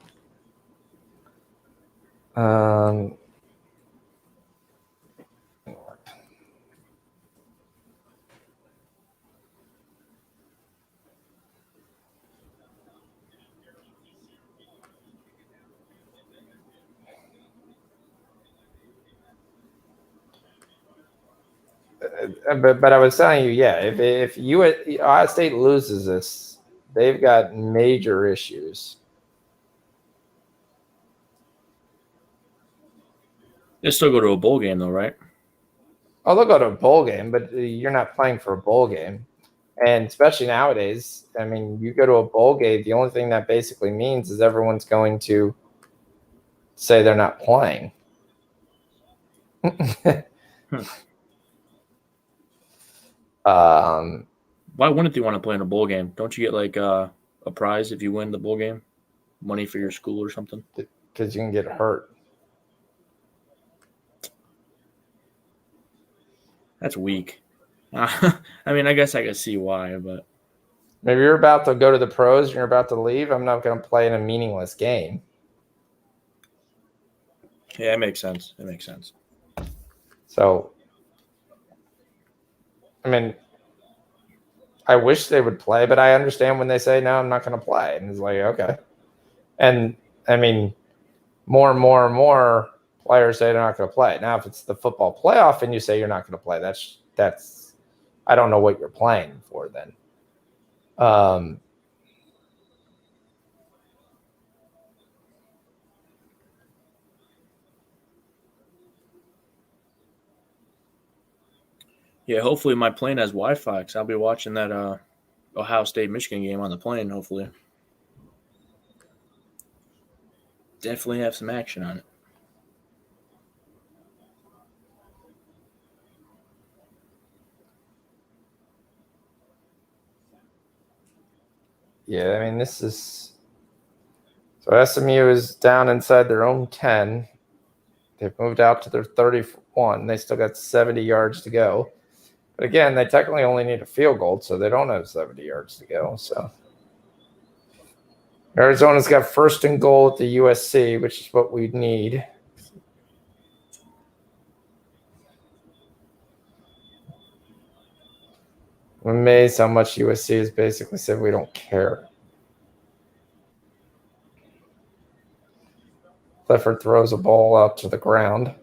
But I was telling you, yeah, if Ohio State loses this, they've got major issues. They still go to a bowl game, though, right? Oh, they'll go to a bowl game, but you're not playing for a bowl game. And especially nowadays, I mean, you go to a bowl game, the only thing that basically means is everyone's going to say they're not playing. Why wouldn't they want to play in a bowl game? Don't you get like a prize if you win the bowl game? Money for your school or something? Because you can get hurt. That's weak. I mean, I guess I can see why, but If you're about to go to the pros and you're about to leave, I'm not going to play in a meaningless game. yeah, it makes sense. It makes sense. So, I mean, I wish they would play, but I understand when they say, no, I'm not going to play. And it's like, okay. And, I mean, more and more and more players say they're not going to play. Now, if it's the football playoff and you say you're not going to play, that's I don't know what you're playing for then. Yeah, hopefully my plane has Wi-Fi because I'll be watching that Ohio State-Michigan game on the plane, hopefully. Definitely have some action on it. Yeah, I mean, this is – so SMU is down inside their own 10. They've moved out to their 31. They still got 70 yards to go. But again, they technically only need a field goal, so they don't have 70 yards to go. So Arizona's got first and goal at the USC, which is what we need. I'm amazed how much USC has basically said we don't care. Clifford throws a ball out to the ground.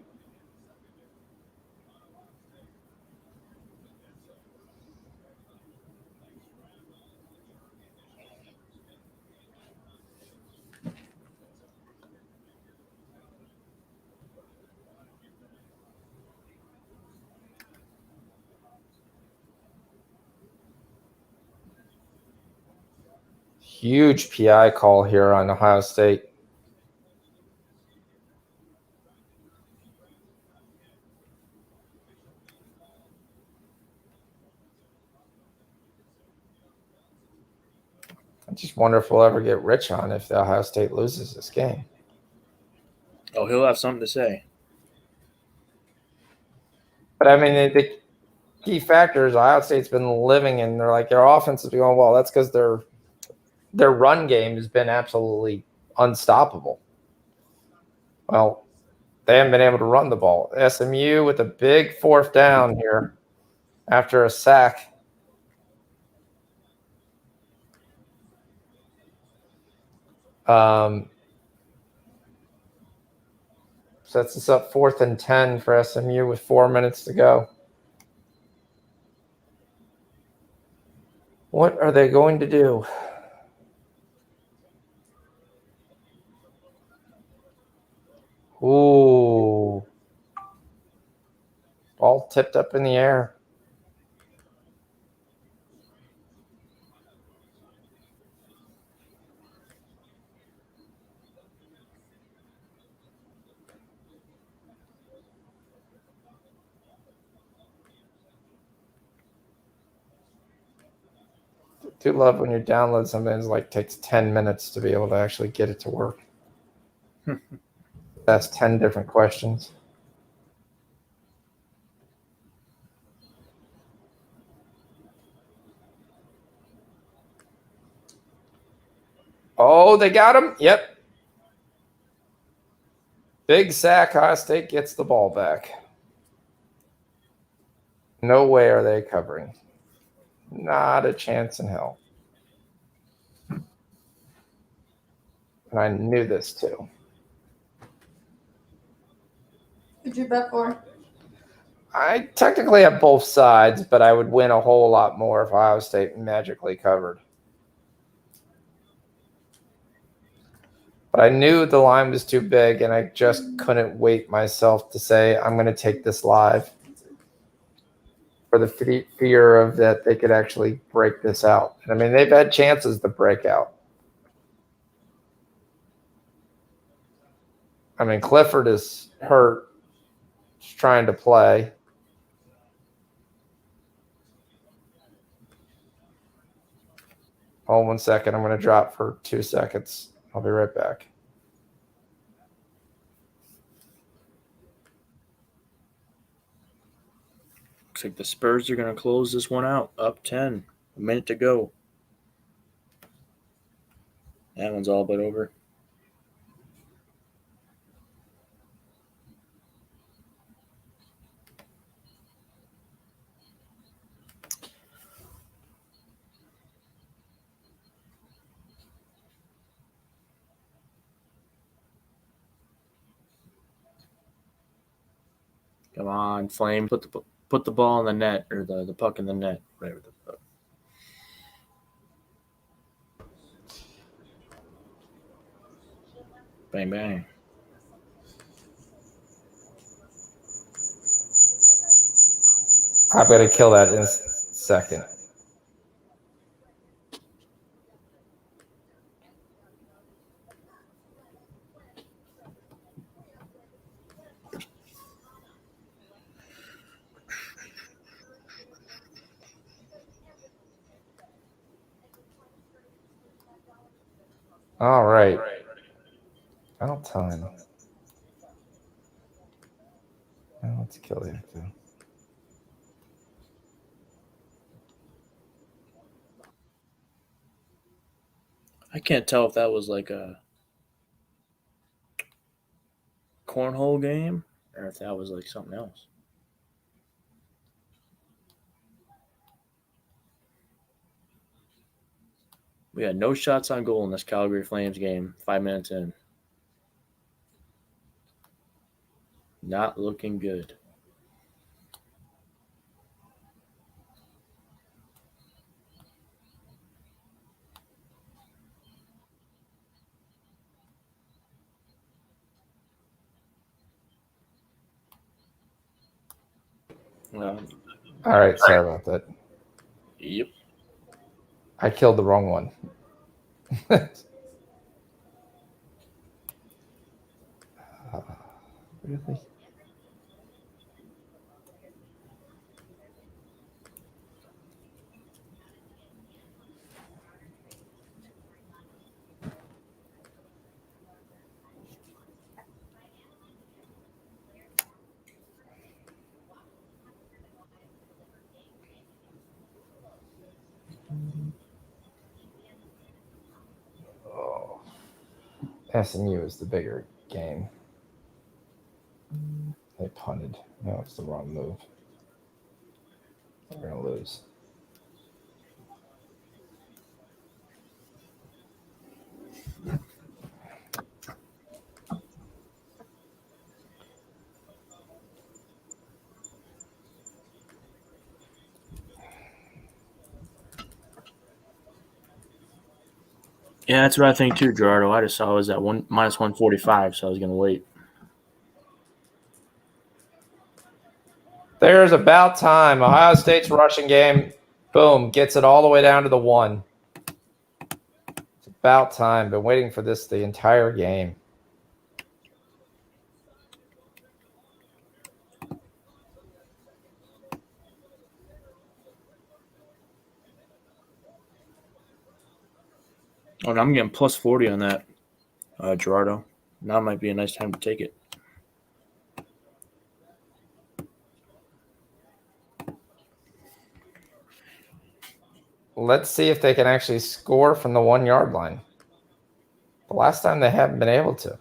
Huge PI call here on Ohio State. I just wonder if we'll ever get Rich on if the Ohio State loses this game. Oh, he'll have something to say. But I mean, the key factor is Ohio State's been living in their offense is going well. That's because their run game has been absolutely unstoppable. Well, they haven't been able to run the ball. SMU with a big fourth down here after a sack. Sets us up 4th and 10 for SMU with 4 minutes to go. What are they going to do? Ooh. Ball tipped up in the air. I do love when you download something that takes 10 minutes to be able to actually get it to work. That's 10 different questions. Oh, they got him. Yep. Big sack. Ohio State gets the ball back. No way are they covering. Not a chance in hell. And I knew this too. What'd you bet for? I technically have both sides, but I would win a whole lot more if Ohio State magically covered. But I knew the line was too big, and I just couldn't wait myself to say, I'm going to take this live. For the fear of that they could actually break this out. I mean, they've had chances to break out. I mean, Clifford is hurt. He's trying to play. Hold 1 second. I'm going to drop for 2 seconds. I'll be right back. Looks like the Spurs are going to close this one out. Up 10. A minute to go. That one's all but over. Come on, Flame. Put the ball in the net, or the puck in the net. Whatever the fuck. Bang, bang. I'm going to kill that in a second. All right. Final time. Now let's kill the actor. I can't tell if that was like a cornhole game or if that was like something else. We had no shots on goal in this Calgary Flames game. 5 minutes in. Not looking good. All right. Sorry about that. Yep. I killed the wrong one. Really? Oh. SMU is the bigger game. They punted. No, it's the wrong move. They're going to lose. Yeah, that's what I think too, Gerardo. I just saw it was at minus 145, so I was going to wait. There's about time. Ohio State's rushing game, boom, gets it all the way down to the 1. It's about time. Been waiting for this the entire game. Oh, and I'm getting plus 40 on that, Gerardo. Now might be a nice time to take it. Let's see if they can actually score from the 1 yard line. The last time they haven't been able to.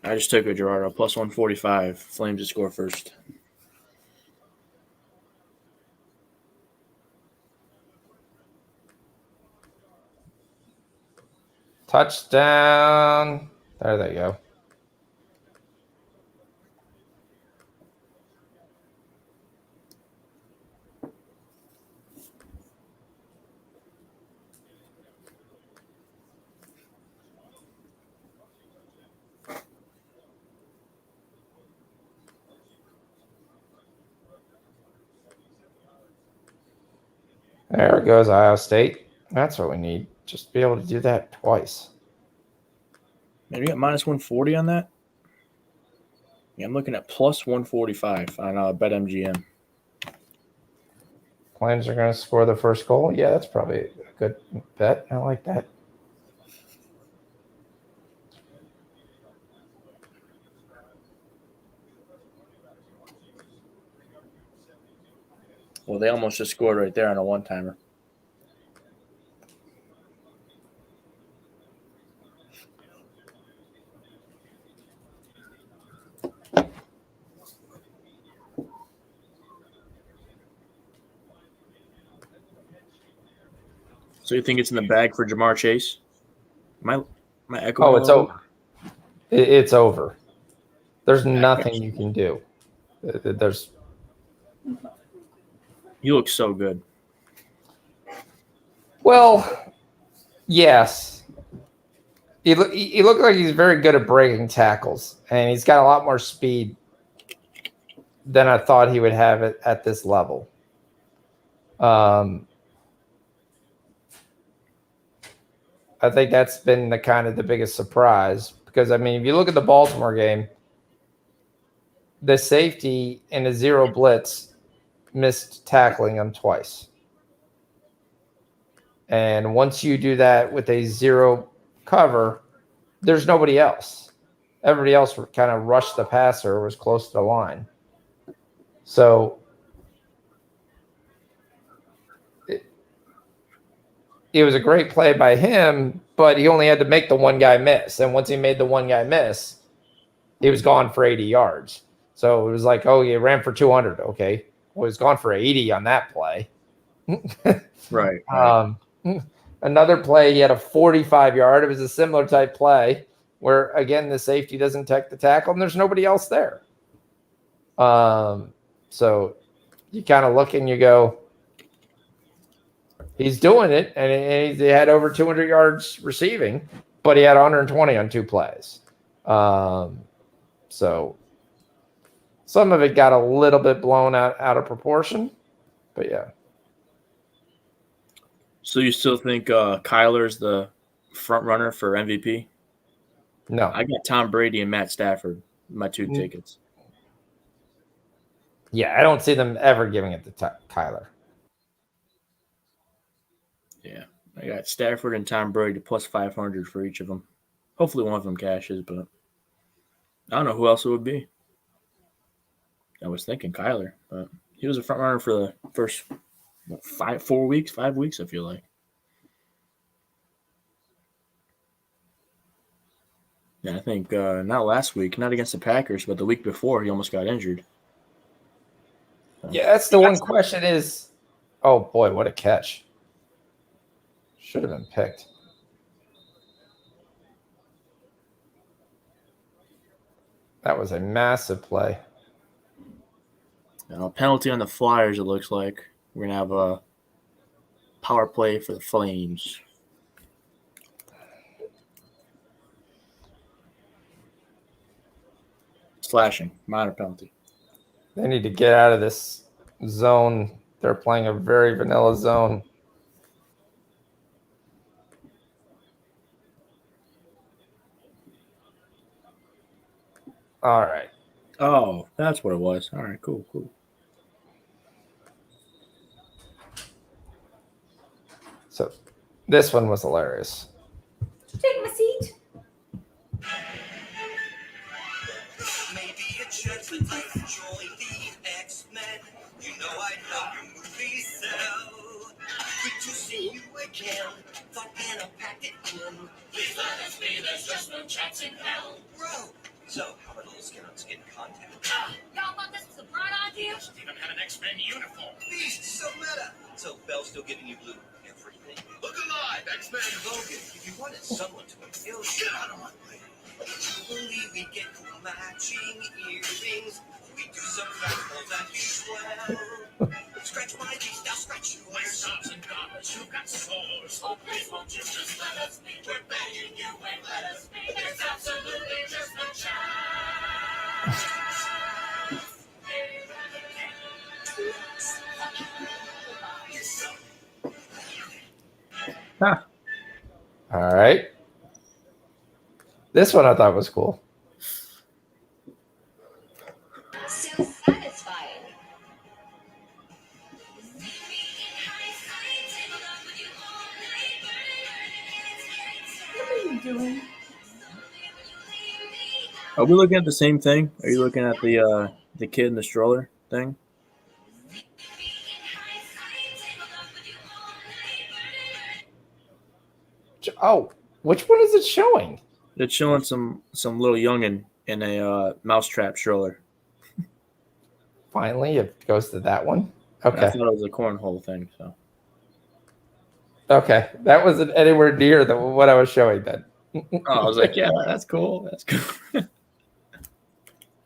I just took a Gerardo plus 145. Flames to score first. Touchdown. There they go. There goes Ohio State. That's what we need. Just be able to do that twice. Maybe got minus 140 on that? Yeah, I'm looking at plus 145 on BetMGM. Flames are going to score the first goal. Yeah, that's probably a good bet. I like that. Well, they almost just scored right there on a one-timer. So you think it's in the bag for Jamar Chase? Am I echoing? Oh, it's over. It's over. There's nothing you can do. There's. He looks so good. Well, yes. He looked like he's very good at breaking tackles, and he's got a lot more speed than I thought he would have it at this level. I think that's been the biggest surprise because, I mean, if you look at the Baltimore game, the safety in a zero blitz missed tackling him twice. And once you do that with a zero cover, there's nobody else. Everybody else kind of rushed the passer or was close to the line. So it was a great play by him, but he only had to make the one guy miss. And once he made the one guy miss, he was gone for 80 yards. So it was like, oh, he ran for 200. Okay. Well, he was gone for 80 on that play. Right. Another play, he had a 45-yard. It was a similar type play where, again, the safety doesn't take the tackle and there's nobody else there. So you kind of look and you go, he's doing it, and he had over 200 yards receiving, but he had 120 on two plays. So some of it got a little bit blown out of proportion, but yeah. So you still think Kyler's the front runner for MVP? No. I got Tom Brady and Matt Stafford, my two tickets. Yeah, I don't see them ever giving it to Kyler. Yeah, I got Stafford and Tom Brady plus 500 for each of them. Hopefully one of them cashes, but I don't know who else it would be. I was thinking Kyler, but he was a front runner for the first 5 weeks, I feel like. Yeah, I think not last week, not against the Packers, but the week before, he almost got injured. Yeah, that's the one question is, oh boy, what a catch. Should have been picked. That was a massive play. Penalty on the Flyers, it looks like. We're going to have a power play for the Flames. Slashing, minor penalty. They need to get out of this zone. They're playing a very vanilla zone. All right. Oh, that's what it was. All right, cool. So this one was hilarious. Take my seat. Maybe a chance to join the X-Men. You know I love your movie, so see you again. Thought Anna packed it in. Please let us be, there's just no chance in hell. Bro! So, how about a little skin on skin contact? Y'all thought this was a bright idea? Doesn't even have an X-Men uniform. Beast, so meta. So, Belle's still giving you blue everything. Look alive, X-Men. Logan, if you wanted someone to appeal, get out of my way. Believe we get cool matching earrings. We do some practical that you swell. Scratch my beast, I'll scratch you. My sons and daughters, you got souls. Oh, please won't you just let us be? We're begging you and let us be. There's absolutely just no chance. All right. This one I thought was cool. So satisfying. What are you doing? Are we looking at the same thing? Are you looking at the kid in the stroller thing? Oh, which one is it showing? It's showing some little youngin in a mousetrap stroller. Finally, it goes to that one. I Okay. thought it was a cornhole thing. So Okay. That wasn't anywhere near what I was showing then. I was like, yeah, that's cool. That's cool.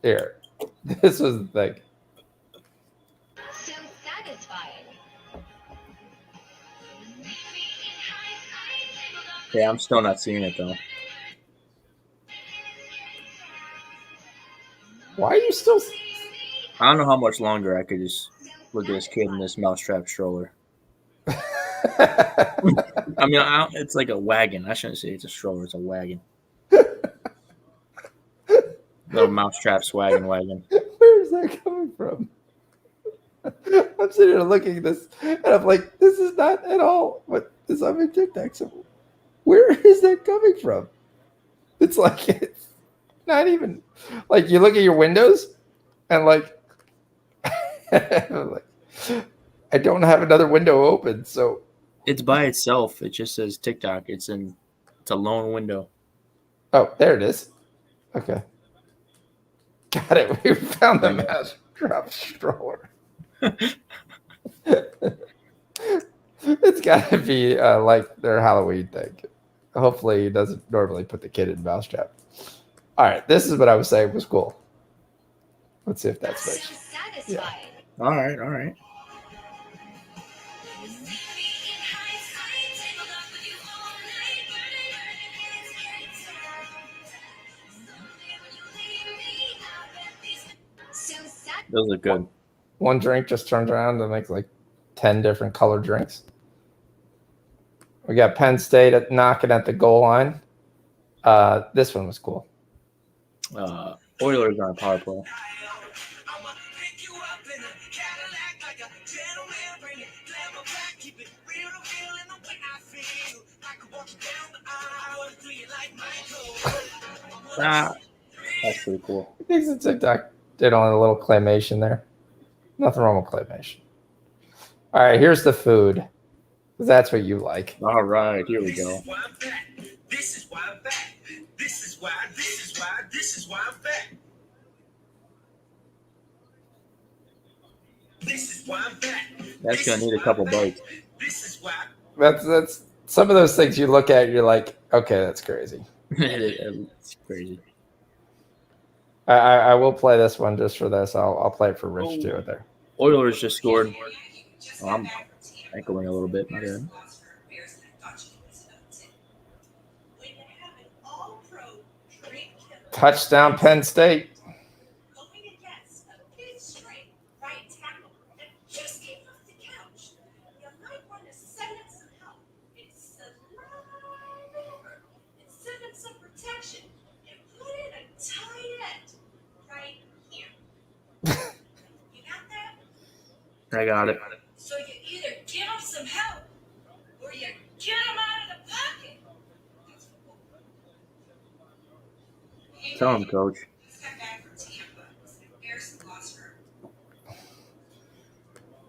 Here. This was the thing. So satisfying. Yeah, I'm still not seeing it though. Why are you still? I don't know how much longer I could just look at this kid in this mousetrap stroller. I mean, it's like a wagon. I shouldn't say it's a stroller. It's a wagon. Little mousetrap wagon. Where is that coming from? I'm sitting here looking at this, and I'm like, this is not at all what is on my TikTok. So, where is that coming from? It's like it's not even like you look at your windows, and like, like I don't have another window open, so It's by itself. It just says TikTok. It's a lone window. oh, there it is. Okay, got it. We found the mouse drop stroller. It's got to be like their Halloween thing. Hopefully, he doesn't normally put the kid in mousetrap. All right, this is what I was saying was cool. Let's see if that's So right. satisfying. All right. So satisfying. Those look good. One drink just turns around and makes like 10 different colored drinks. We got Penn State knocking at the goal line. This one was cool. Oilers on a power play. I'ma pick you up in a Cadillac like a gentleman. Bring it glamour back, keep it real to real in the way I feel. I could walk you down the aisle and do you like Michael. That's pretty cool. Thanks to TikTok. Did on a little claymation there. Nothing wrong with claymation. All right, here's the food. That's what you like. All right, here we go. This is why I'm back. This is why I'm back. This is why I'm back. That's gonna need a couple bites. This is why. That's some of those things you look at. You're like, okay, that's crazy. It's crazy. I will play this one just for this. I'll play it for Rich too. There. Oilers just scored. Oh, I'm echoing a little bit. My bad. Touchdown, Penn State. I got it. So you either give them some help or you get them out of the pocket. Tell him, Coach.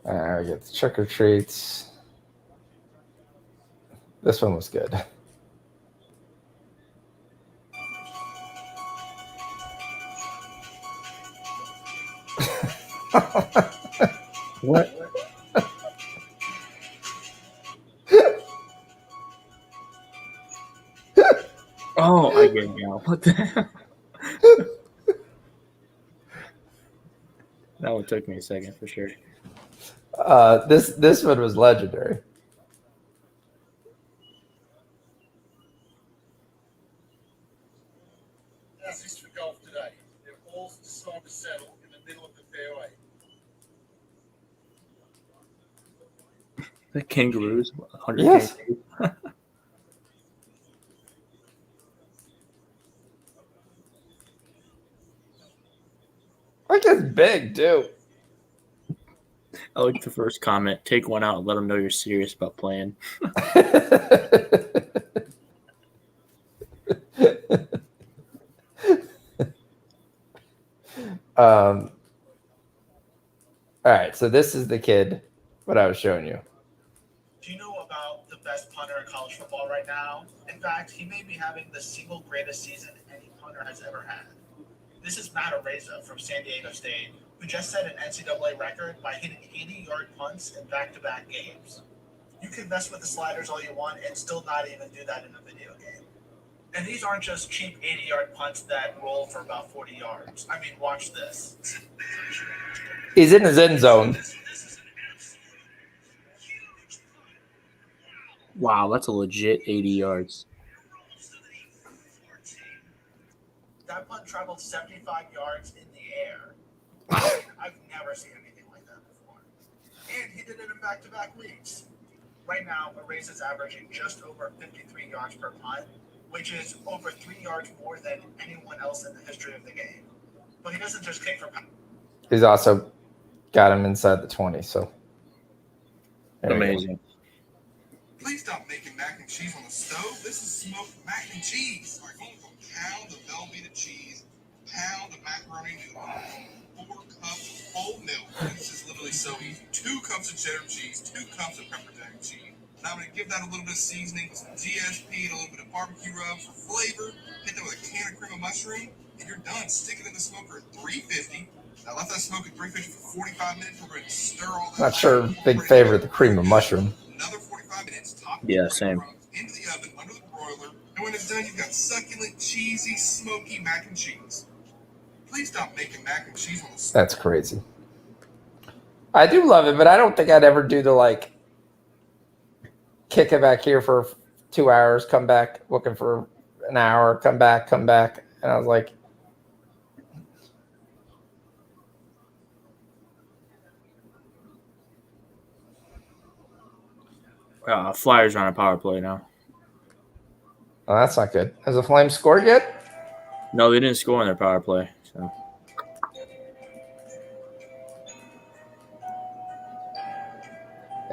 We get the trick or treats. This one was good. What? Oh, I get it now. What the hell? That one took me a second for sure. This one was legendary. How's this for golf today? Their balls decide to settle in the middle of the fairway. The kangaroos, 100 Yes. kangaroos. Like it's big too. I like the first comment. Take one out and let them know you're serious about playing. All right, so this is the kid, what I was showing you. Do you know about the best punter in college football right now? In fact, he may be having the single greatest season any punter has ever had. This is Matt Areza from San Diego State, who just set an NCAA record by hitting 80-yard punts in back-to-back games. You can mess with the sliders all you want and still not even do that in a video game. And these aren't just cheap 80-yard punts that roll for about 40 yards. I mean, watch this. He's in his end zone. Wow, that's a legit 80 yards. That punt traveled 75 yards in the air. I've never seen anything like that before. And he did it in back-to-back weeks. Right now, Areza is averaging just over 53 yards per punt, which is over 3 yards more than anyone else in the history of the game. But he doesn't just kick for punt. He's also got him inside the 20, so. There you go. Amazing. Please stop making mac and cheese on the stove. This is smoked mac and cheese. We're going from pound of Velveeta cheese, pound of macaroni noodles, 4 cups of whole milk. This is literally so easy. 2 cups of cheddar cheese, 2 cups of pepper jack cheese. Now I'm going to give that a little bit of seasoning with some GSP and a little bit of barbecue rub for flavor. Hit that with a can of cream of mushroom, and you're done. Stick it in the smoker at 350. Now let that smoke at 350 for 45 minutes. We're going to stir all that. Not sure, big favorite, the cream of mushroom. Another 45 minutes. Top Yeah, same. into the oven under the broiler. And when it's done, you've got succulent, cheesy, smoky mac and cheese. Please stop making mac and cheese on the stove. That's crazy. I do love it, but I don't think I'd ever do the like kick it back here for 2 hours, come back looking for an hour, come back. And I was like, Flyers are on a power play now. oh, that's not good. Has the Flames scored yet? No, they didn't score on their power play. So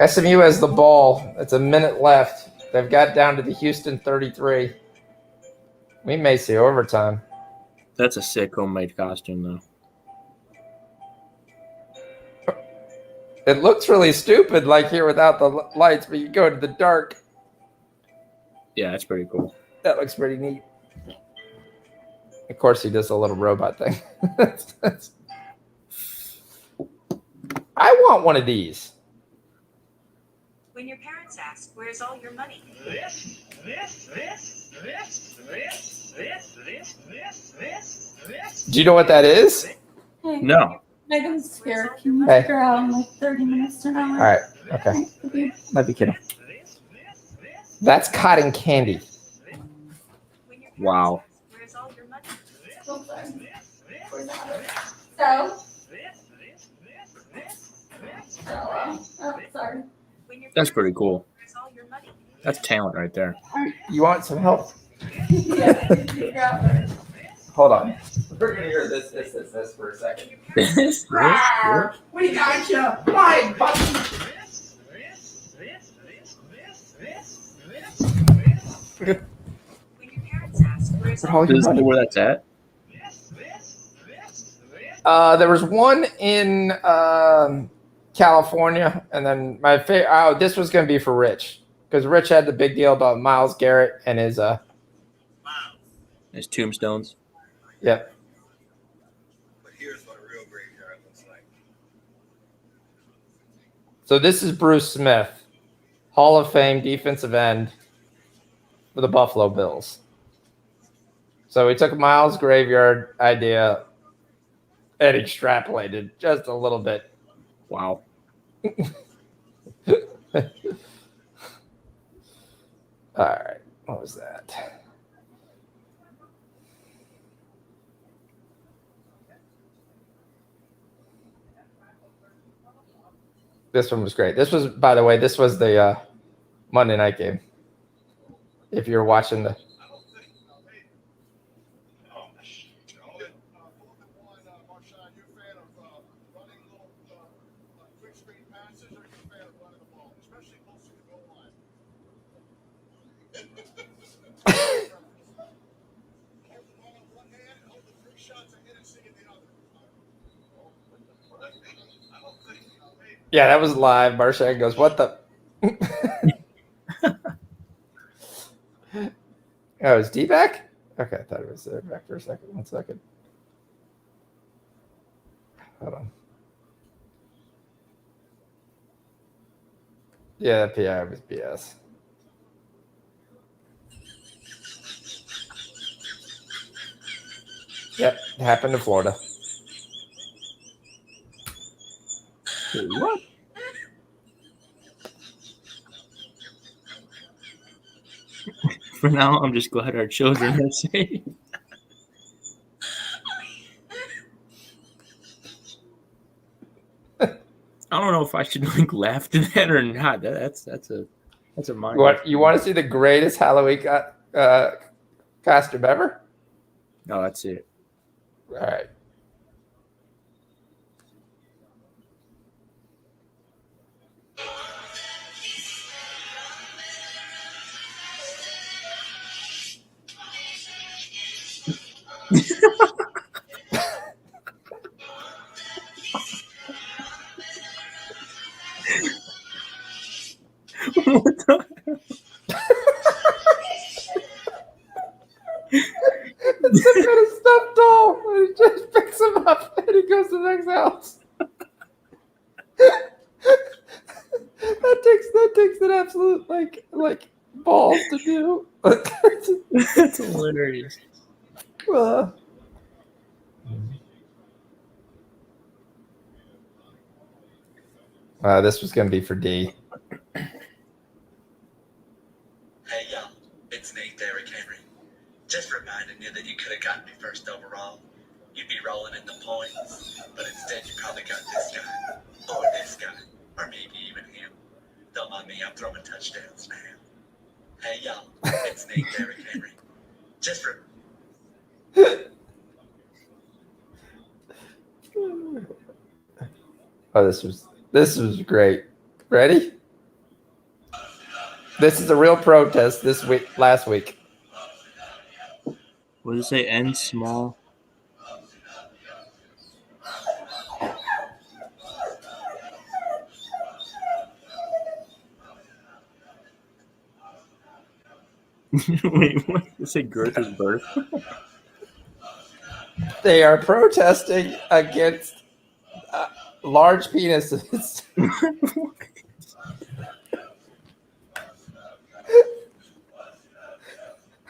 SMU has the ball. It's a minute left. They've got down to the Houston 33. We may see overtime. that's a sick homemade costume, though. It looks really stupid, like here without the lights, but you go to the dark. Yeah, that's pretty cool. That looks pretty neat. Of course, he does a little robot thing. I want one of these. When your parents ask, where's all your money? Do you know what that is? Hey, No. Megan's here. Can you Hey. figure out in like 30 minutes to an hour? All right. Okay. Might be kidding. That's cotton candy. When your parents Wow. ask, where's all your money? Oh, sorry. Where's that? Oh, sorry. When your That's parents pretty cool. ask, where's all your money? That's talent right there. You want some help? Yeah, figure out. Hold on. We're gonna hear this for a second. This. We got you. Fine, buddy. When your parents ask, where's all All your Does it know money. where that's at? There was one in California, and then my favorite. Oh, this was gonna be for Rich because Rich had the big deal about Miles Garrett and his His tombstones. Yep. But here's what a real graveyard looks like. So this is Bruce Smith, Hall of Fame defensive end for the Buffalo Bills. So we took a Miles graveyard idea and extrapolated just a little bit. Wow. All right. What was that? This one was great. This was, by the way, this was the Monday night game. If you're watching the. Yeah, that was live. Marshawn goes, "What the?" Oh, is D back? Okay, I thought it was back for a second. 1 second. Hold on. Yeah, that PI was BS. Yep, it happened in Florida. What? For now, I'm just glad our children are safe. I don't know if I should laugh to that or not. That's a mind. You want to see the greatest Halloween costume ever? No, that's it. All right. What the? It's some kind of stuffed doll. And he just picks him up and he goes to the next house. that takes an absolute like balls to do. That's hilarious. This was gonna be for D. Hey y'all, it's Nate Derrick Henry. Just reminding you that you could have gotten me first overall. You'd be rolling in the points, but instead you probably got this guy, or this guy, or maybe even him. Don't mind me, I'm throwing touchdowns now. Hey y'all, it's Nate Derrick Henry. Just Oh, this was great. Ready? This is a real protest last week. What does it say? N small. Wait, what? Does it say girth is birth? They are protesting against large penises.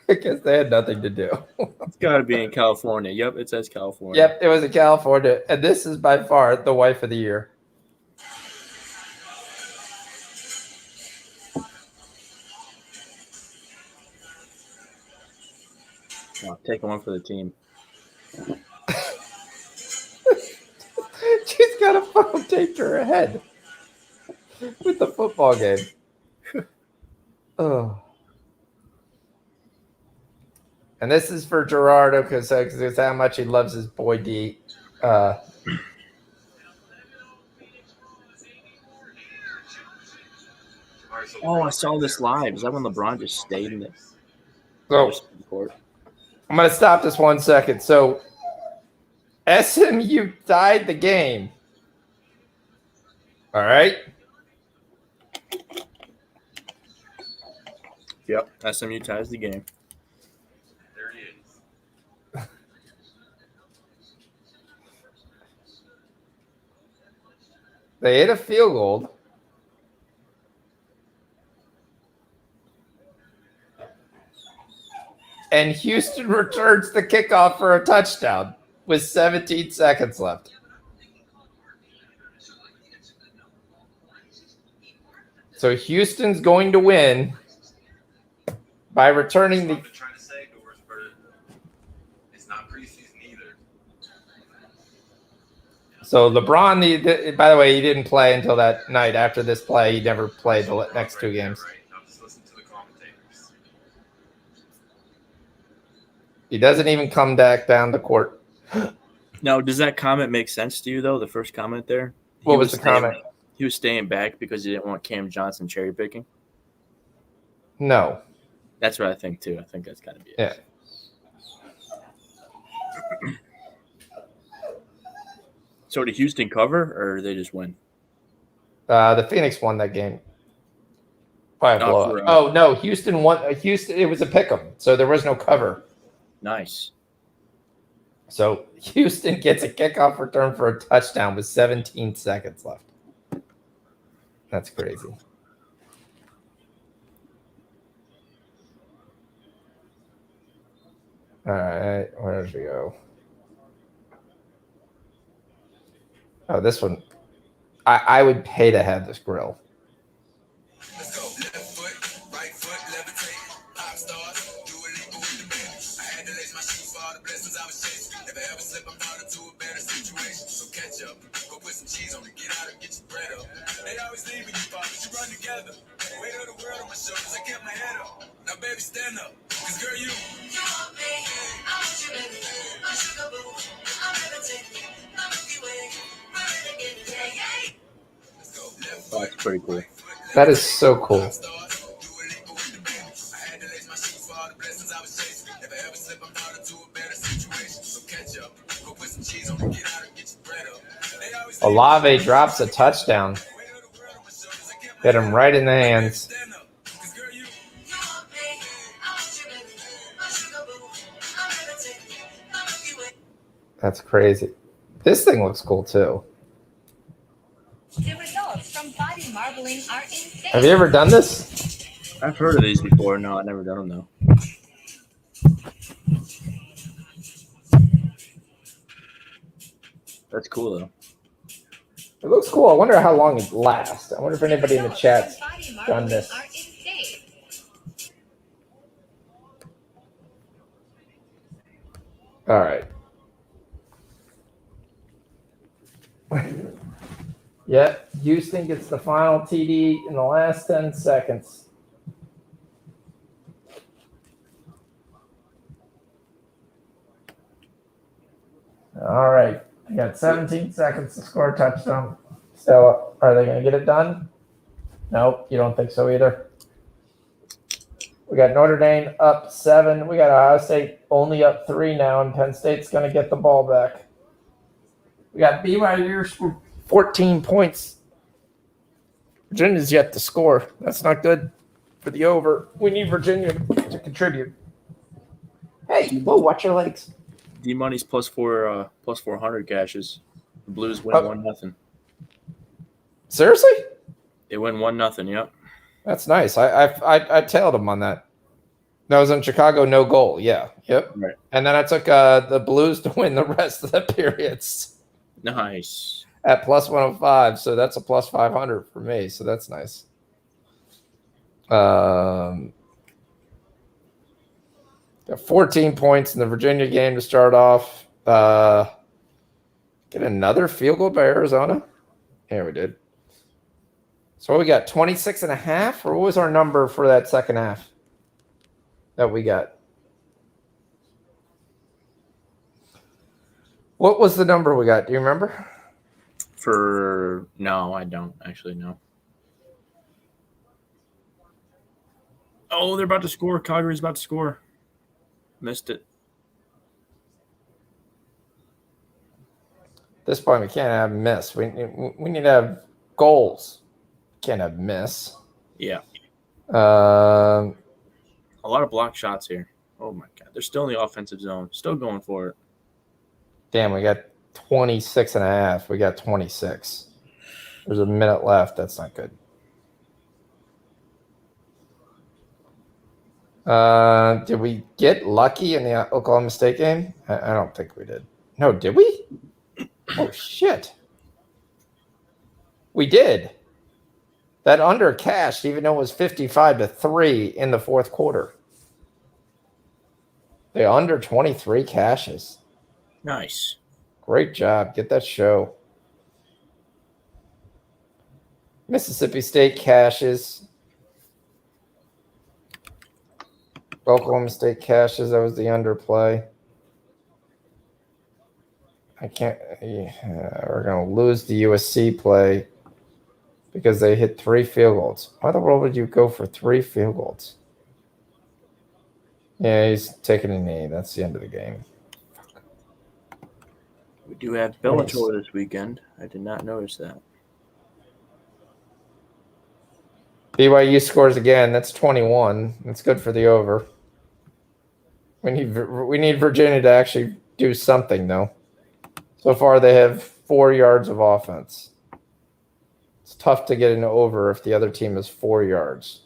I guess they had nothing to do. It's got to be in California. Yep, it says California. Yep, it was in California. And this is by far the wife of the year. Oh, take one for the team. She's got a phone taped to her head with the football game. Oh. And this is for Gerardo because it's how much he loves his boy D. Oh, I saw this live. Is that when LeBron just stayed in the court? I'm going to stop this 1 second. So SMU tied the game. All right. Yep. SMU ties the game. There he is. They hit a field goal. And Houston returns the kickoff for a touchdown with 17 seconds left. So Houston's going to win by returning the. Trying to say, Dorsberg, it's not preseason either. So LeBron, by the way, he didn't play until that night. After this play, he never played the next two games. Right. Now just listen to the commentators. He doesn't even come back down the court. Now, does that comment make sense to you, though, the first comment there? What was the comment? He was staying back because he didn't want Cam Johnson cherry picking? No. That's what I think, too. I think that's got to be it. Yeah. So did Houston cover, or did they just win? The Phoenix won that game. By a blowout. for, Oh, no. Houston won. Houston. It was a pick 'em, so there was no cover. Nice. So Houston gets a kickoff return for a touchdown with 17 seconds left. That's crazy. All right, where did we go? Oh, this one. I would pay to have this grill. Let's go. Left foot, right foot, levitate. Pop stars, do a leap with the band. I had to lace my shoes for all the blessings I was chasing. Never ever slip, I'm out into a better situation. So catch up, go put some cheese on it, get out and get your bread up. They always leave when you fall, but you run together. Weight of the world on my shoulders, I kept my head up. Now baby, stand up, cause girl, you want me, I want you, baby. My sugar boo, I'm levitating. I'm Milky Way, running again, yeah. Let's go. Left foot, That's pretty cool. That is so cool. Olave drops a touchdown. Hit him right in the hands. That's crazy. This thing looks cool too. The results from body marbling are insane. Have you ever done this? I've heard of these before. No, I've never done them, though. That's cool, though. It looks cool. I wonder how long it lasts. I wonder if anybody in the chat's done this. Are insane. All right. Yeah, Houston gets the final TD in the last 10 seconds. All right. I got 17 seconds to score a touchdown. So, are they going to get it done? Nope, you don't think so either. We got Notre Dame up 7. We got Ohio State only up 3 now, and Penn State's going to get the ball back. We got BYU for 14 points. Virginia's yet to score. That's not good for the over. We need Virginia to contribute. Hey, whoa, watch your legs. D Money's plus 400 cashes. The Blues win 1-0. Seriously? They win 1-0. Yep. That's nice. I tailed him on that. That was in Chicago, no goal. Yeah. Yep. Right. And then I took the Blues to win the rest of the periods Nice. at plus 105. So that's a plus 500 for me. So that's nice. Got 14 points in the Virginia game to start off. Get another field goal by Arizona. Yeah, we did. So we got 26 and a half, or what was our number for that second half that we got? What was the number we got? Do you remember? No, I don't actually know. Oh, they're about to score. Calgary's about to score. Missed it. At this point, we can't have miss. We need to have goals. Can't have miss. Yeah. A lot of block shots here. Oh my God. They're still in the offensive zone. Still going for it. Damn, we got 26 and a half. We got 26. There's a minute left. That's not good. Did we get lucky in the Oklahoma State game? I don't think we did. No, did we? Oh, shit. We did. That under cashed, even though it was 55-3 in the fourth quarter. The under 23 cashes. Nice. Great job. Get that show. Mississippi State cashes. Oklahoma State cashes. That was the underplay. I can't. We're going to lose the USC play because they hit 3 field goals. Why the world would you go for 3 field goals? Yeah, he's taking a knee. That's the end of the game. We do have Bellator this weekend. I did not notice that. BYU scores again. That's 21. That's good for the over. We need Virginia to actually do something, though. So far, they have 4 yards of offense. It's tough to get an over if the other team is 4 yards.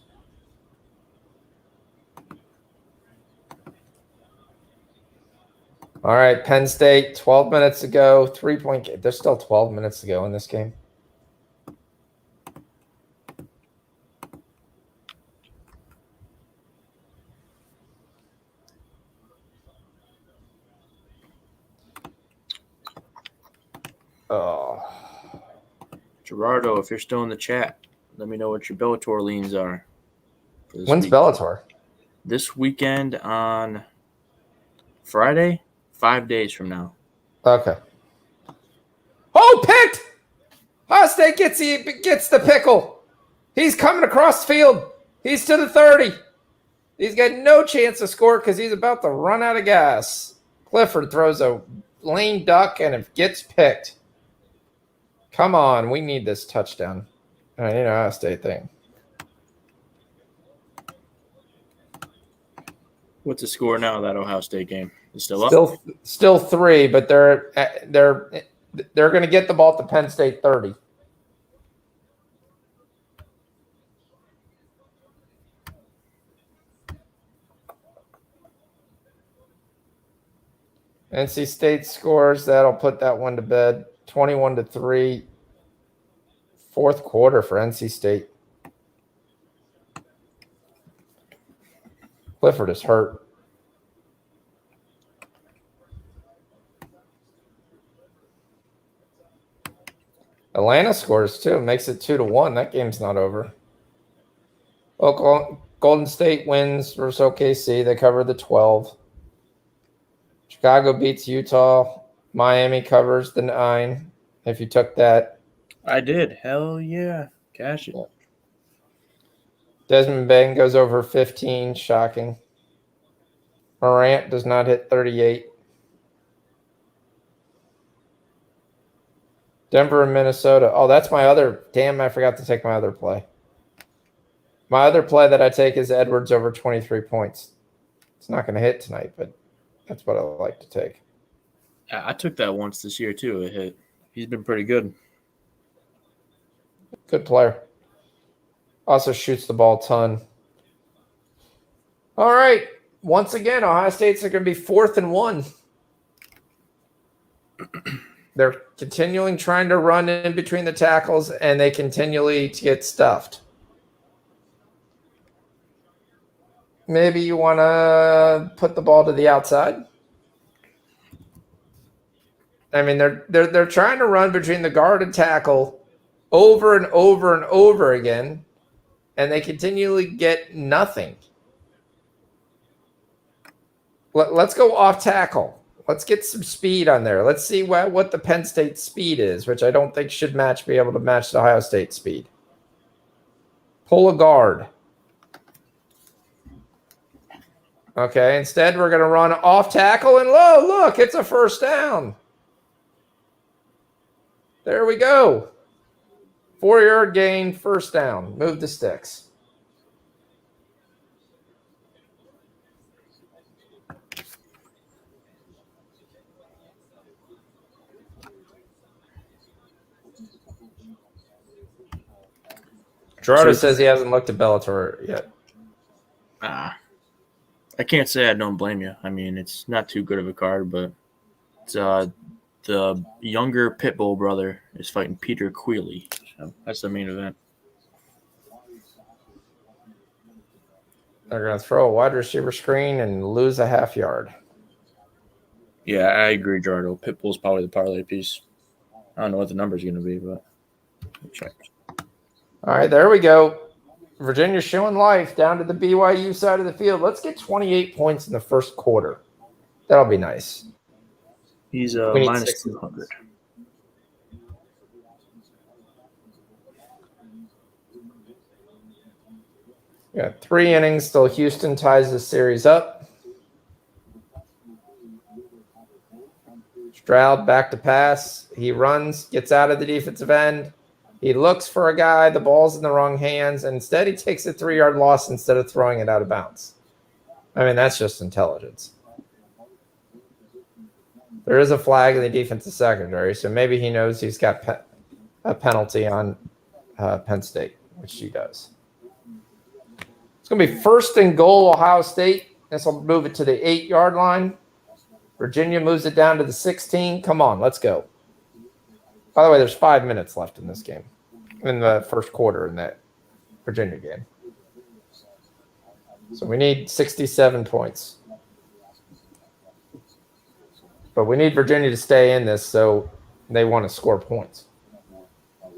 All right, Penn State, 12 minutes to go. 3-point game. There's still 12 minutes to go in this game. Oh. Gerardo, if you're still in the chat, let me know what your Bellator leans are. For this When's week. Bellator? This weekend on Friday, 5 days from now. Okay. Oh, picked! Ohio State gets the pickle. He's coming across the field. He's to the 30. He's got no chance to score because he's about to run out of gas. Clifford throws a lane duck and it gets picked. Come on, we need this touchdown. I need an Ohio State thing. What's the score now of that Ohio State game? It's still up? Still 3, but they're going to get the ball at the Penn State 30. NC State scores. That'll put that one to bed. 21-3. Fourth quarter for NC State. Clifford is hurt. Atlanta scores too. Makes it 2-1. That game's not over. Oklahoma, Golden State wins versus OKC. They cover the 12. Chicago beats Utah. Miami covers the 9. If you took that. I did. Hell yeah. Cash it. Desmond Bain goes over 15. Shocking. Morant does not hit 38. Denver and Minnesota. Oh, that's my other. Damn, I forgot to take my other play. My other play that I take is Edwards over 23 points. It's not going to hit tonight, but that's what I like to take. I took that once this year, too. It hit. He's been pretty good. Good player. Also shoots the ball a ton. All right. Once again, Ohio State's are going to be 4th and 1. They're continuing trying to run in between the tackles, and they continually get stuffed. Maybe you want to put the ball to the outside. I mean, they're trying to run between the guard and tackle over and over and over again, and they continually get nothing. Let's go off tackle. Let's get some speed on there. Let's see what the Penn State speed is, which I don't think should be able to match the Ohio State speed. Pull a guard. Okay, instead we're going to run off tackle and look, it's a first down. There we go. 4-yard gain, first down. Move the sticks. Gerardo So- says he hasn't looked at Bellator yet. I can't say I don't blame you. I mean, it's not too good of a card, but it's the younger Pitbull brother is fighting Peter Queally. So that's the main event. They're going to throw a wide receiver screen and lose a half yard. Yeah, I agree, Gerardo. Pitbull's probably the parlay piece. I don't know what the number's going to be, but we'll check. All right, there we go. Virginia showing life down to the BYU side of the field. Let's get 28 points in the first quarter. That'll be nice. He's We need minus 60. 200. Yeah, 3 innings. Still Houston ties the series up. Stroud back to pass. He runs, gets out of the defensive end. He looks for a guy. The ball's in the wrong hands. And instead, he takes a 3-yard loss instead of throwing it out of bounds. I mean, that's just intelligence. There is a flag in the defensive secondary, so maybe he knows he's got a penalty on Penn State, which he does. It's going to be 1st and goal, Ohio State. This will move it to the 8-yard line. Virginia moves it down to the 16. Come on, let's go. By the way, there's 5 minutes left in this game, in the first quarter in that Virginia game. So we need 67 points. But we need Virginia to stay in this, so they want to score points.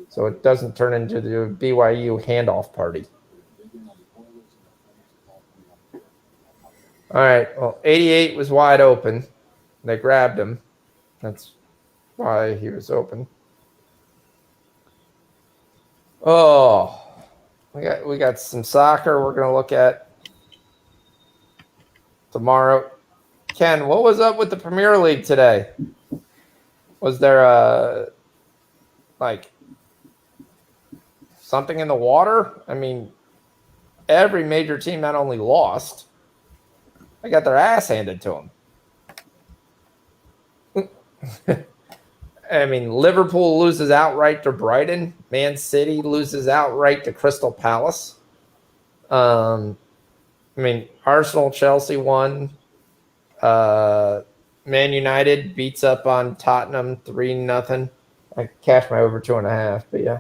So it doesn't turn into the BYU handoff party. All right, well, 88 was wide open. They grabbed him. That's why he was open. Oh, we got some soccer we're gonna look at tomorrow. Ken, what was up with the Premier League today? Was there something in the water? I mean, every major team not only lost, they got their ass handed to them. I mean, Liverpool loses outright to Brighton. Man City loses outright to Crystal Palace. I mean, Arsenal, Chelsea won. Man United beats up on Tottenham 3-0. I cashed my over 2.5, but yeah.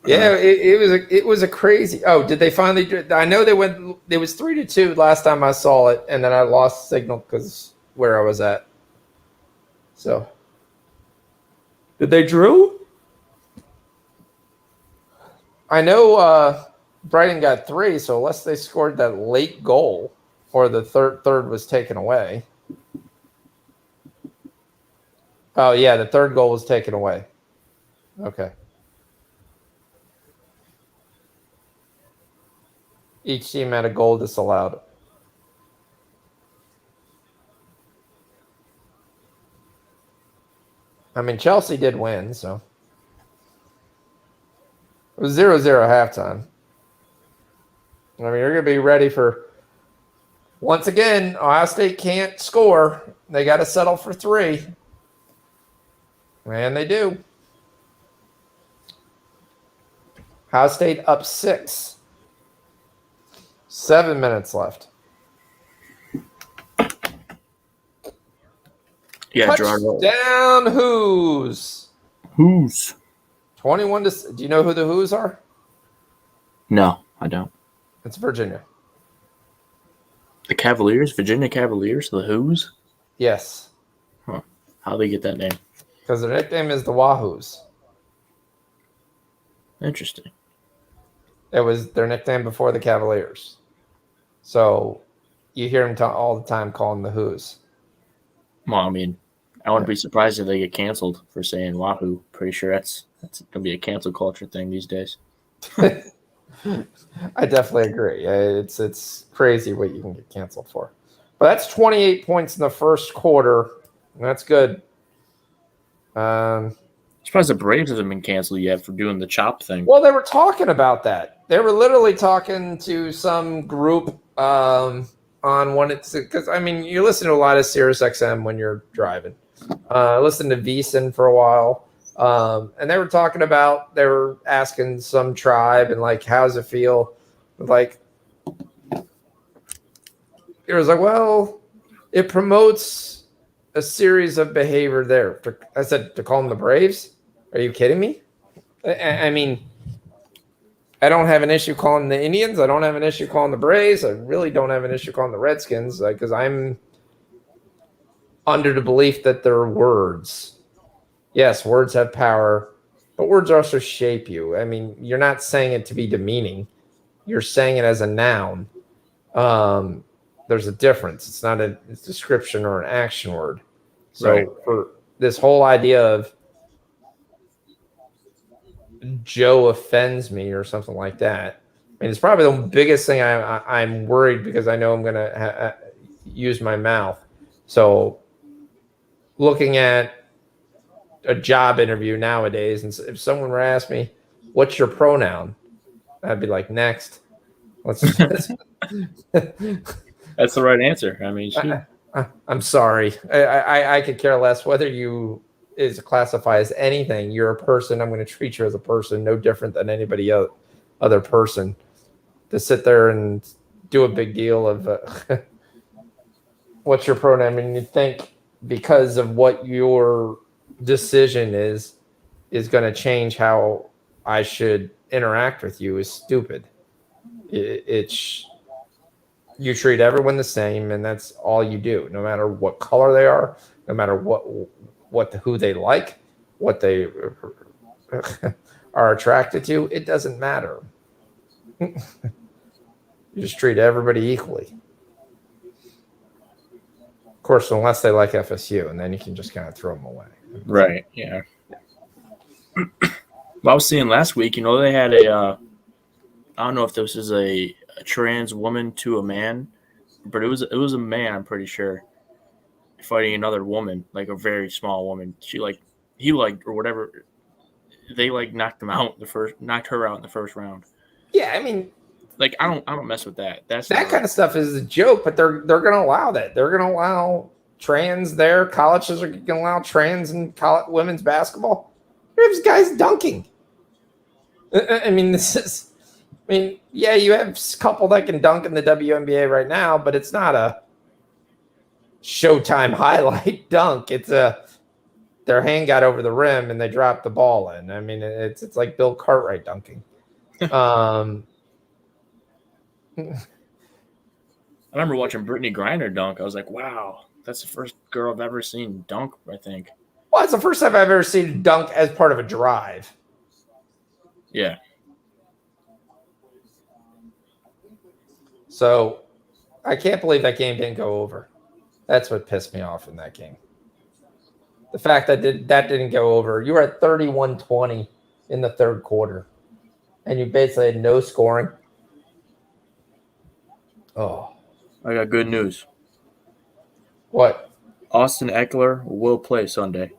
Yeah, it was a crazy. Oh, did they finally do it? I know they went. It was 3-2 last time I saw it, and then I lost signal because where I was at. So, did they drew? I know Brighton got 3, so unless they scored that late goal or the third was taken away. Oh yeah, the third goal was taken away. Okay. Each team had a goal disallowed. I mean, Chelsea did win, so. It was 0-0 halftime. I mean, you're going to be ready for. Once again, Ohio State can't score. They got to settle for 3. And they do. Ohio State up 6. 7 minutes left. Yeah, Gerardo. Touchdown Who's? Who's? 21 to. Do you know who the Who's are? No, I don't. It's Virginia. The Cavaliers? Virginia Cavaliers? The Who's? Yes. Huh. How'd they get that name? Because their nickname is the Wahoos. Interesting. It was their nickname before the Cavaliers. So you hear them all the time calling the Who's. Well, I mean, I wouldn't be surprised if they get canceled for saying Wahoo. Pretty sure that's going to be a cancel culture thing these days. I definitely agree. It's crazy what you can get canceled for. But that's 28 points in the first quarter. That's good. I'm surprised the Braves hasn't been canceled yet for doing the chop thing. Well, they were talking about that. They were literally talking to some group on when it's because I mean you listen to a lot of Sirius XM when you're driving. I listened to VSiN for a while, and they were asking some tribe and like how's it feel, like it was like well, it promotes a series of behavior there. I said to call them the Braves. Are you kidding me? I mean. I don't have an issue calling the Indians. I don't have an issue calling the Braves. I really don't have an issue calling the Redskins because I'm under the belief that they're words. Yes, words have power, but words also shape you. I mean, you're not saying it to be demeaning. You're saying it as a noun. There's a difference. It's not a description or an action word. So Right. for this whole idea of Joe offends me or something like that, I mean, it's probably the biggest thing I'm worried because I know I'm going to use my mouth. So looking at a job interview nowadays, and if someone were to ask me, what's your pronoun? I'd be like, next. That's the right answer. I mean, shoot. I'm sorry. I could care less whether you is classified as anything. You're a person. I'm going to treat you as a person, no different than anybody other person. To sit there and do a big deal of what's your pronoun, and you think because of what your decision is going to change how I should interact with you is stupid. It's you treat everyone the same, and that's all you do, no matter what color they are, no matter who they like, what they are attracted to. It doesn't matter. You just treat everybody equally. Of course, unless they like FSU, and then you can just kind of throw them away. Right. Yeah. Well, I was seeing last week, they had I don't know if this is a trans woman to a man, but it was a man, I'm pretty sure, fighting another woman, like a very small woman. He or whatever. They knocked her out in the first round. Yeah, I mean, like I don't mess with that. That kind of stuff is a joke, but they're going to allow that. They're going to allow trans there. Colleges are going to allow trans in women's basketball. There's guys dunking. I mean, yeah, you have a couple that can dunk in the WNBA right now, but it's not a Showtime highlight dunk. It's their hand got over the rim and they dropped the ball in. I mean, it's like Bill Cartwright dunking. I remember watching Brittany Griner dunk. I was like, wow, that's the first girl I've ever seen dunk, I think. Well, it's the first time I've ever seen a dunk as part of a drive. Yeah. So I can't believe that game didn't go over. That's what pissed me off in that game. The fact that that didn't go over. You were at 31-20 in the third quarter, and you basically had no scoring. Oh. I got good news. What? Austin Eckler will play Sunday.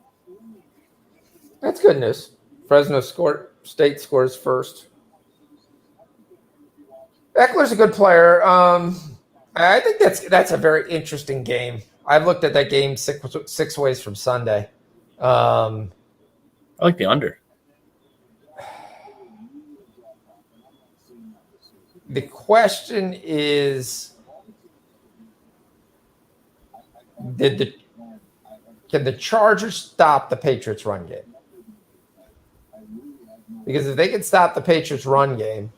That's good news. Fresno State scores first. Eckler's a good player. I think that's a very interesting game. I've looked at that game six ways from Sunday. I like the under. The question is, can the Chargers stop the Patriots run game? Because if they can stop the Patriots run game,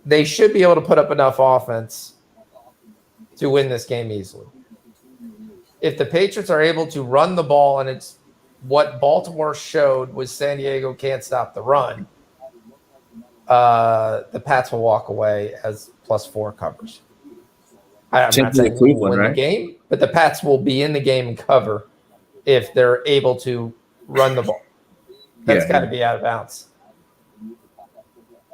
they should be able to put up enough offense to win this game easily. If the Patriots are able to run the ball, and it's what Baltimore showed was San Diego can't stop the run, the Pats will walk away as +4 covers. I'm not saying they will win the game, but the Pats will be in the game and cover if they're able to run the ball. That's got to be out of bounds.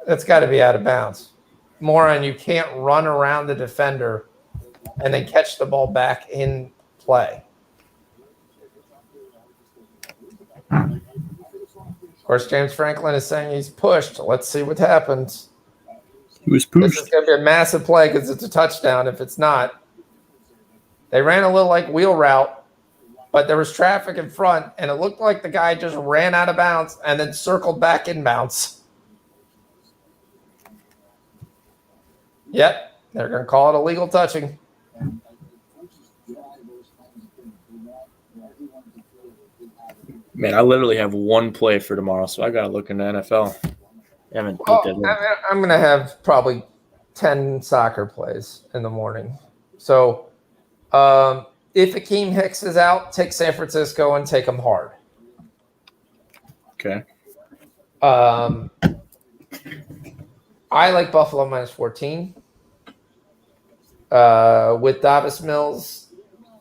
That's got to be out of bounds. Moron, you can't run around the defender and then catch the ball back in play. Of course, James Franklin is saying he's pushed. Let's see what happens. He was This is pushed. going to be a massive play because it's a touchdown. If it's not, they ran a little like wheel route, but there was traffic in front, and it looked like the guy just ran out of bounds and then circled back in bounds. Yep, they're going to call it illegal touching. Man, I literally have one play for tomorrow, so I got to look into NFL. I haven't looked at it. I'm going to have probably 10 soccer plays in the morning. So if Akeem Hicks is out, take San Francisco and take them hard. Okay. I like Buffalo minus 14. With Davis Mills,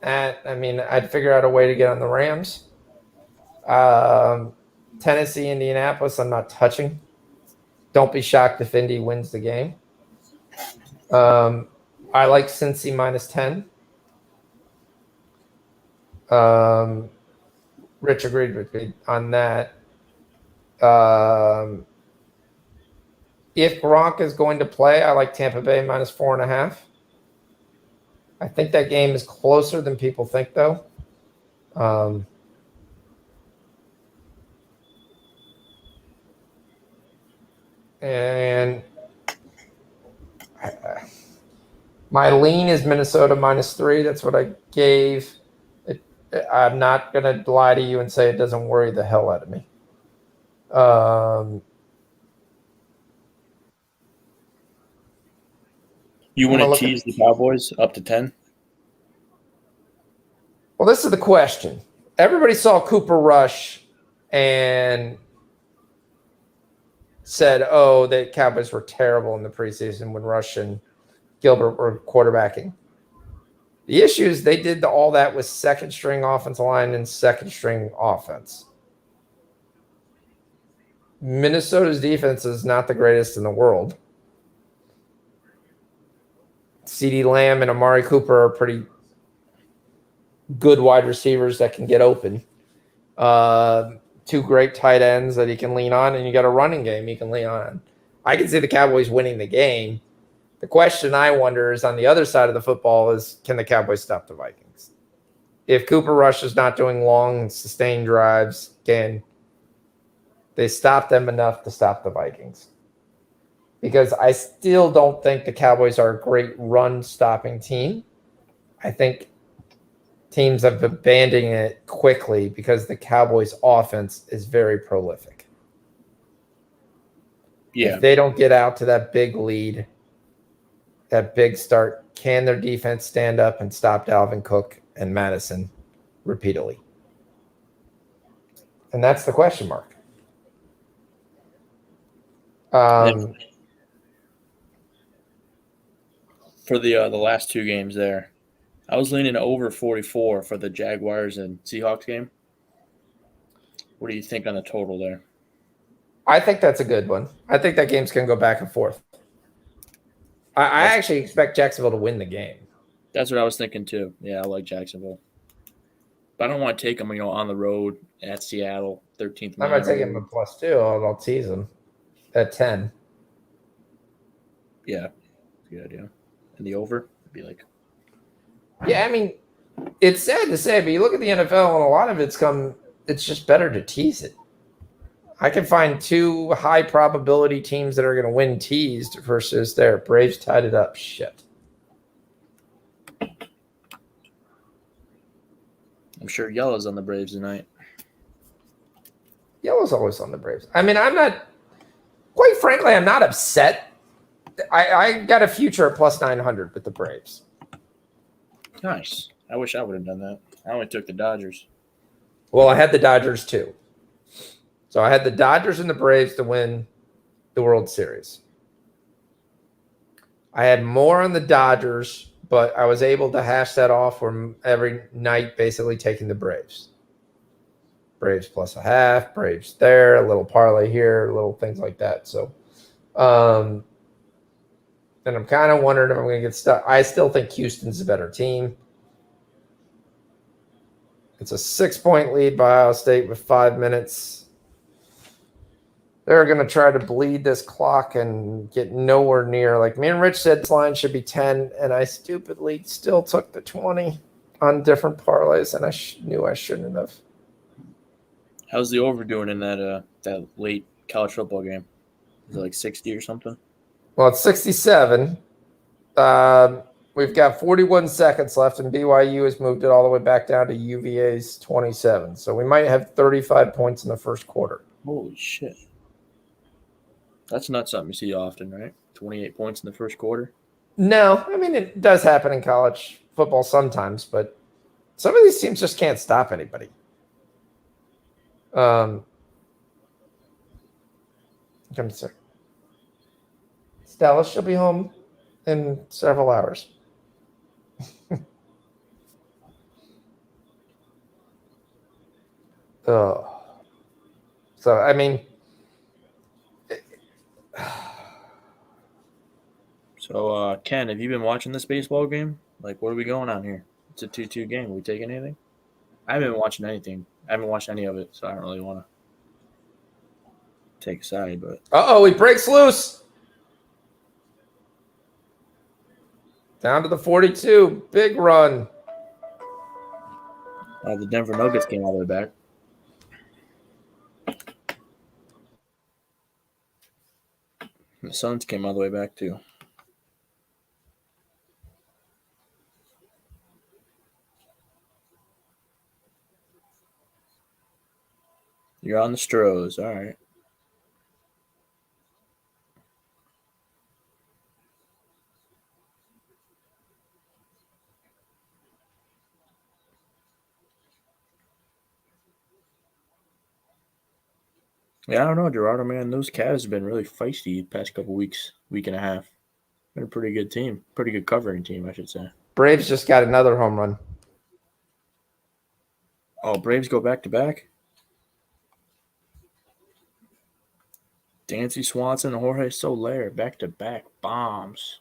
I'd figure out a way to get on the Rams. Tennessee, Indianapolis, I'm not touching. Don't be shocked if Indy wins the game. I like Cincy minus 10. Rich agreed with me on that. If Gronk is going to play, I like Tampa Bay minus 4.5. I think that game is closer than people think, though. And my lean is Minnesota minus 3. That's what I gave. I'm not going to lie to you and say it doesn't worry the hell out of me. You want to tease the Cowboys up to 10? Well, this is the question. Everybody saw Cooper Rush and said, oh, the Cowboys were terrible in the preseason when Rush and Gilbert were quarterbacking. The issue is they did all that with second-string offensive line and second-string offense. Minnesota's defense is not the greatest in the world. CeeDee Lamb and Amari Cooper are pretty good wide receivers that can get open. Two great tight ends that he can lean on, and you got a running game he can lean on. I can see the Cowboys winning the game. The question I wonder is on the other side of the football is, can the Cowboys stop the Vikings? If Cooper Rush is not doing long, sustained drives, can they stop them enough to stop the Vikings? Because I still don't think the Cowboys are a great run-stopping team. I think teams have abandoned it quickly because the Cowboys' offense is very prolific. Yeah. If they don't get out to that big lead, that big start, can their defense stand up and stop Dalvin Cook and Madison repeatedly? And that's the question mark. For the last two games there, I was leaning over 44 for the Jaguars and Seahawks game. What do you think on the total there? I think that's a good one. I think that game's going to go back and forth. I actually expect Jacksonville to win the game. That's what I was thinking too. Yeah, I like Jacksonville. But I don't want to take them, on the road at Seattle, 13th. I'm going to take him a +2. I'll tease him at 10. Yeah, good idea. And the over would be like. Yeah, it's sad to say, but you look at the NFL and a lot of it's just better to tease it. I can find two high probability teams that are going to win teased versus their Braves tied it up. Shit. I'm sure Yellow's on the Braves tonight. Yellow's always on the Braves. I'm not, quite frankly, I'm not upset. I got a future at +900 with the Braves. Nice. I wish I would have done that. I only took the Dodgers. Well, I had the Dodgers too. So I had the Dodgers and the Braves to win the World Series. I had more on the Dodgers, but I was able to hash that off from every night basically taking the Braves. Braves +0.5, Braves there, a little parlay here, little things like that. So, and I'm kind of wondering if I'm going to get stuck. I still think Houston's a better team. It's a 6-point lead by Ohio State with 5 minutes. they're going to try to bleed this clock and get nowhere near. Like me and Rich said, this line should be 10, and I stupidly still took the 20 on different parlays, and I knew I shouldn't have. How's the over doing in that late college football game? Is it like 60 or something? Well, it's 67. We've got 41 seconds left, and BYU has moved it all the way back down to UVA's 27. So we might have 35 points in the first quarter. Holy shit. That's not something you see often, right? 28 points in the first quarter. No, I mean, it does happen in college football sometimes, but some of these teams just can't stop anybody. Come a sec. Stella, she'll be home in several hours. Oh. So, I mean, So, Ken, have you been watching this baseball game? Like, what are we going on here? It's a 2-2 game. Are we taking anything? I haven't been watching anything. I haven't watched any of it, so I don't really want to take a side. But he breaks loose. Down to the 42. Big run. the Denver Nuggets came all the way back. The Suns came all the way back, too. You're on the Stros. All right. Yeah, I don't know, Gerardo, man. Those Cavs have been really feisty the past couple weeks, week and a half. Been a pretty good team. Pretty good covering team, I should say. Braves just got another home run. Oh, Braves go back-to-back? Dancy Swanson and Jorge Soler, back-to-back bombs.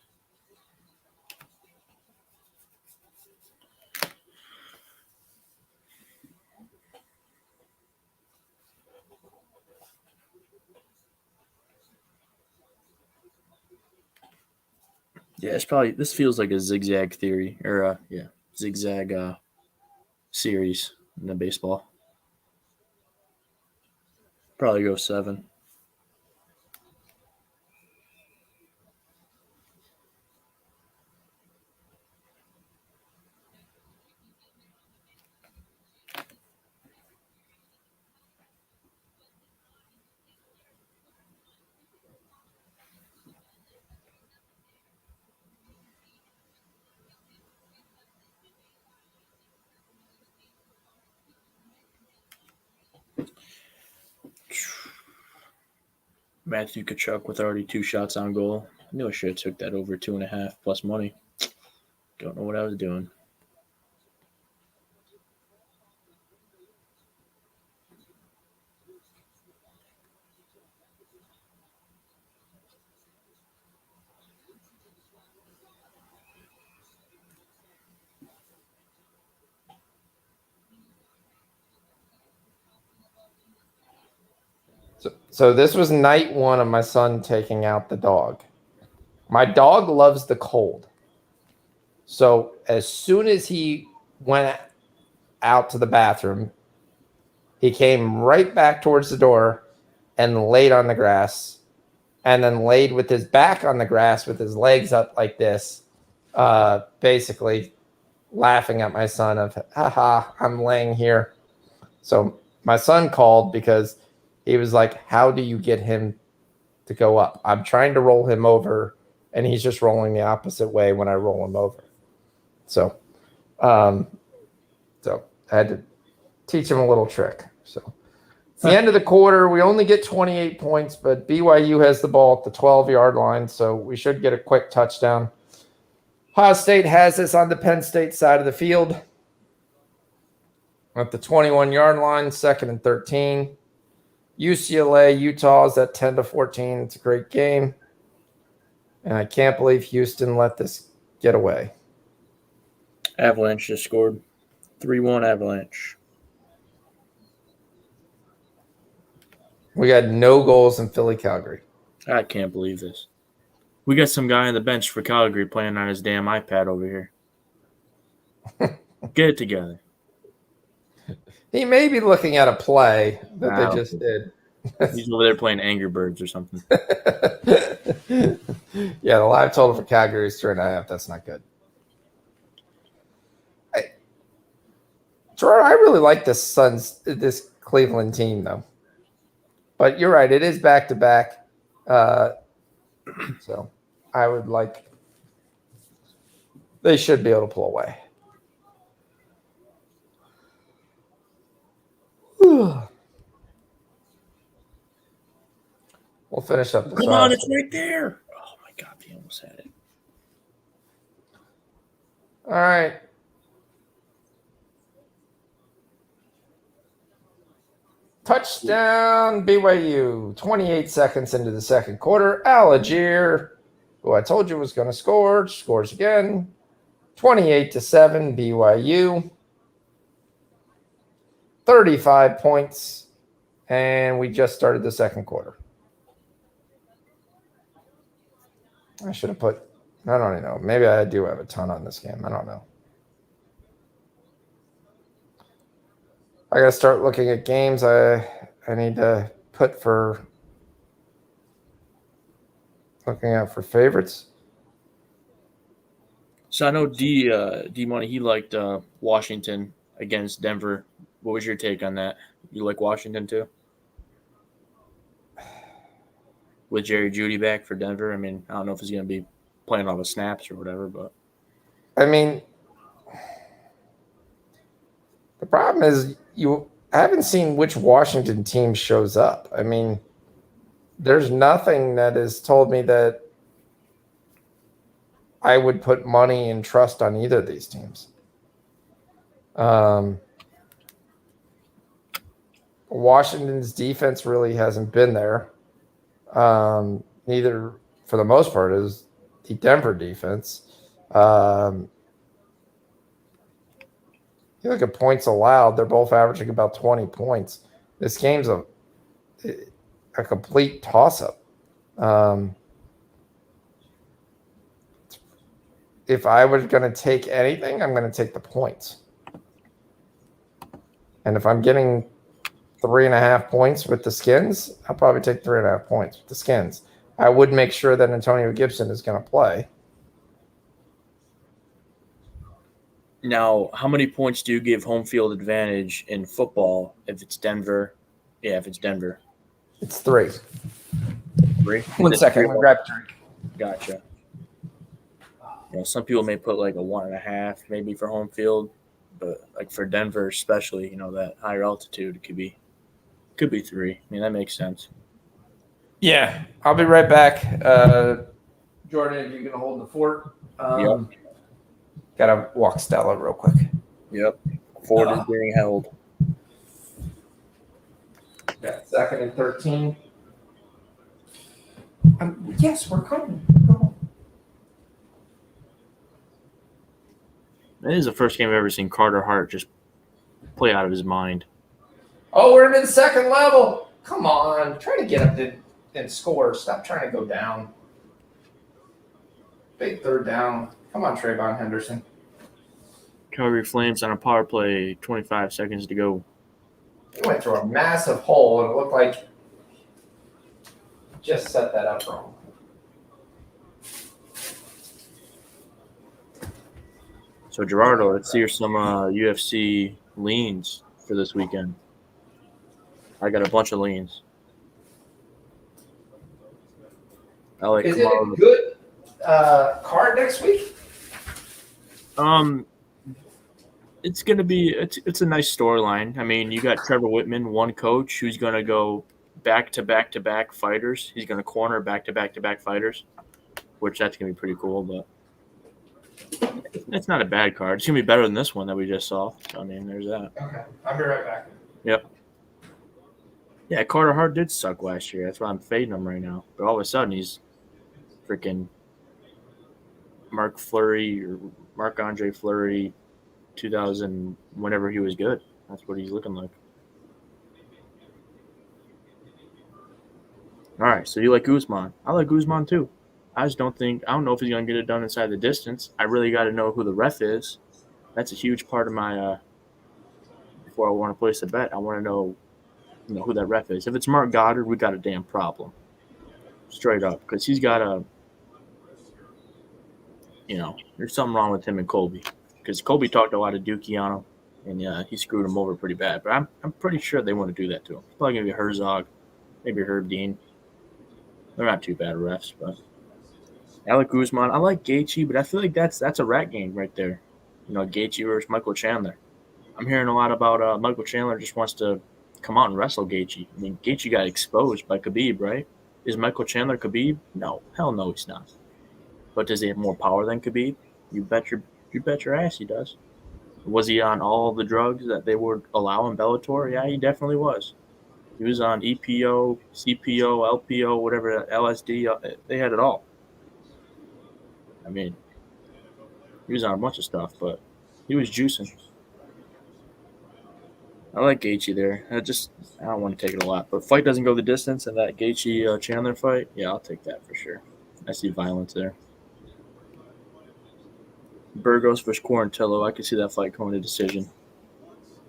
Yeah, this feels like a zigzag theory, or zigzag series in the baseball. Probably go 7. Matthew Kachuk with already 2 shots on goal. I knew I should have took that over 2.5 plus money. Don't know what I was doing. So this was night 1 of my son taking out the dog. My dog loves the cold. So as soon as he went out to the bathroom, he came right back towards the door and laid on the grass, and then laid with his back on the grass with his legs up like this, basically laughing at my son of, haha, I'm laying here. So my son called because he was like, how do you get him to go up? I'm trying to roll him over, and he's just rolling the opposite way when I roll him over. So I had to teach him a little trick. So it's the end of the quarter. We only get 28 points, but BYU has the ball at the 12-yard line, so we should get a quick touchdown. Ohio State has this on the Penn State side of the field at the 21-yard line, 2nd and 13. UCLA, Utah is at 10-14. It's a great game. And I can't believe Houston let this get away. Avalanche just scored. 3-1 Avalanche. We got no goals in Philly, Calgary. I can't believe this. We got some guy on the bench for Calgary playing on his damn iPad over here. Get it together. He may be looking at a play that they Wow. just did. He's over there playing Angry Birds or something. Yeah, the live total for Calgary is 3.5. That's not good. Gerard, I really like this Cleveland team, though. But you're right, it is back to back. So I would like. They should be able to pull away. We'll finish up this. Come on, it's right there. Oh my God, he almost had it. All right. Touchdown, BYU. 28 seconds into the second quarter. Algier, who I told you was going to score, scores again. 28-7, BYU. 35 points. And we just started the second quarter. I should have put, I don't even know. Maybe I do have a ton on this game. I don't know. I got to start looking at games I need to put for looking out for favorites. So I know D Money, he liked Washington against Denver. What was your take on that? You like Washington too? With Jerry Jeudy back for Denver? I mean, I don't know if he's going to be playing all the snaps or whatever, but I mean, the problem is I haven't seen which Washington team shows up. I mean, there's nothing that has told me that I would put money and trust on either of these teams. Washington's defense really hasn't been there. Neither, for the most part, is the Denver defense. You look at points allowed; they're both averaging about 20 points. This game's a complete toss-up. If I was going to take anything, I'm going to take the points. And if I'm getting 3.5 points with the Skins, I'll probably take 3.5 points with the Skins. I would make sure that Antonio Gibson is going to play. now, how many points do you give home field advantage in football if it's Denver? Yeah, if it's Denver. It's 3. 3? 1 second. I'm going to grab a drink. Gotcha. You know, some people may put like a 1.5 maybe for home field, but like for Denver especially, you know, that higher altitude, it could be 3. I mean, that makes sense. Yeah, I'll be right back. Jordan, you're going to hold the fort. Yep. Got to walk Stella real quick. Yep. Ford is being held. Yeah, 2nd and 13. Yes, we're coming. That is the first game I've ever seen Carter Hart just play out of his mind. Oh, we're into the second level. Come on. Try to get up and score. Stop trying to go down. Big 3rd down. Come on, Trayvon Henderson. Calgary Flames on a power play, 25 seconds to go. He went through a massive hole, and it looked like just set that up wrong. So, Gerardo, let's see some UFC leans for this weekend. I got a bunch of leans. I like Is it a good card next week? It's gonna be it's a nice storyline. I mean, you got Trevor Whitman, one coach who's gonna go back to back to back fighters. He's gonna corner back to back to back fighters, which that's gonna be pretty cool. But it's not a bad card. It's gonna be better than this one that we just saw. So, I mean, there's that. Okay, I'll be right back. Yep. Yeah, Carter Hart did suck last year. That's why I'm fading him right now. But all of a sudden, he's freaking Marc-Andre Fleury, 2000, whenever he was good. That's what he's looking like. right, so you like Guzman. I like Guzman too. I don't know if he's going to get it done inside the distance. I really got to know who the ref is. That's a huge part of my, before I want to place a bet, I want to know, who that ref is. If it's Mark Goddard, we got a damn problem. Straight up. Because he's got there's something wrong with him and Colby. Because Colby talked a lot of dookie on him, and he screwed him over pretty bad. But I'm pretty sure they want to do that to him. It's probably going to be Herzog, maybe Herb Dean. They're not too bad refs, but Alec Guzman. I like Gaethje, but I feel like that's a rat game right there. Gaethje versus Michael Chandler. I'm hearing a lot about Michael Chandler just wants to come out and wrestle Gaethje. I mean, Gaethje got exposed by Khabib, right? Is Michael Chandler Khabib? No, hell no, he's not. But does he have more power than Khabib? You bet your ass he does. Was he on all the drugs that they would allow in Bellator? Yeah, he definitely was. He was on EPO, CPO, LPO, whatever, LSD. They had it all. I mean, he was on a bunch of stuff, but he was juicing. I like Gaethje there. I don't want to take it a lot, but fight doesn't go the distance, and that Gaethje Chandler fight, yeah, I'll take that for sure. I see violence there. Burgos versus Quarantillo, I could see that fight going to decision.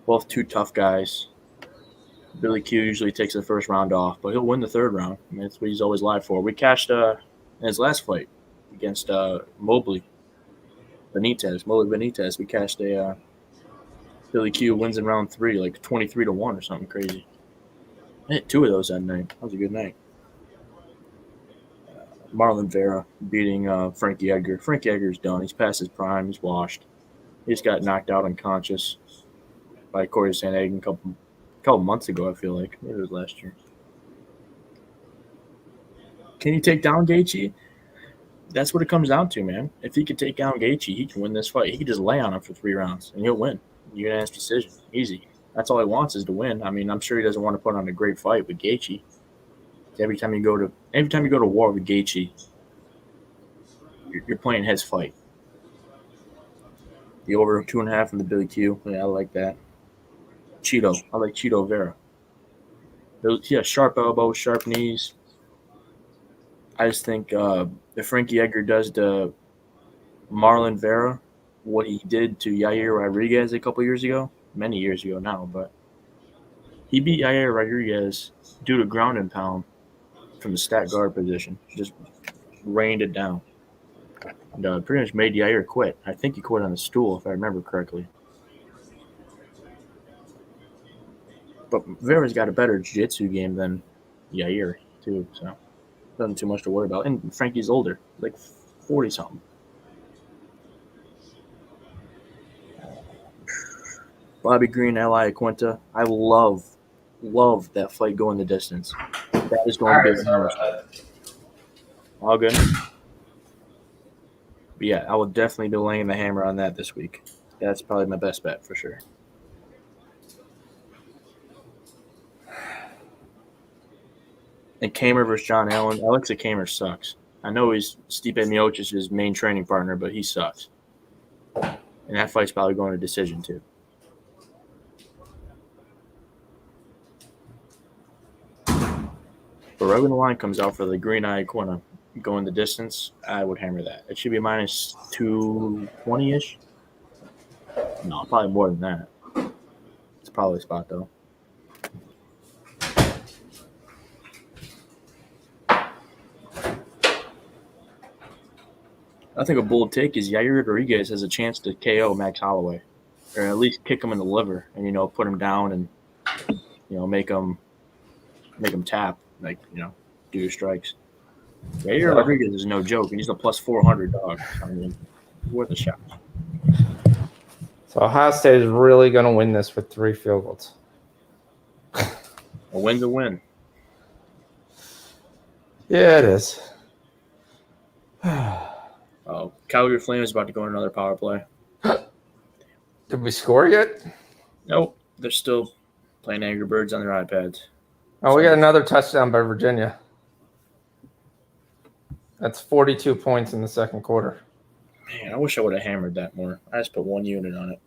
Both two tough guys. Billy Q usually takes the first round off, but he'll win the third round. I mean, that's what he's always live for. We cashed in his last fight against Mobley Benitez. We cashed a Billy Q wins in round 3, like 23-1 or something crazy. I hit 2 of those that night. That was a good night. Marlon Vera beating Frankie Edgar. Frankie Edgar's done. He's past his prime. He's washed. He just got knocked out unconscious by Corey Sandhagen a couple months ago, I feel like. Maybe it was last year. Can he take down Gaethje? That's what it comes down to, man. If he could take down Gaethje, he can win this fight. He could just lay on him for 3 rounds, and he'll win. Unanimous decision. Easy. That's all he wants is to win. I mean, I'm sure he doesn't want to put on a great fight with Gaethje. Every time you go to war with Gaethje, you're playing his fight. The over 2.5 from the Billy Q. Yeah, I like that. Cheeto. I like Cheeto Vera. He has sharp elbows, sharp knees. I just think if Frankie Edgar does to Marlon Vera what he did to Yair Rodriguez a couple years ago, many years ago now, but he beat Yair Rodriguez due to ground and pound from the stat guard position. Just rained it down. And pretty much made Yair quit. I think he quit on a stool, if I remember correctly. But Vera's got a better jiu-jitsu game than Yair, too, so nothing too much to worry about. And Frankie's older, like 40-something. Bobby Green, Ally Aquinta. I love that fight going the distance. That is going to be all good. But yeah, I will definitely be laying the hammer on that this week. That's probably my best bet for sure. And Kamer versus John Allen. Alexa Kamer sucks. I know he's Stipe Miocic's main training partner, but he sucks. And that fight's probably going to decision too. But right when the line comes out for the Green Eye Aquina going the distance, I would hammer that. It should be minus 220-ish. No, probably more than that. It's probably a spot though. I think a bold take is Yair Rodriguez has a chance to KO Max Holloway, or at least kick him in the liver and put him down and make him tap, like do your strikes. Yair Rodriguez is no joke, and he's a plus 400 dog. I mean, worth a shot. So Ohio State is really going to win this with 3 field goals. A win's a win. Yeah, it is. Oh, Calgary Flames is about to go on another power play. Did we score yet? Nope, they're still playing Angry Birds on their iPads. Oh, we got another touchdown by Virginia. That's 42 points in the second quarter. Man, I wish I would have hammered that more. I just put 1 unit on it.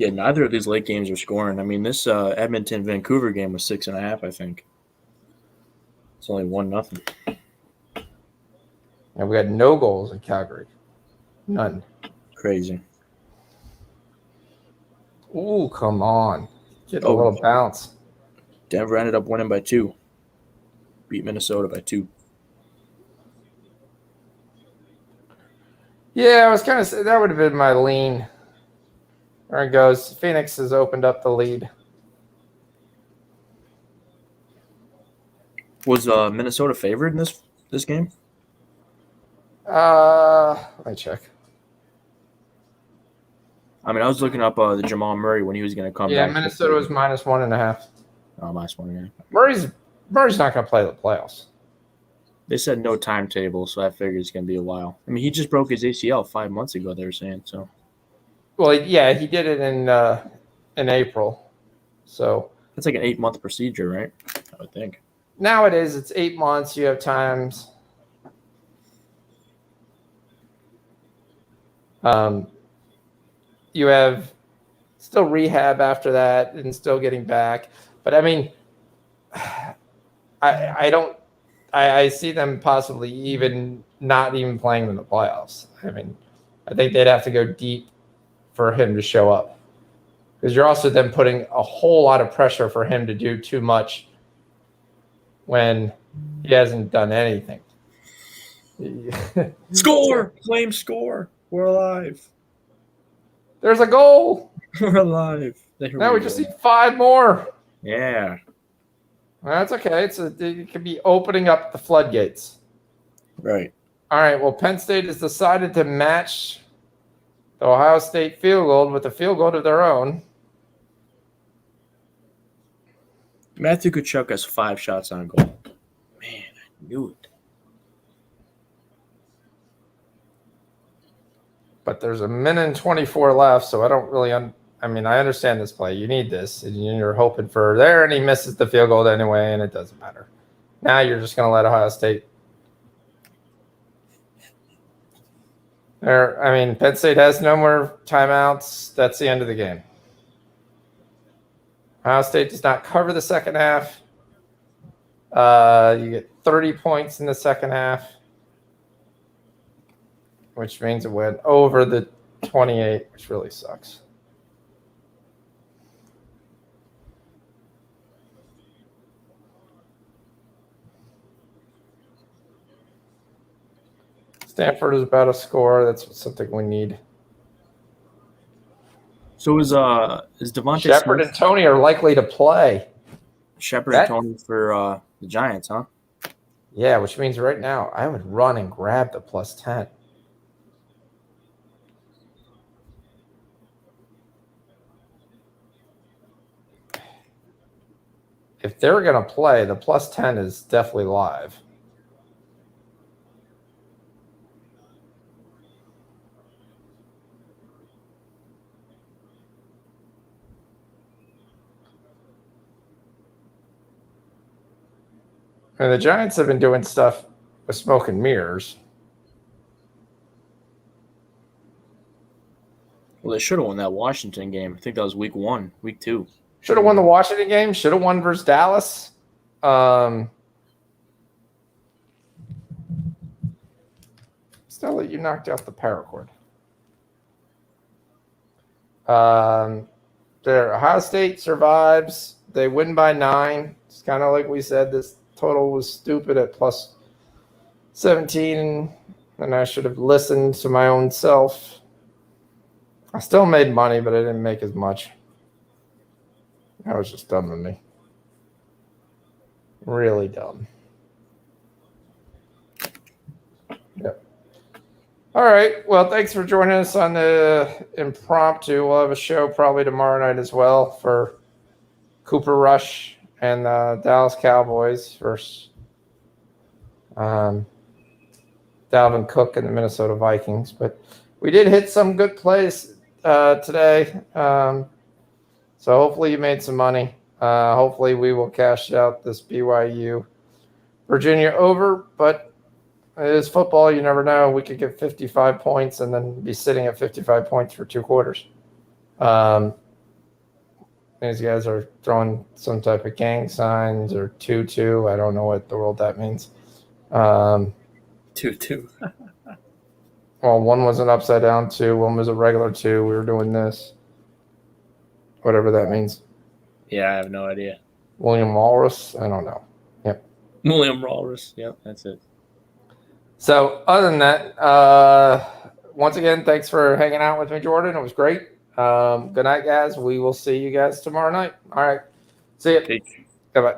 Yeah, neither of these late games are scoring. I mean, this Edmonton Vancouver game was 6.5. I think it's only 1-0. And we had no goals in Calgary. None. Crazy. Ooh, come on. Get a Oh. little bounce. Denver ended up winning by 2. Beat Minnesota by 2. Yeah, I was kind of that would have been my lean. There it goes. Phoenix has opened up the lead. Was Minnesota favored in this game? Let me check. I mean, I was looking up the Jamal Murray when he was going to come Yeah, back. Minnesota was -1.5. Oh, -1. Yeah. Murray's not going to play the playoffs. They said no timetable, so I figured it's going to be a while. I mean, he just broke his ACL 5 months ago, they were saying. So. Well, yeah, he did it in April. So It's like an 8-month procedure, right? I would think. nowadays it's 8 months. You have times. You have still rehab after that and still getting back. But I mean, I see them possibly even not even playing in the playoffs. I mean, I think they'd have to go deep for him to show up, because you're also then putting a whole lot of pressure for him to do too much when he hasn't done anything. Score! Flames score! We're alive. There's a goal. We're alive. Now we just need 5 more. Yeah. That's okay. It could be opening up the floodgates. Right. All right. Well, Penn State has decided to match the Ohio State field goal with a field goal of their own. Matthew Tkachuk has 5 shots on goal. Man, I knew it. But there's a minute and 24 left, so I don't really I mean, I understand this play. You need this, and you're hoping for there, and he misses the field goal anyway, and it doesn't matter. Now you're just going to let Ohio State. Penn State has no more timeouts. That's the end of the game. Ohio State does not cover the second half. You get 30 points in the second half, which means it went over the 28, which really sucks. Stanford is about to score. That's something we need. So is Devontae Shepard Smith, and Tony are likely to play. Shepard and Tony for the Giants, huh? Yeah, which means right now I would run and grab the +10. If they're going to play, the +10 is definitely live. And the Giants have been doing stuff with smoke and mirrors. Well, they should have won that Washington game. I think that was week 1, week 2. Should have won the Washington game. Should have won versus Dallas. Still, you knocked out the paracord. There, Ohio State survives. They win by 9. It's kind of like we said. This total was stupid at +17, and I should have listened to my own self. I still made money, but I didn't make as much. That was just dumb of me. Really dumb. Yep. All right. Well, thanks for joining us on the impromptu. We'll have a show probably tomorrow night as well for Cooper Rush and Dallas Cowboys versus Dalvin Cook and the Minnesota Vikings. But we did hit some good plays today. So hopefully you made some money. Hopefully we will cash out this BYU Virginia over, but it is football. You never know. We could get 55 points and then be sitting at 55 points for 2 quarters. These guys are throwing some type of gang signs or 2-2. I don't know what the world that means. 2-2. Well, one was an upside down 2. One was a regular 2. We were doing this. Whatever that means. Yeah, I have no idea. William Walrus? I don't know. Yep. William Walrus. Yep, that's it. So other than that, once again, thanks for hanging out with me, Jordan. It was great. Good night, guys. We will see you guys tomorrow night. All right. See you. Peace. Bye-bye.